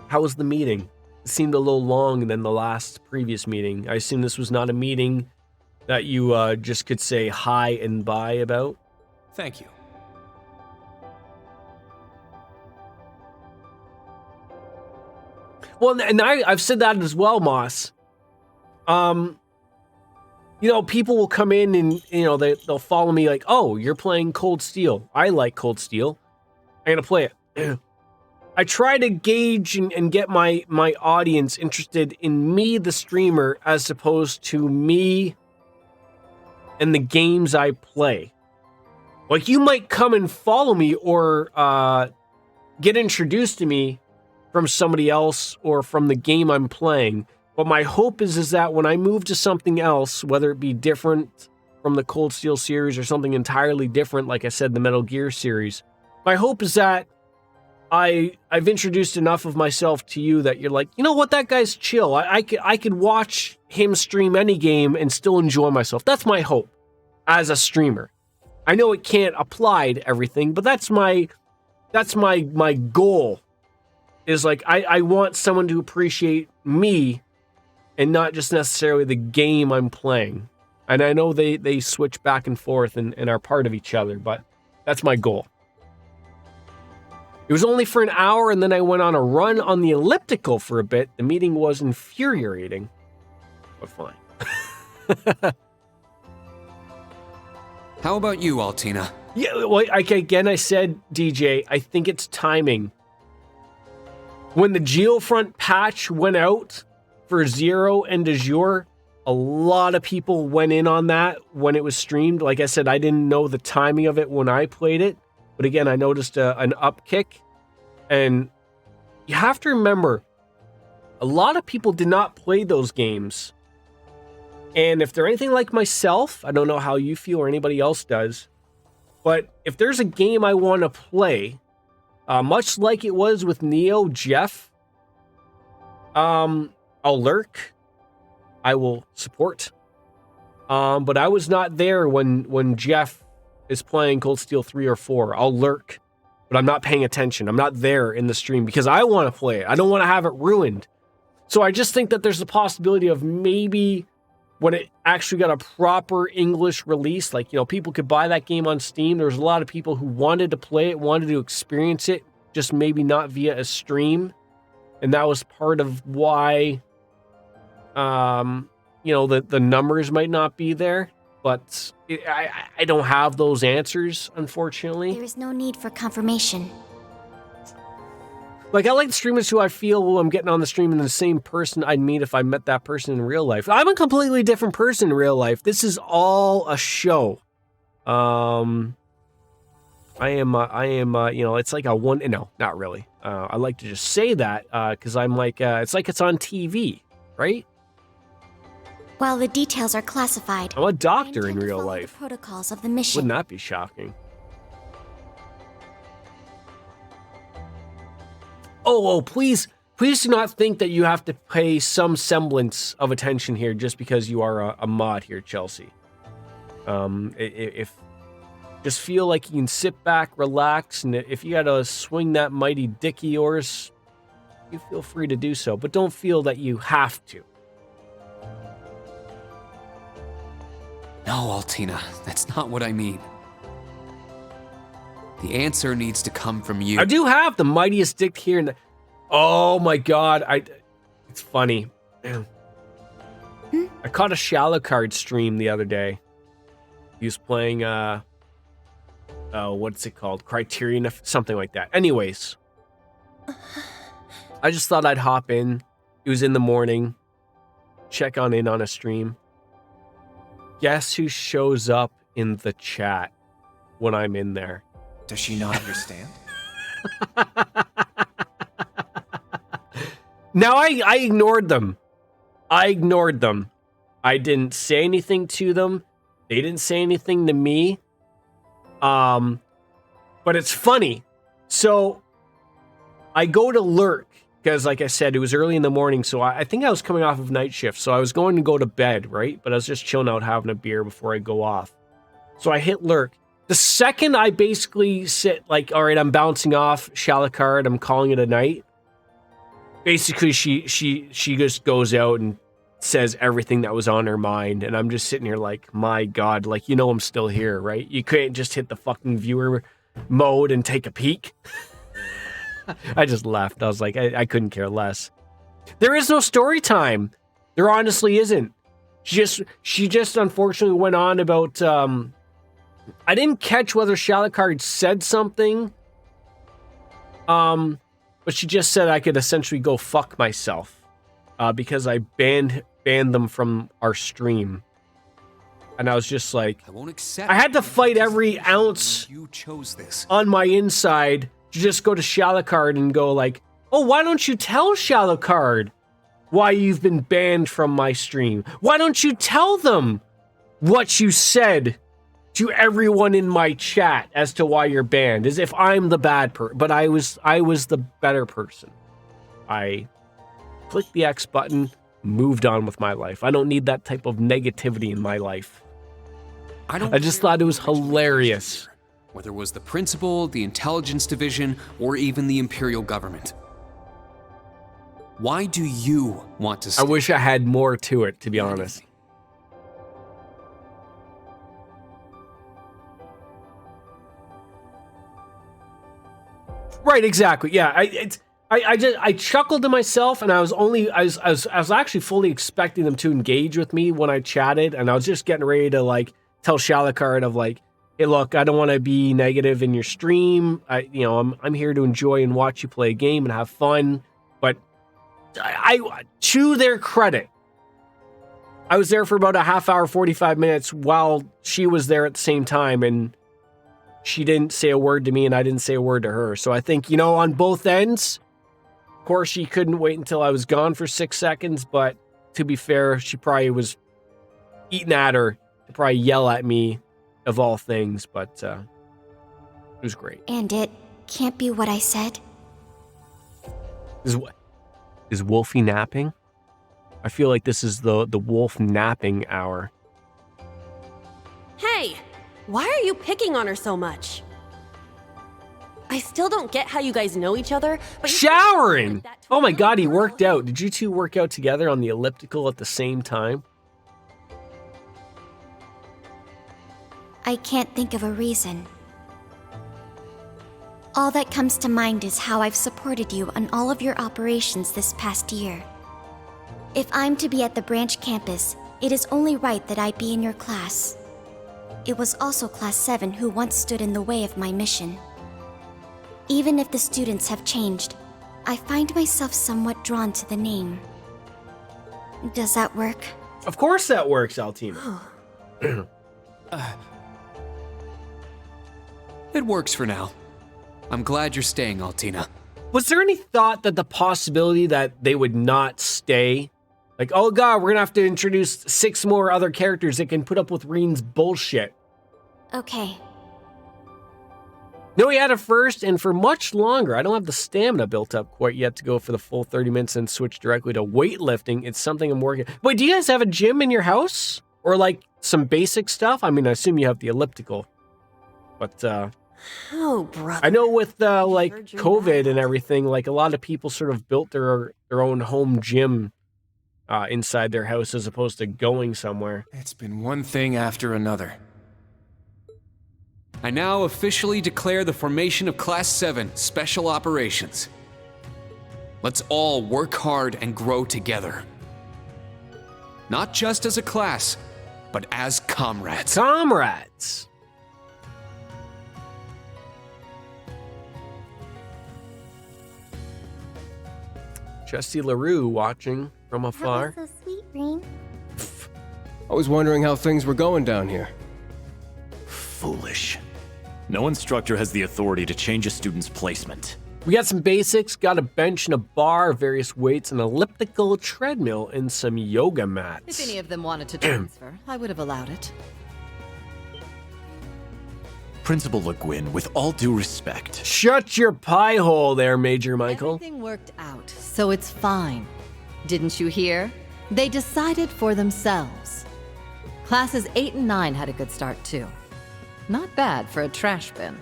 How was the meeting? It seemed a little long than the previous meeting. I assume this was not a meeting that you just could say hi and bye about? Thank you. Well, and I've said that as well, Moss. People will come in and, they'll follow me like, oh, you're playing Cold Steel. I like Cold Steel. I'm going to play it. I try to gauge and get my audience interested in me, the streamer, as opposed to me and the games I play. Like, you might come and follow me or get introduced to me from somebody else or from the game I'm playing. But my hope is that when I move to something else, whether it be different from the Cold Steel series or something entirely different, like I said, the Metal Gear series, my hope is that I've introduced enough of myself to you that you're like, you know what, that guy's chill. I could watch him stream any game and still enjoy myself. That's my hope as a streamer. I know it can't apply to everything, but that's my goal. Is like, I want someone to appreciate me and not just necessarily the game I'm playing. And I know they switch back and forth and are part of each other, but that's my goal. It was only for an hour, and then I went on a run on the elliptical for a bit. The meeting was infuriating, but fine. How about you, Altina? Yeah, well, again, I said, DJ, I think it's timing. When the Geofront patch went out for Zero and De Jure, a lot of people went in on that when it was streamed. Like I said, I didn't know the timing of it when I played it. But again, I noticed an upkick. And you have to remember, a lot of people did not play those games. And if they're anything like myself, I don't know how you feel or anybody else does, but if there's a game I want to play, much like it was with Neo, Jeff, I'll lurk. I will support. But I was not there when Jeff is playing Cold Steel 3 or 4. I'll lurk, but I'm not paying attention. I'm not there in the stream because I want to play it. I don't want to have it ruined. So I just think that there's a possibility of maybe when it actually got a proper English release, like, people could buy that game on Steam. There's a lot of people who wanted to play it, wanted to experience it, just maybe not via a stream. And that was part of why, the numbers might not be there. But I don't have those answers, unfortunately. There is no need for confirmation. Like, I like streamers who I feel I'm getting on the stream and the same person I'd meet if I met that person in real life. I'm a completely different person in real life. This is all a show. I am, it's like a one, no, not really. I like to just say that because I'm like, it's like it's on TV, right? While the details are classified, I'm a doctor in real life. the protocols of the mission. Wouldn't that be shocking? Oh, please do not think that you have to pay some semblance of attention here just because you are a mod here, Chelsea. If just feel like you can sit back, relax, and if you gotta swing that mighty dick of yours, you feel free to do so, but don't feel that you have to. No, Altina, that's not what I mean. The answer needs to come from you. I do have the mightiest dick here. Oh my god, it's funny. Man. I caught a Shallow Card stream the other day. He was playing, what's it called? Criterion, something like that. Anyways, I just thought I'd hop in. It was in the morning. Check in on a stream. Guess who shows up in the chat when I'm in there? Does she not understand? Now, I ignored them. I didn't say anything to them. They didn't say anything to me. But it's funny. So I go to lurk because, like I said, it was early in the morning. So I think I was coming off of night shift. So I was going to go to bed, right? But I was just chilling out, having a beer before I go off. So I hit lurk. The second I basically sit like, all right, I'm bouncing off Shallow Card, I'm calling it a night. Basically, she just goes out and says everything that was on her mind, and I'm just sitting here like, my God, like, I'm still here, right? You couldn't just hit the fucking viewer mode and take a peek. I just laughed. I was like, I couldn't care less. There is no story time. There honestly isn't. She just unfortunately went on about. I didn't catch whether Shallow Card said something. But she just said I could essentially go fuck myself because I banned them from our stream. And I was just like, I had to fight every ounce you chose this. on my inside to just go to Shallow Card and go like, oh, why don't you tell Shallow Card why you've been banned from my stream? Why don't you tell them what you said to everyone in my chat as to why you're banned, as if I'm the bad person, but I was the better person. I clicked the X button, moved on with my life. I don't need that type of negativity in my life. I just thought it was hilarious. Whether it was the principal, the intelligence division, or even the imperial government. Why do you want to stay? I wish I had more to it, to be honest. Right, exactly. Yeah, I chuckled to myself, and I was actually fully expecting them to engage with me when I chatted, and I was just getting ready to like tell Shalakard of like, hey, look, I don't want to be negative in your stream. I'm here to enjoy and watch you play a game and have fun. But I to their credit, I was there for about a half hour, 45 minutes while she was there at the same time, and she didn't say a word to me and I didn't say a word to her. So I think, on both ends, of course, she couldn't wait until I was gone for 6 seconds, but to be fair, she probably was eating at her to probably yell at me of all things, but it was great. And it can't be what I said. Is Wolfie napping? I feel like this is the wolf napping hour. Hey, why are you picking on her so much? I still don't get how you guys know each other, but showering! Oh my god, he worked out. Did you two work out together on the elliptical at the same time? I can't think of a reason. All that comes to mind is how I've supported you on all of your operations this past year. If I'm to be at the branch campus, it is only right that I be in your class. It was also Class 7 who once stood in the way of my mission. Even if the students have changed, I find myself somewhat drawn to the name. Does that work? Of course that works, Altina. It works for now. I'm glad you're staying, Altina. Was there any thought that the possibility that they would not stay? Like, oh god, we're gonna have to introduce 6 more other characters that can put up with Reen's bullshit. Okay. No, he had it first, and for much longer. I don't have the stamina built up quite yet to go for the full 30 minutes and switch directly to weightlifting. It's something I'm working. Wait, do you guys have a gym in your house? Or like some basic stuff? I mean, I assume you have the elliptical. But, oh, brother. I know with, like, COVID and everything, like, a lot of people sort of built their own home gym inside their house as opposed to going somewhere. It's been one thing after another. I now officially declare the formation of Class 7 Special Operations. Let's all work hard and grow together. Not just as a class, but as comrades. Comrades! Trusty LaRue watching from afar. That was so sweet, Reen. I was wondering how things were going down here. Foolish. No instructor has the authority to change a student's placement. We got some basics, got a bench and a bar, various weights, an elliptical treadmill, and some yoga mats. If any of them wanted to transfer, I would have allowed it. Principal Le Guin, with all due respect. Shut your pie hole there, Major Michael. Everything worked out, so it's fine. Didn't you hear? They decided for themselves. Classes 8 and 9 had a good start too. Not bad for a trash bin.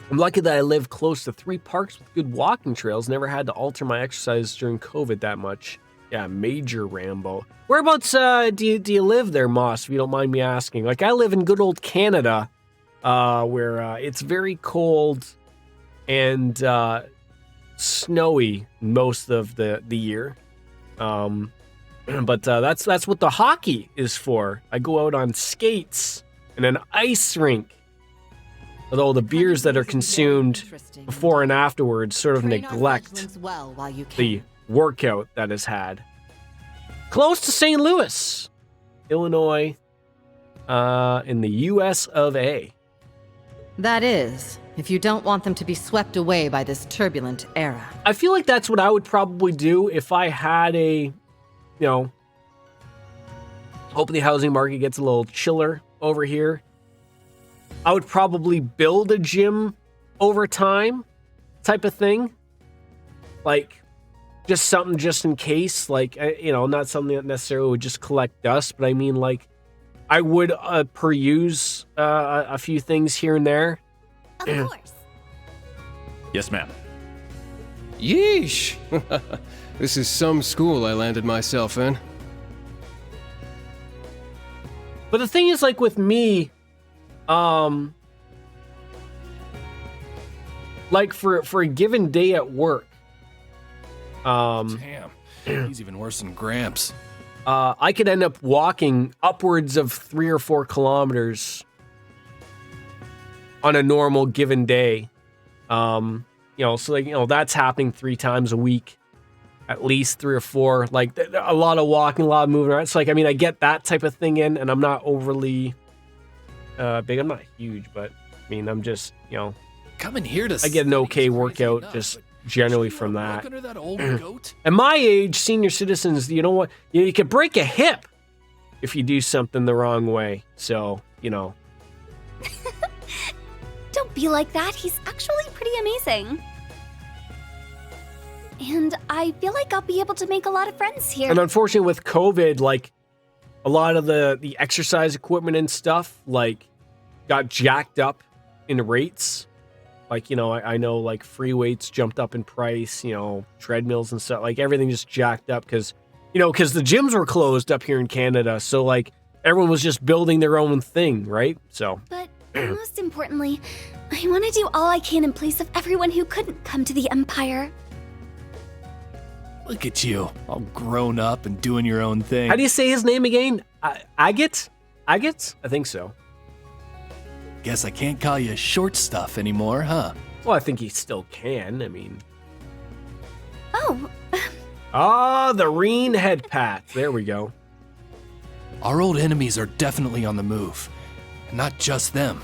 I'm lucky that I live close to 3 parks with good walking trails. Never had to alter my exercise during COVID that much. Yeah, Major Rambo. Whereabouts do you live there, Moss, if you don't mind me asking? Like, I live in good old Canada, where it's very cold and snowy most of the year. But that's what the hockey is for. I go out on skates and an ice rink. Although the beers that are consumed before and afterwards sort of neglect the workout that is had. Close to St. Louis, Illinois, in the US of A. That is, if you don't want them to be swept away by this turbulent era. I feel like that's what I would probably do if I had a, hoping the housing market gets a little chiller over here. I would probably build a gym over time type of thing. Like, just something just in case. Like, not something that necessarily would just collect dust, but I mean, like, I would peruse a few things here and there. Of course. Yes, ma'am. Yeesh! This is some school I landed myself in. But the thing is, like, with me, Like for a given day at work. Damn, he's even worse than Gramps. I could end up walking upwards of 3 or 4 kilometers on a normal given day. So that's happening 3 times a week, at least 3 or 4. Like a lot of walking, a lot of moving around. It's like, I mean, I get that type of thing in, and I'm not overly big. I'm not huge, but I mean, I'm just, coming here to. I get an okay workout just generally from that. Under that old goat? At my age, senior citizens, you know what? You could break a hip if you do something the wrong way. So, Don't be like that. He's actually pretty amazing. And I feel like I'll be able to make a lot of friends here. And unfortunately with COVID, like a lot of the exercise equipment and stuff, like got jacked up in rates. Like, I know like free weights jumped up in price, treadmills and stuff, like everything just jacked up because the gyms were closed up here in Canada. So like everyone was just building their own thing, right? So. But most importantly, I want to do all I can in place of everyone who couldn't come to the Empire. Look at you, all grown up and doing your own thing. How do you say his name again? Agate? Agate? I think so. Guess I can't call you short stuff anymore, huh? Well, I think he still can. I mean. Oh. The Reen head pat. There we go. Our old enemies are definitely on the move. And not just them.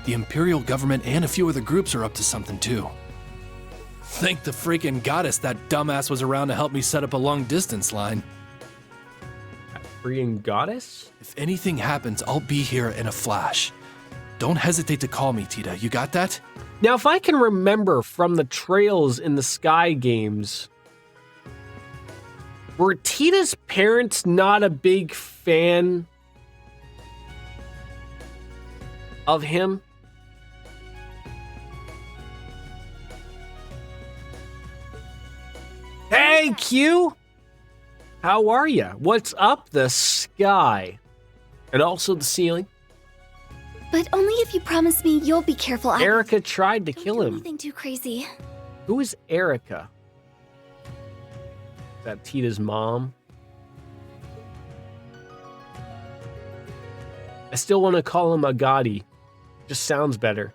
The Imperial government and a few other groups are up to something too. Thank the freaking goddess that dumbass was around to help me set up a long distance line. Freaking goddess? If anything happens, I'll be here in a flash. Don't hesitate to call me, Tita. You got that? Now, if I can remember from the Trails in the Sky games, were Tita's parents not a big fan of him? Hey, Q! How are ya? What's up the sky? And also the ceiling? But only if you promise me you'll be careful. Erica tried to kill him. Nothing too crazy. Who is Erica? Is that Tita's mom? I still want to call him Agati. Just sounds better.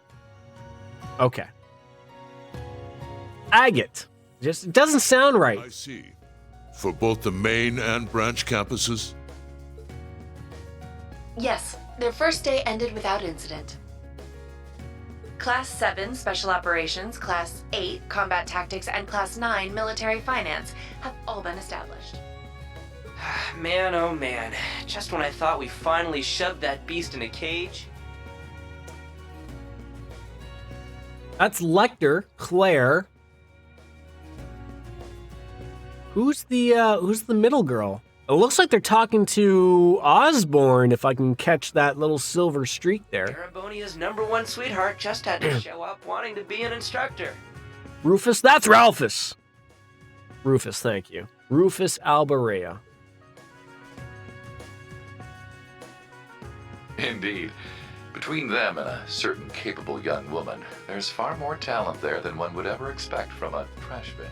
Okay. Agate. Just it doesn't sound right. I see. For both the main and branch campuses? Yes, their first day ended without incident. Class 7 Special Operations, Class 8 Combat Tactics, and Class 9 Military Finance have all been established. Man, oh man. Just when I thought we finally shoved that beast in a cage. That's Lecter, Claire. Who's the middle girl? It looks like they're talking to Osborne, if I can catch that little silver streak there. Erebonia's #1 sweetheart just had to show up wanting to be an instructor. Rufus? That's Ralphus! Rufus, thank you. Rufus Albarea. Indeed. Between them and a certain capable young woman, there's far more talent there than one would ever expect from a trash bin.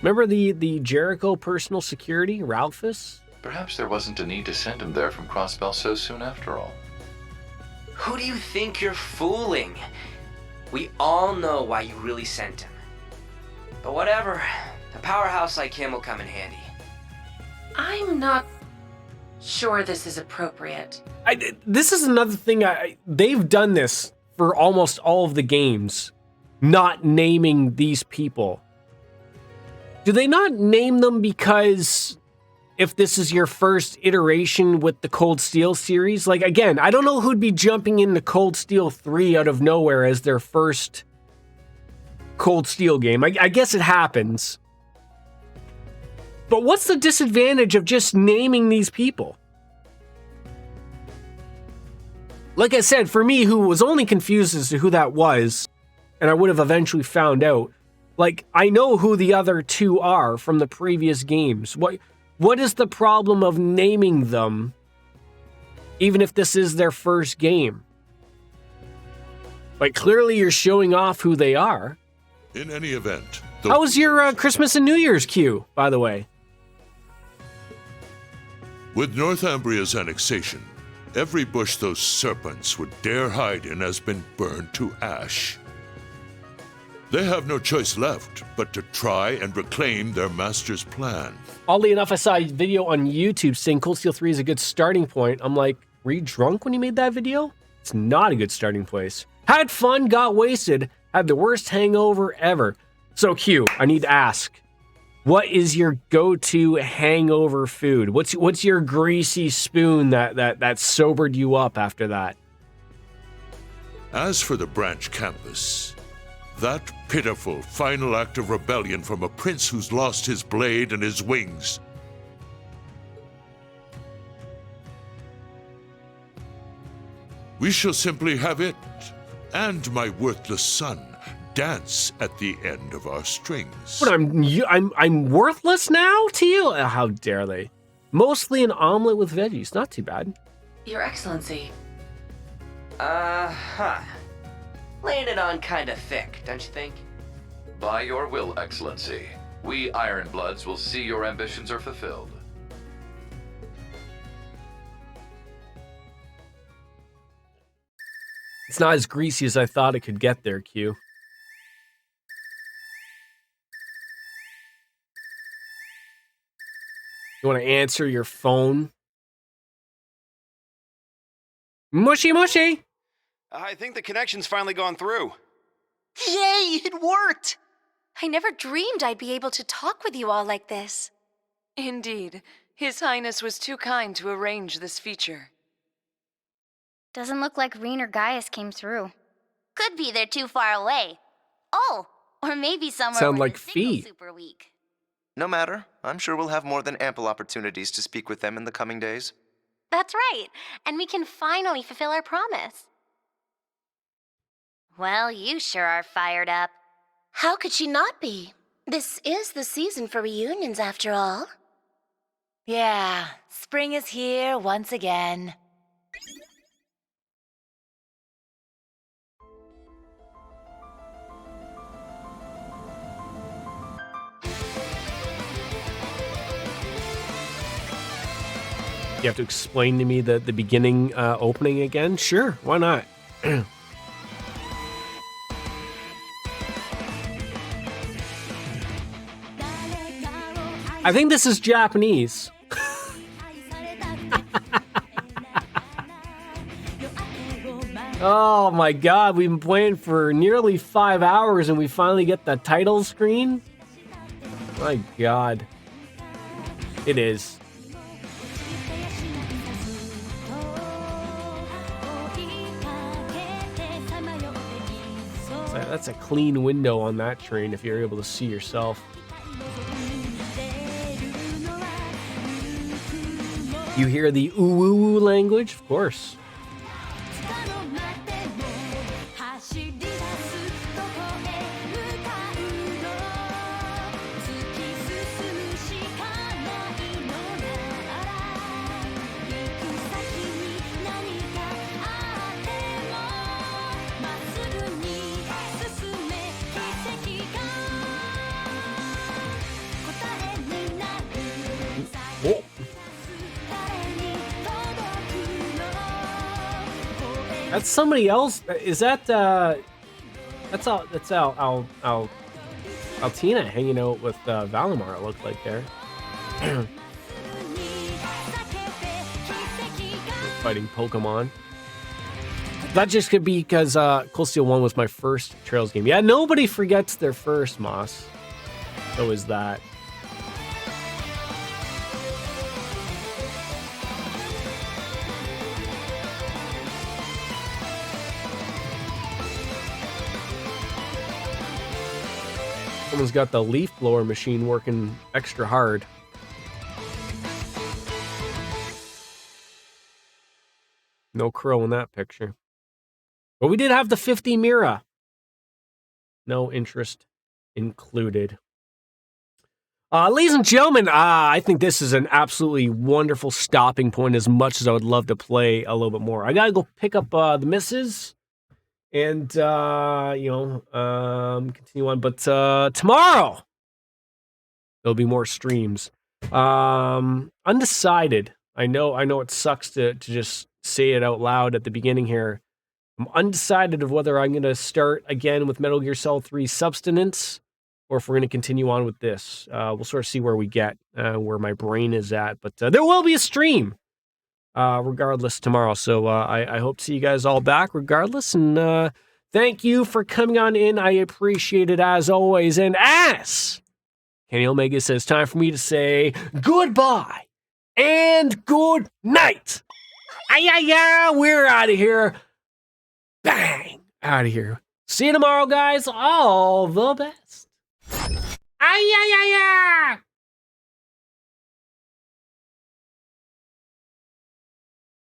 Remember the Jericho personal security, Ralphus? Perhaps there wasn't a need to send him there from Crossbell so soon after all. Who do you think you're fooling? We all know why you really sent him. But whatever, a powerhouse like him will come in handy. I'm not sure this is appropriate. This is another thing. They've done this for almost all of the games, not naming these people. Do they not name them because if this is your first iteration with the Cold Steel series? Like, again, I don't know who'd be jumping into Cold Steel 3 out of nowhere as their first Cold Steel game. I guess it happens. But what's the disadvantage of just naming these people? Like I said, for me, who was only confused as to who that was, and I would have eventually found out, like, I know who the other two are from the previous games. What is the problem of naming them, even if this is their first game? But clearly you're showing off who they are. In any event, How was your Christmas and New Year's queue, by the way? with Northumbria's annexation, every bush those serpents would dare hide in has been burned to ash. They have no choice left but to try and reclaim their master's plan. Oddly enough, I saw a video on YouTube saying Cold Steel 3 is a good starting point. I'm like, were you drunk when you made that video? It's not a good starting place. Had fun, got wasted, had the worst hangover ever. So Q, I need to ask, what is your go-to hangover food? What's your greasy spoon that sobered you up after that? As for the branch campus, that pitiful final act of rebellion from a prince who's lost his blade and his wings. We shall simply have it, and my worthless son, dance at the end of our strings. But I'm worthless now to you? How dare they? Mostly an omelet with veggies, not too bad. Your Excellency. Laying it on kinda thick, don't you think? By your will, Excellency, we Ironbloods will see your ambitions are fulfilled. It's not as greasy as I thought it could get there, Q. You want to answer your phone? Mushy mushy! I think the connection's finally gone through. Yay, it worked! I never dreamed I'd be able to talk with you all like this. Indeed. His Highness was too kind to arrange this feature. Doesn't look like Reen or Gaius came through. Could be they're too far away. Oh, or maybe somewhere Sound where like the signal's Fee. super weak. No matter. I'm sure we'll have more than ample opportunities to speak with them in the coming days. That's right, and we can finally fulfill our promise. Well, you sure are fired up. How could she not be? This is the season for reunions, after all. Yeah, spring is here once again. You have to explain to me the beginning opening again? Sure, why not? I think this is Japanese. Oh my god, we've been playing for nearly 5 hours and we finally get the title screen? My god. It is. That's a clean window on that train if you're able to see yourself. You hear the ooh language? Of course. Oh. That's somebody else. Is that that's Altina hanging out with Valimar, it looked like there. Fighting Pokemon. That just could be because Cold Steel 1 was my first Trails game. Yeah, nobody forgets their first, Moss. So is that. Someone's got the leaf blower machine working extra hard. No crow in that picture. But we did have the 50 Mira. No interest included. Ladies and gentlemen, I think this is an absolutely wonderful stopping point as much as I would love to play a little bit more. I gotta go pick up the missus. and continue on. But tomorrow there'll be more streams. Undecided. I know it sucks to just say it out loud at the beginning here. I'm undecided of whether I'm going to start again with Metal Gear Solid 3 Substance, or if we're going to continue on with this. We'll sort of see where we get, where my brain is at. But there will be a stream, regardless, tomorrow. So I hope to see you guys all back, regardless. And thank you for coming on in. I appreciate it as always. And as Kenny Omega says, time for me to say goodbye and good night. We're out of here. Bang! Out of here. See you tomorrow, guys. All the best.